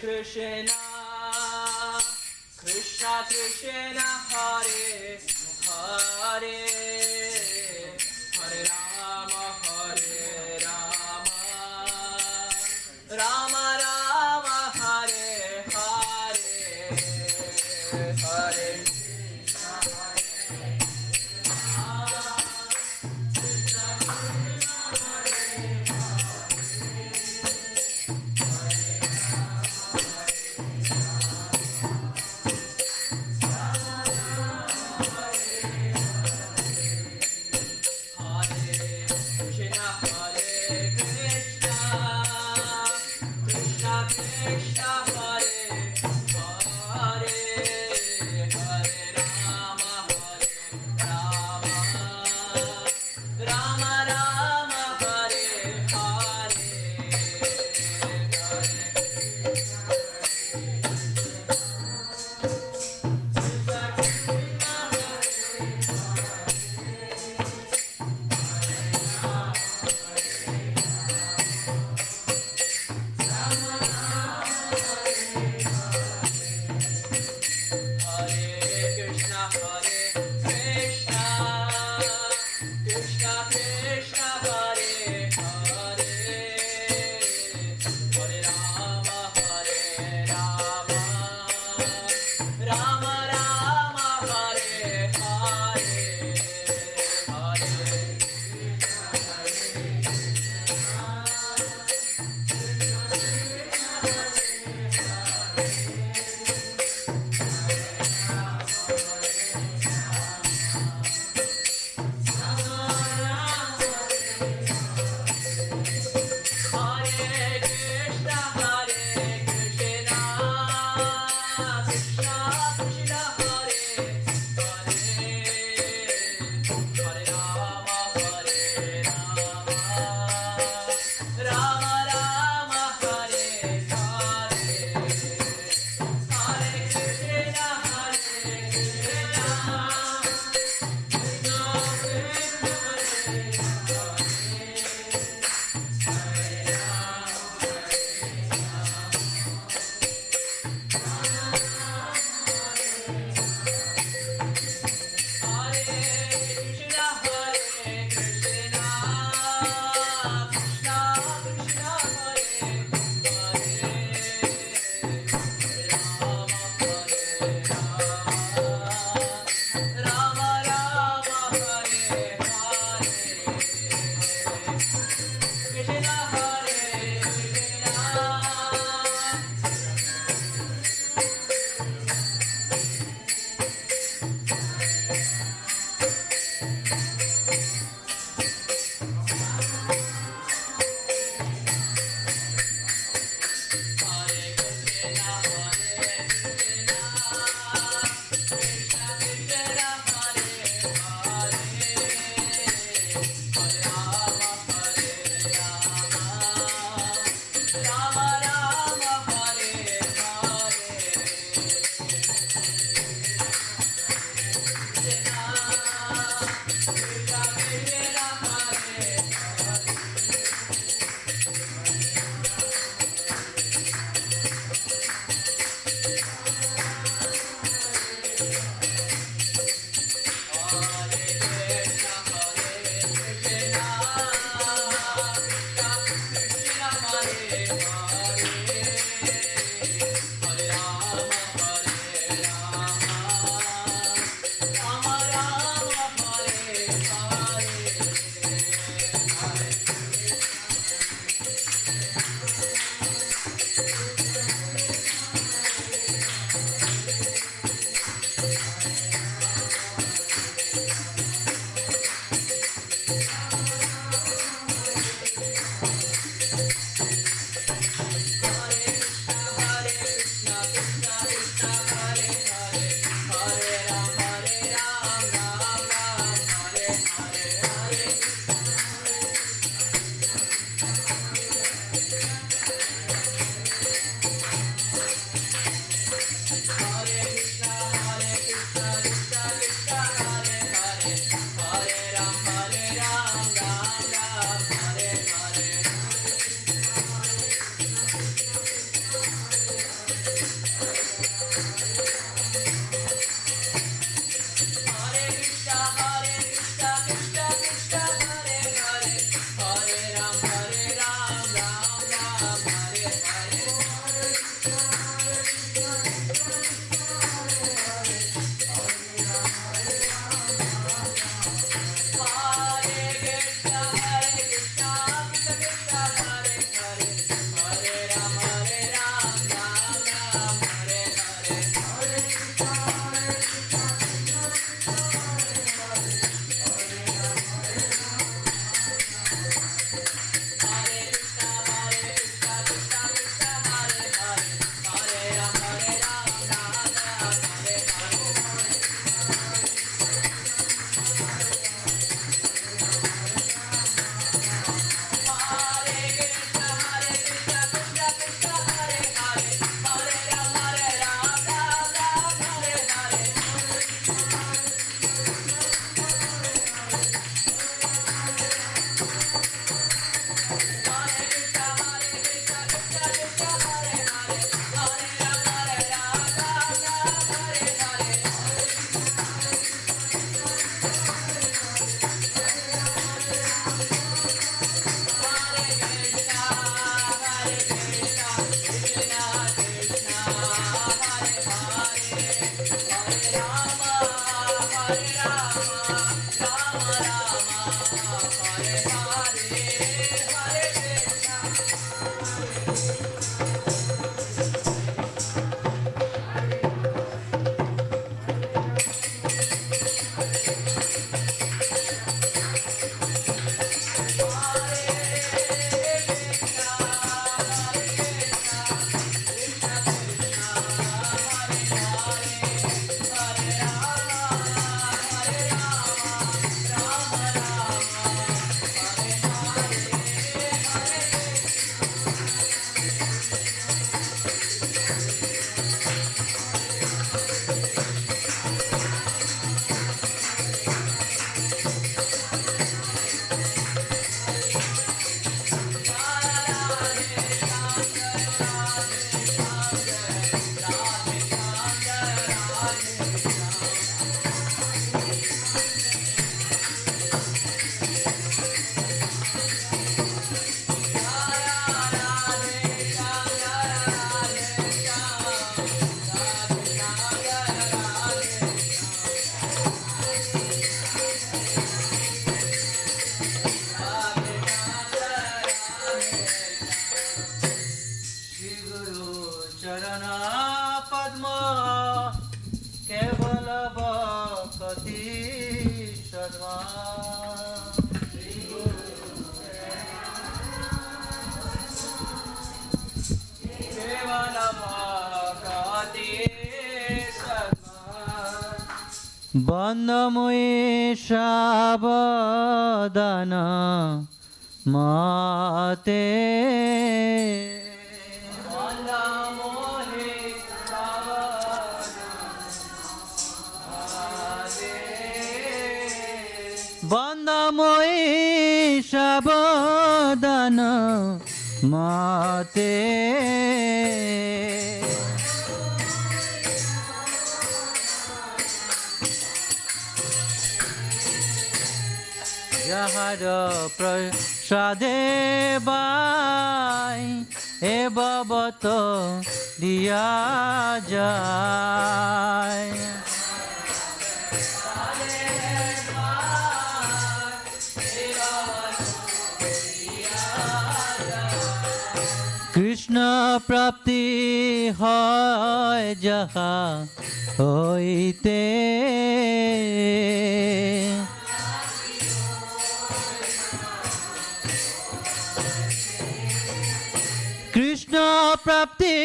Krishna Krishna Hare Hare Hare Rama Rama Rama Hare Hare Hare Bandhamoye Shabadana Mate Bandhamoye Shabadana Mate Jahara prasade bai e babato diya jai Krishna prapti hoy jaha hoite Krishna prapti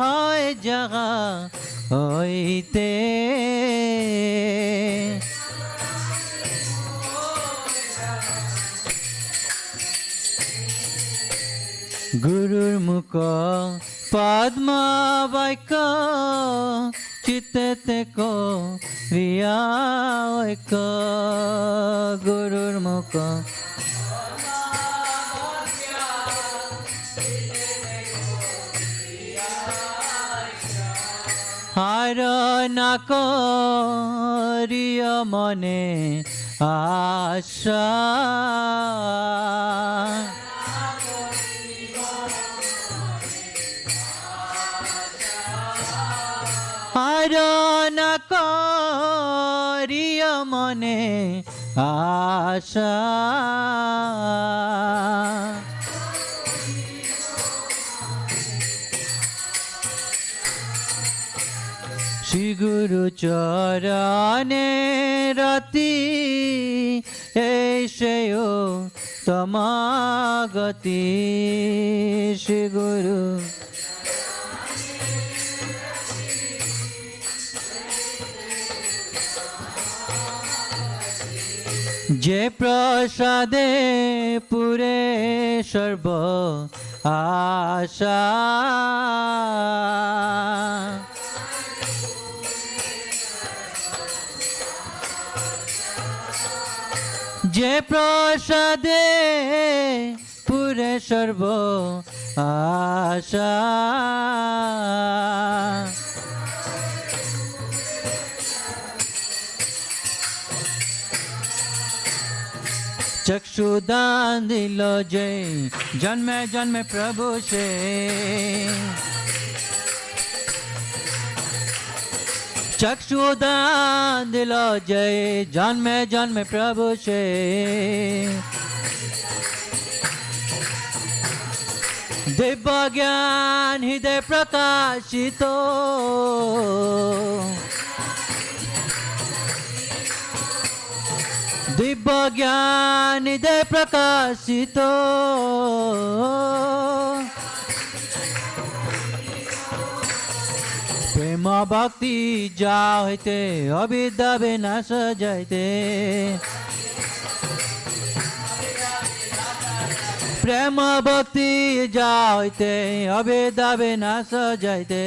hoy jaga hoite Gurur mukha padma vaika chitte ko riya vaika Gurur mukha Hara nakariya mane asha Hara nakariya mane asha Shri Guru Charane Rati Eshayo Tamagati Shri Guru Jai Prasade Pure Sarva Asha Jai Prasade Pure Sarva Asha चक्षुदान दिलो जय जन्मे जन्मे प्रभु से चक्षुदान दिलो जय जन्मे जन्मे प्रभु से दिव्य ज्ञान हृदय प्रकाशितो दिव्य ज्ञान हृदय प्रकाशितो प्रेम भक्ति जाते अविद्या विनाश जाते प्रेम भक्ति जाते अविद्या विनाश जाते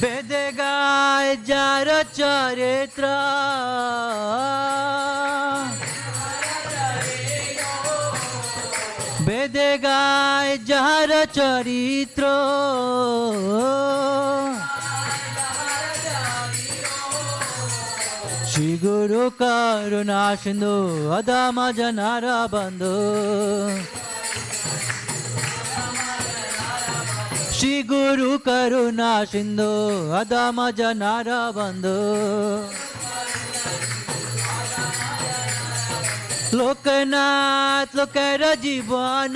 वेद गाय जार चरित्र वेद गाय जार चरित्र श्री गुरु करुणा सिंधु अधम जनार बंधु श्री गुरु करुणा सिंधु अधम जनार बंधु लोकनाथ लोकर जीवन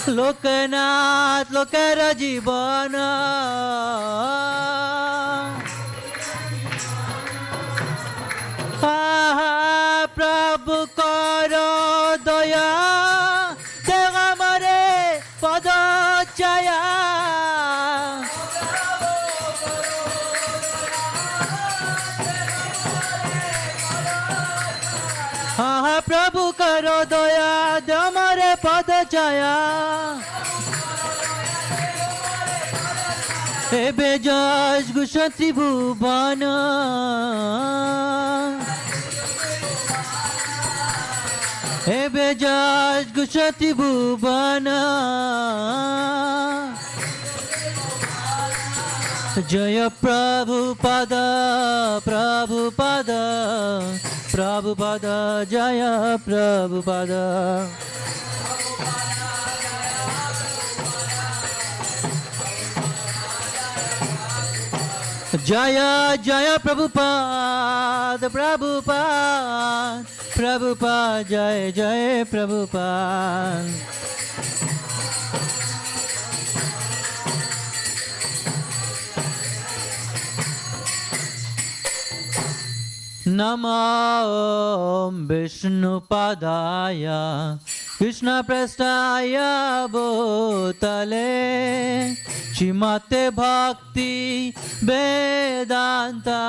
लोकनाथ लोकर जीवन प्रभु करो दया देव मरे पद छाया प्रभु करो दया देव मरे पद छाया एबे जज गुश त्रिभुवन एबे जज गुश त्रिभुवन जय प्रभुपद प्रभुपद प्रभुपद जय प्रभुपद जय जय प्रभुपाद प्रभुपाद प्रभुपाद जय जय प्रभुपाद नमो विष्णुपादाय कृष्ण प्रस्थाय भूतले श्रीमते भक्ति वेदांता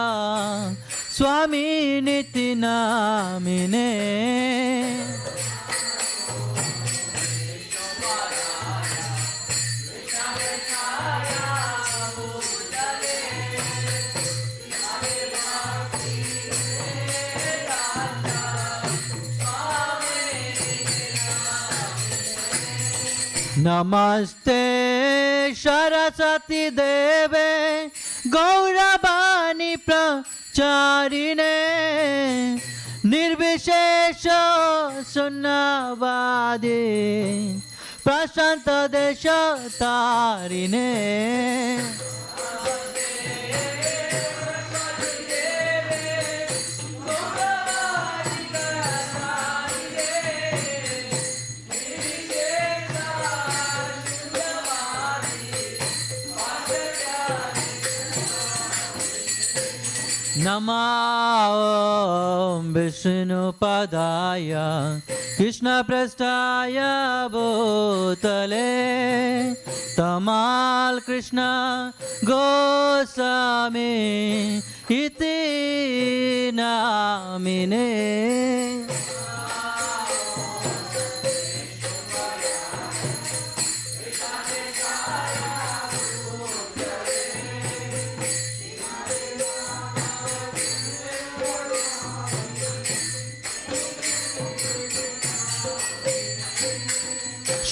स्वामी निति नामिने नमस्ते सरस्वती देवे गौरवाणी प्रचारिणे निर्विशेष शून्यवादी प्रशांत देश तारिणे नमो विष्णुपदाय कृष्ण प्रस्थाय भूतले तमाल कृष्ण गोस्वामी इति नामिने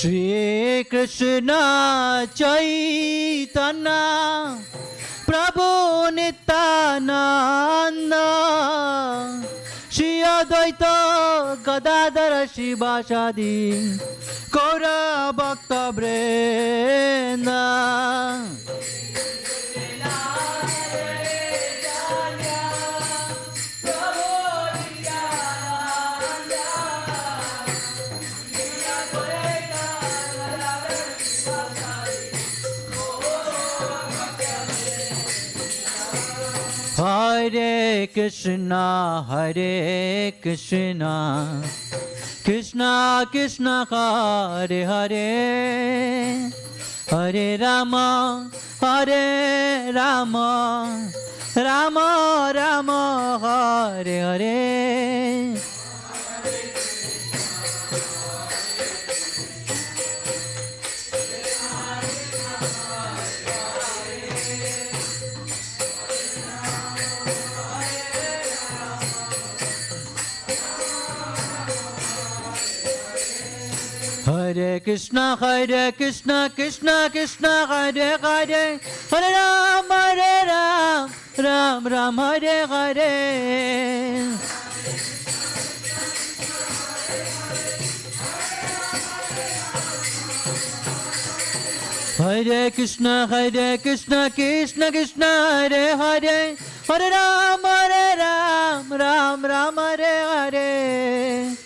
श्री कृष्ण चैतन्य प्रभु नित्यानंद श्री अद्वैत गदाधर शिवासादि गौर भक्त वृन्द Hare Krishna, Krishna Krishna Hare Hare, Hare Rama, Hare Rama, Rama Rama, Hare Hare. Hare Krishna, Krishna Krishna, Hare Hare, Hare Ram, Ram Ram, Hare Hare. Hare Krishna, Krishna Krishna, Hare Hare, Hare Ram, Ram Ram, Hare Hare.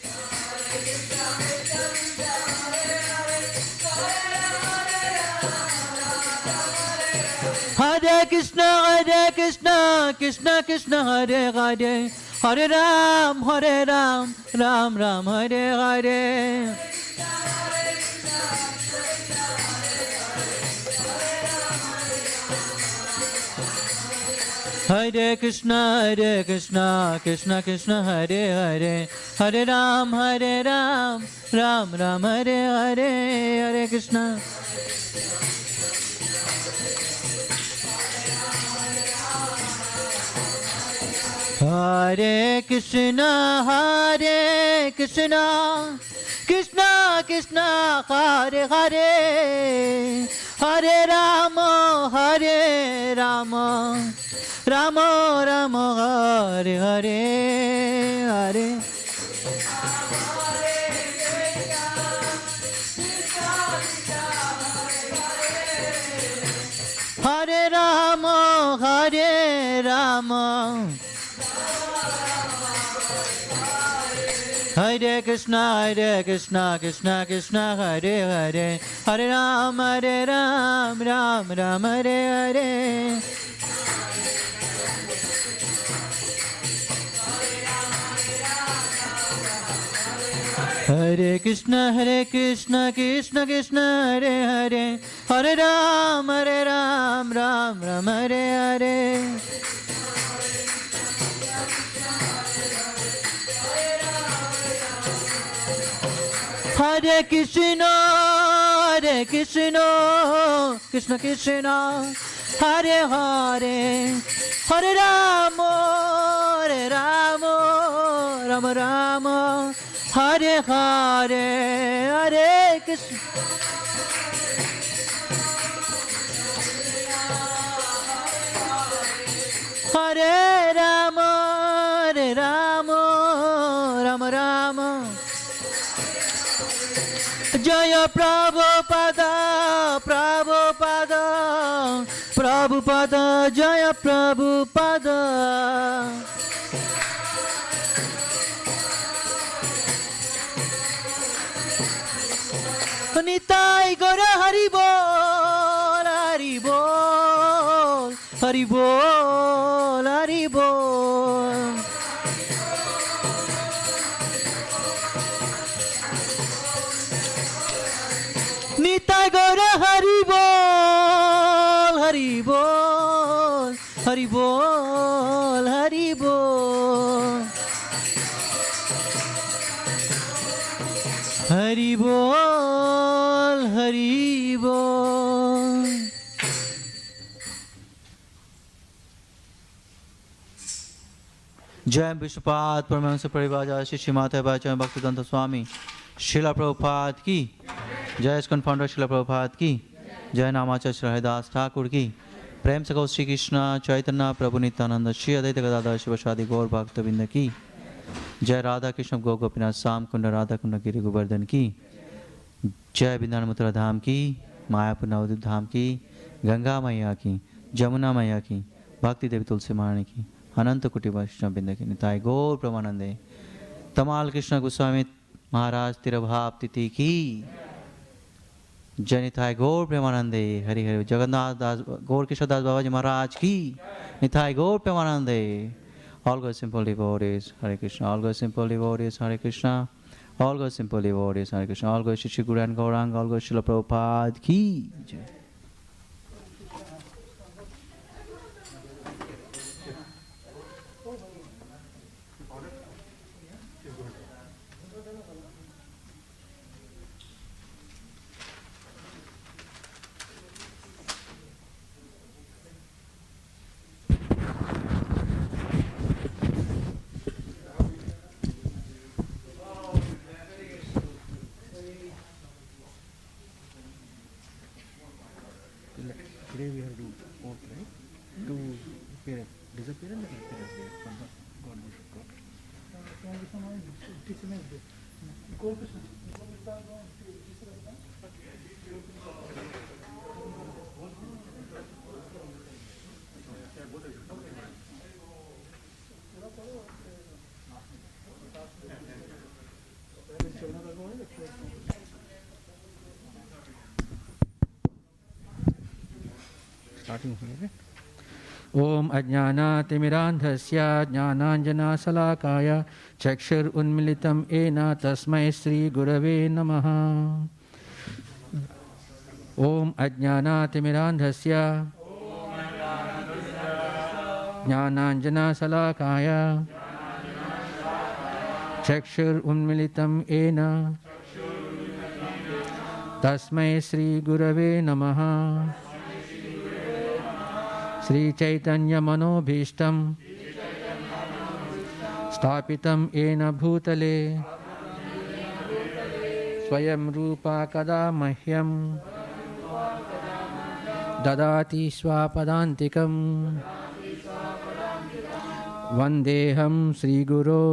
Hare Krishna, Krishna Krishna, Hare Hare, Hare Ram, Ram Ram, Hare Hare. Hare Krishna, Krishna Krishna, Hare Hare, Hare Ram, Ram Ram, Hare Hare. Hare Krishna. Hare Krishna, Krishna Krishna, Hare Hare, Hare Rama, Rama Rama, Hare Hare, Hare. Hare Rama, Hare Rama, Hare Krishna, Krishna Krishna, Hare Hare, Hare Ram, Ram Ram, Hare Hare. Hare Krishna, Krishna Krishna, Hare Hare, Hare Ram, Ram Ram, Hare Hare. Hare Krishna, Krishna Krishna, Hare Hare, Hare Rama, Rama Rama, Hare Hare, Hare Krishna. Hare Rama, Rama Rama. Jaya Prabhupada, Prabhupada, Prabhupada, Jaya Prabhupada. Nitai Gora Hari Bol, Hari Bol, Hari Bol, Hari Bol. Nitai Gora Hari Bol, Hari Bol, Hari Bol, Hari Bol. Hari Bol, Hari Bol. जय विश्वपाद परमहंस परिवार श्री माता बाचा भक्तिदंत स्वामी शिला प्रभुपाद की जय स्कंद founder शिला प्रभुपाद की जय नामाचार्य श्री हरिदास ठाकुर की प्रेम से गौ श्री कृष्ण चैतन्य प्रभु नित्यानंद श्री अद्वैत गदाधर शिवशादि गौर भक्तवृंद की जय राधा कृष्ण गो गोपीनाथ श्याम कुंड राधा कुंड गिरि गोवर्धन की। जय वृंदावन मथुरा धाम की, मायापुर नवद्वीप धाम की, गंगा मैया की, जमुना मैया की, भक्ति देवी तुलसी महारानी की, अनंत कोटि वैष्णव बिंद की निताय गौर प्रमानंदे। तमाल कृष्ण गोस्वामी महाराज तिरुभाव तिथि की जय। निताय गौर प्रेमानंदे। हरि हरि। जगन्नाथ दास गौर कृष्ण दास बाबाजी महाराज की निताय गौर प्रेमानंदे। All God's simple devotees, Hare Krishna. All God's simple devotees, Hare Krishna. All God's simple devotees, Hare Krishna. All God's Shri Guru and Gauranga. All God's Srila Prabhupada ki jai. Today we have to vote, right? To disappearance and appearance day from the God worship God. Starting here. ओम अज्ञानातिमिरान्धस्य ज्ञानाञ्जनशलाकाय चक्षुरुन्मीलितं येन तस्मै श्रीगुरवे नमः। ओम अज्ञानातिमिरान्धस्य ज्ञानाञ्जनशलाकाय चक्षुरुन्मीलितं येन तस्मै श्रीगुरवे नमः। श्री चैतन्य मनोभीष्टं स्थापितं येन भूतले स्वयं रूपा कदा मह्यं ददाति स्वापदान्तिकं। वन्देऽहं श्रीगुरो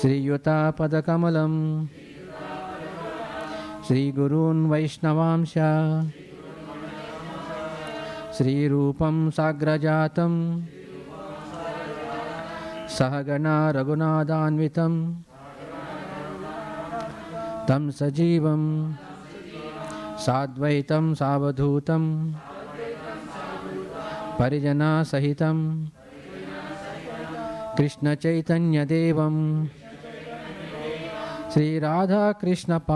श्रीयुतापदकमलं श्रीगुरून् वैष्णवांश श्रीरूपं साग्रजातं सहगणा रघुनाथान्वितं तं सजीवं साद्वैतं सावधूतं परिजनसहितं कृष्णचैतन्यदेवं श्रीराधाकृष्णपादान्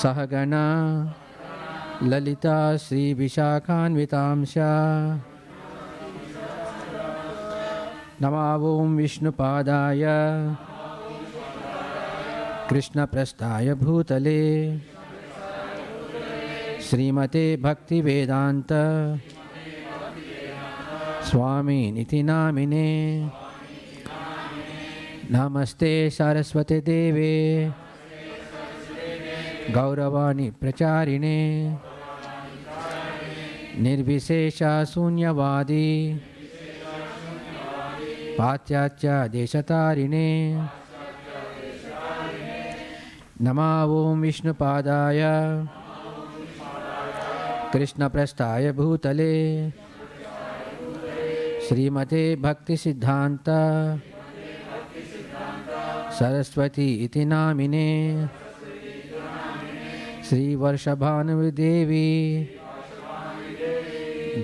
सहगणा ललिता श्रीविशाखान्वितांश। नमो ॐ विष्णुपादाय कृष्णप्रस्थाय भूतले श्रीमते भक्तिवेदान्त स्वामिनिति नामिने। नमस्ते सरस्वती देवे गौरवाणी प्रचारिणे निर्विशेषा शून्यवादी पाश्चात्य देशतारिणे। नमो ॐ विष्णुपादाय कृष्णप्रस्थाय भूतले श्रीमते भक्तिसिद्धान्त सरस्वती इति नामिने। श्रीवर्षभानुदेवी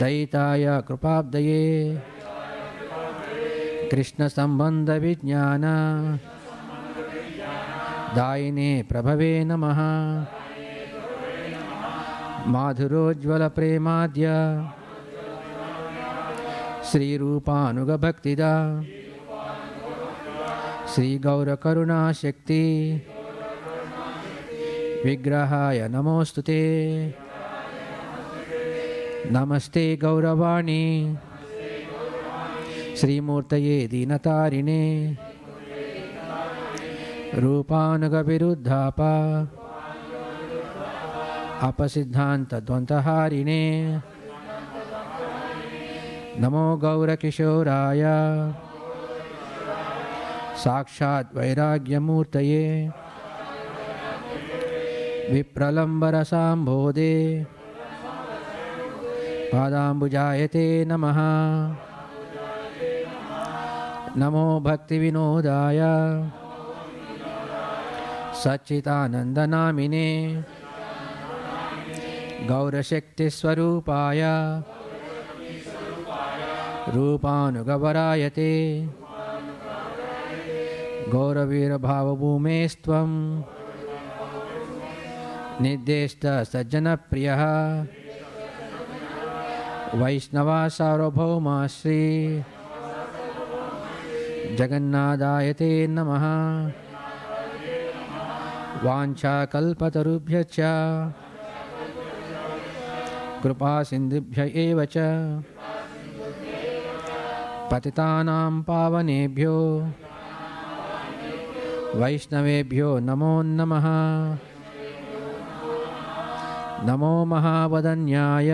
दयिताय कृपाब्दये कृष्णसम्बन्धविज्ञान दायिने प्रभवे नमः। माधुरोज्ज्वलप्रेमाद्य श्रीरूपानुगभक्तिदा श्रीगौरकरुणाशक्ति विग्रहाय नमोस्तुते। नमस्ते गौरवाणी श्रीमूर्तये दीनतारिणे रूपानुगविरुद्धाप अपसिद्धान्तद्वन्द्वहारिणे नमो गौरकिशोराय साक्षात् वैराग्यमूर्तये विप्रलम्बरसाम्भोदे पादाम्बुजायते नमः। नमो भक्तिविनोदाय सच्चिदानन्दनामिने गौरशक्तिस्वरूपाय रूपानुगवरायते गौरवीरभावभूमेस्त्वं निर्देष्टसज्जनप्रियः वैष्णवा सार्वभौमा श्री जगन्नाथायते नमः। वाञ्छाकल्पतरुभ्यश्च कृपासिन्धुभ्य एव च पतितानां पावनेभ्यो वैष्णवेभ्यो नमो नमः। नमो महावदन्याय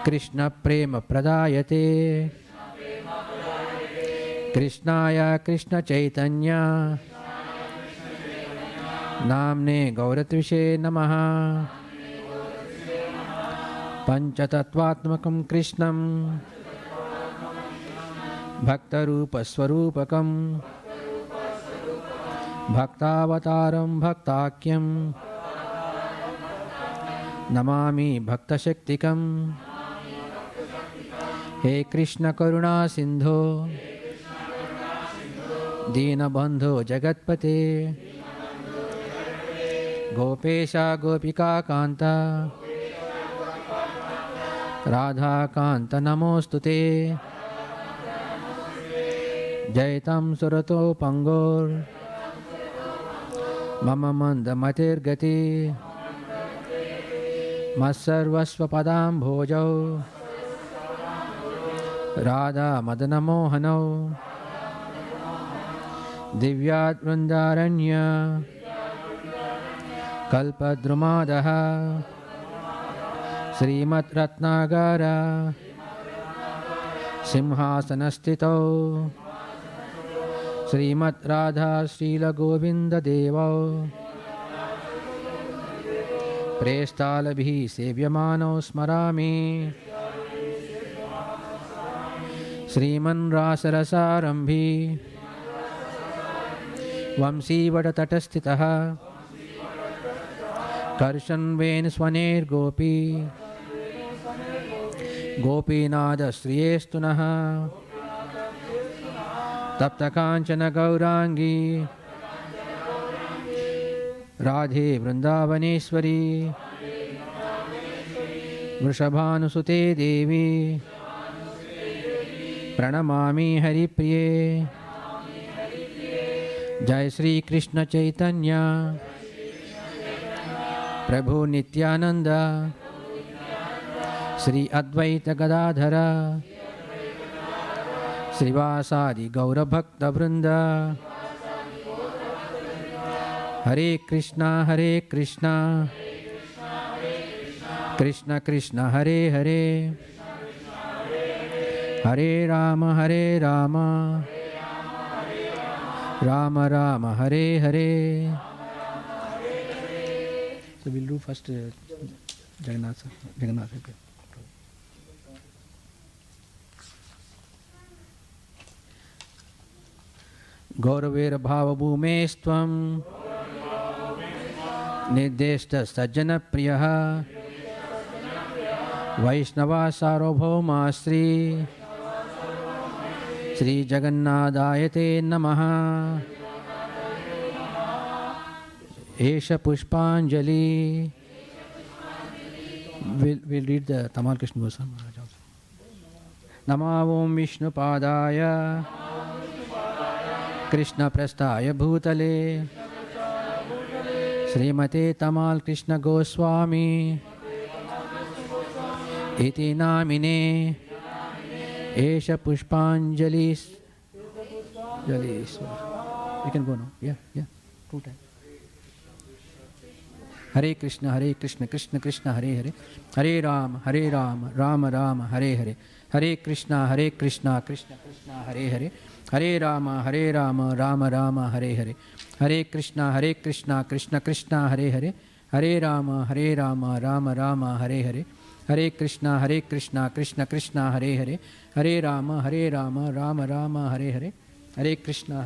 कृष्णप्रेमप्रदायते कृष्णाय कृष्णचैतन्य नाम्ने गौरत्विषे नमः। पंचतत्वात्मकं कृष्णं भक्तरूपस्वरूपकं भक्तावतारं भक्ताख्यं नमामि भक्तशक्तिकं। हे कृष्ण करुणा सिंधो दीनबंधो जगत्पते गोपेशा गोपिका कांता राधा कांत नमोस्तुते। जयतं सुरतो पंगोर मम मंदमतिर्गति मत्सर्वस्वपदाम्भोजौ राधा मदनमोहनौ दिव्याद्वृन्दारण्य कल्पद्रुमादः श्रीमद्रत्नागार सिंहासनस्थितौ श्रीमद्राधा श्रीलगोविन्ददेवौ प्रेष्ठालभिः सेव्यमानौ स्मरामि। श्रीमन्रासरसारम्भी वंशीवटतटस्थितः कर्षन्वेणुस्वनेर्गोपी गोपीनाथश्रियेस्तु नः। तप्तकाञ्चन गौरांगी राधे वृन्दावनेश्वरी वृषभानुसुते देवी प्रणमामि हरिप्रिये। जय श्री कृष्ण चैतन्य प्रभु नित्यानंद श्री अद्वैत गदाधर श्रीवासादि गौरभक्तवृंद। हरे Krishna Krishna Krishna Hare Hare Hare Ram Ram Ram Hare Hare. So we'll do first Jagannatha. गौरवेर भावभूमेस्त्वं निर्देष्ट सज्जन प्रियः वैष्णवा सार्वभौमा श्री श्री जगन्नाथायते नमः। एष पुष्पांजलि। We'll read the Tamal Krishna Goswami Maharaja also. नमो ओम विष्णुपादाय कृष्ण प्रस्थाय भूतले श्रीमते तमाल कृष्ण गोस्वामी इति नामिने एष पुष्पांजलि। You can go now. Yeah. 2 times. हरे कृष्ण कृष्ण कृष्ण हरे हरे, हरे राम राम राम हरे हरे, हरे कृष्णा कृष्ण कृष्ण हरे हरे, हरे राम राम राम हरे हरे, हरे कृष्णा कृष्ण कृष्ण हरे हरे, हरे राम राम राम हरे हरे, हरे कृष्णा कृष्ण कृष्ण हरे हरे, हरे राम राम राम हरे हरे, हरे कृष्णा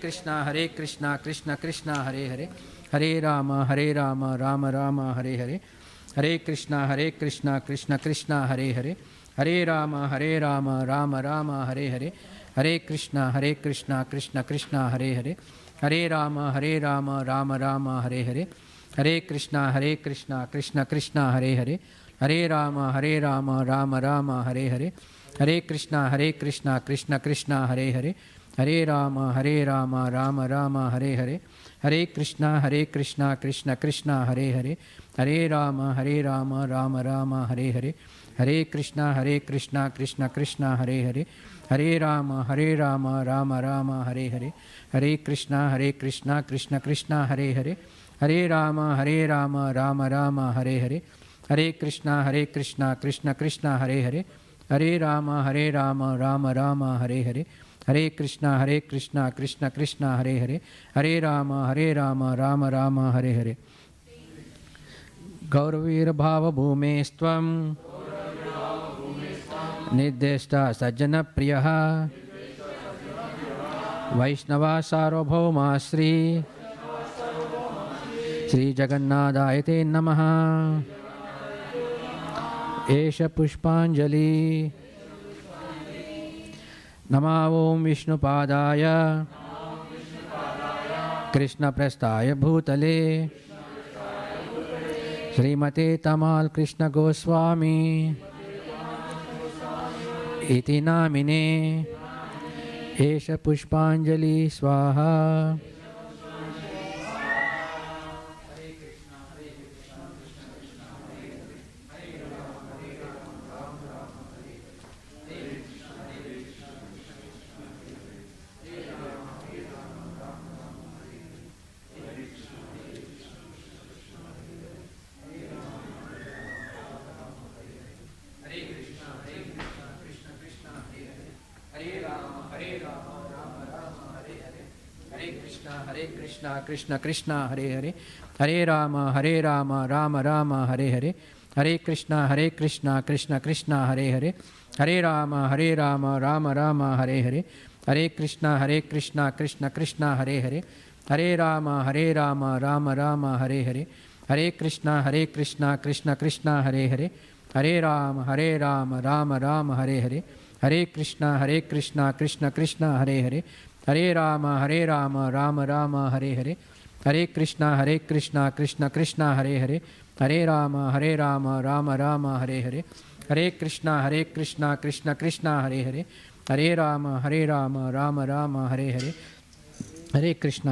कृष्ण हरे कृष्णा कृष्ण कृष्ण हरे हरे, हरे राम राम राम हरे हरे, हरे कृष्णा कृष्ण कृष्ण हरे हरे, हरे राम राम राम हरे हरे, हरे कृष्णा कृष्ण कृष्ण हरे हरे, हरे राम राम राम हरे हरे, हरे कृष्णा कृष्ण कृष्ण हरे हरे, हरे राम राम राम हरे हरे, हरे कृष्णा कृष्ण कृष्ण हरे हरे, हरे राम राम राम हरे हरे, हरे कृष्णा कृष्ण कृष्ण हरे हरे, हरे राम राम राम हरे हरे, हरे कृष्णा कृष्ण कृष्ण हरे हरे, हरे राम राम राम हरे हरे, हरे कृष्णा कृष्ण कृष्ण हरे हरे, हरे राम राम राम हरे हरे, हरे कृष्णा कृष्ण कृष्ण हरे हरे, हरे राम राम राम हरे हरे, हरे कृष्णा कृष्ण कृष्ण हरे हरे, हरे राम राम राम हरे हरे। गौरवीर्भाव भूमेस्त्वं निर्देष्टा सज्जन प्रियः, वैष्णवा सार्वभौमा श्री जगन्नाथाय ते नमः। एष पुष्पांजलि। नमः ओं विष्णुपादाय कृष्णप्रस्थाय भूतले श्रीमते तमाल कृष्ण गोस्वामी इति नामिने। एष पुष्पांजलि स्वाहा। कृष्ण कृष्ण हरे हरे, हरे राम राम राम हरे हरे, हरे कृष्णा कृष्ण कृष्ण हरे हरे, हरे राम राम राम हरे हरे, हरे कृष्णा कृष्ण कृष्ण हरे हरे, हरे राम राम राम हरे हरे, हरे कृष्णा कृष्ण कृष्ण हरे हरे, हरे राम राम राम हरे हरे, हरे कृष्णा कृष्ण कृष्ण हरे हरे, हरे राम राम राम हरे हरे, हरे कृष्णा कृष्ण कृष्ण हरे हरे, हरे राम राम राम हरे हरे,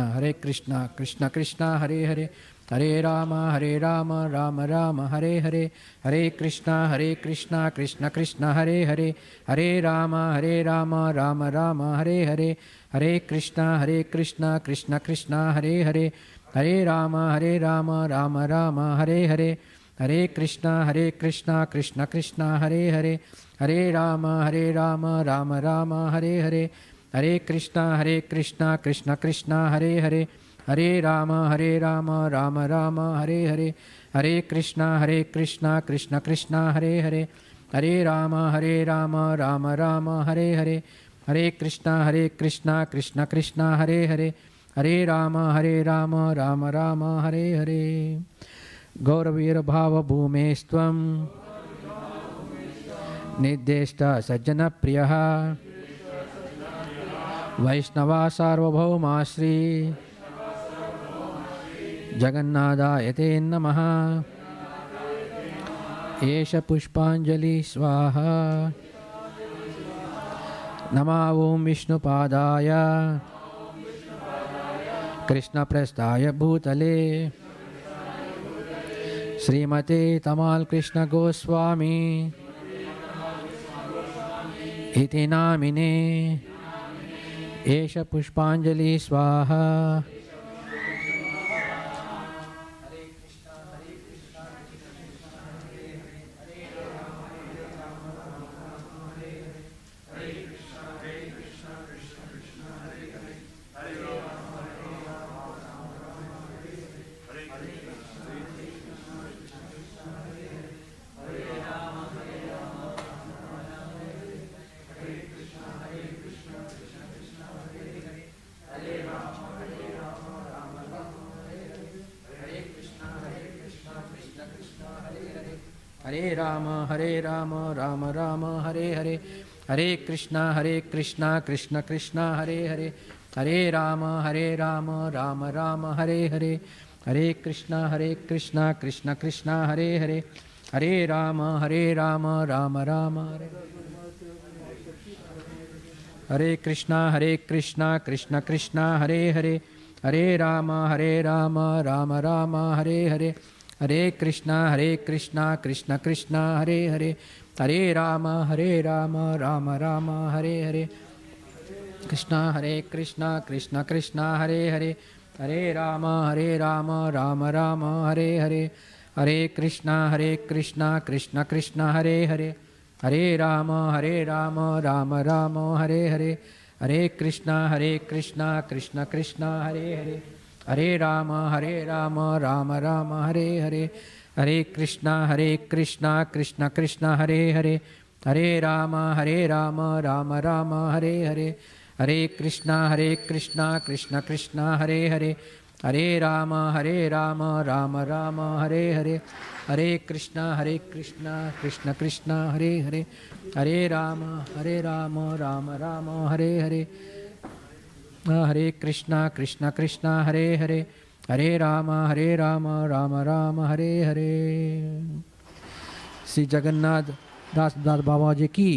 हरे कृष्णा कृष्ण कृष्ण हरे हरे, हरे राम राम राम हरे हरे, हरे कृष्णा कृष्ण कृष्ण हरे हरे, हरे राम राम राम हरे हरे, हरे कृष्णा कृष्ण कृष्ण हरे हरे, हरे राम राम राम हरे हरे, हरे कृष्णा कृष्ण कृष्ण हरे हरे, हरे राम राम राम हरे हरे, हरे कृष्णा कृष्ण कृष्ण हरे हरे, हरे राम राम राम हरे हरे, हरे कृष्णा कृष्ण कृष्ण हरे हरे, हरे राम राम राम हरे हरे, हरे कृष्णा कृष्ण कृष्ण हरे हरे, हरे राम राम राम हरे हरे, हरे कृष्णा कृष्ण कृष्ण हरे हरे, हरे राम राम राम हरे हरे। गौरवीर भाव भूमेस्त्वं निर्देष्टा सज्जन प्रियः, वैष्णवा सार्वभौमा श्री जगन्नाथाय ते नमः। एष पुष्पाञ्जलि स्वाहा। नमः ॐ विष्णुपादाय कृष्णप्रस्थाय भूतले श्रीमते तमाल कृष्ण गोस्वामी इति नामिने। एष पुष्पाञ्जलि स्वाहा। हरे राम राम राम हरे हरे। हरे कृष्णा कृष्ण कृष्ण हरे हरे। हरे राम राम राम हरे हरे। हरे कृष्णा कृष्ण कृष्ण हरे हरे। हरे राम राम राम हरे। हरे कृष्णा कृष्ण कृष्ण हरे हरे। हरे राम राम राम हरे हरे। हरे कृष्णा कृष्ण कृष्ण हरे हरे। हरे राम राम राम हरे हरे। कृष्णा कृष्ण कृष्ण हरे हरे। हरे राम राम राम हरे हरे। हरे कृष्णा कृष्ण कृष्ण हरे हरे। हरे राम राम राम हरे हरे। हरे कृष्णा कृष्ण कृष्ण हरे हरे। हरे राम राम राम हरे हरे। हरे कृष्णा कृष्ण कृष्ण हरे हरे। हरे राम राम राम हरे हरे। हरे कृष्णा कृष्ण कृष्ण हरे हरे। हरे राम राम राम हरे हरे। हरे कृष्णा कृष्ण कृष्ण हरे हरे। हरे राम राम राम हरे हरे। हरे कृष्णा कृष्ण कृष्ण हरे हरे। हरे राम राम राम हरे हरे। श्री जगन्नाथ दास बाबा जी की,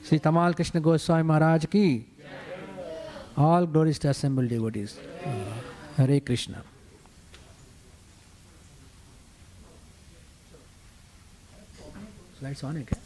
श्री तमाल कृष्ण गोस्वामी महाराज की, all glories to assembled devotees. Hare Krishna. Slides on है क्या?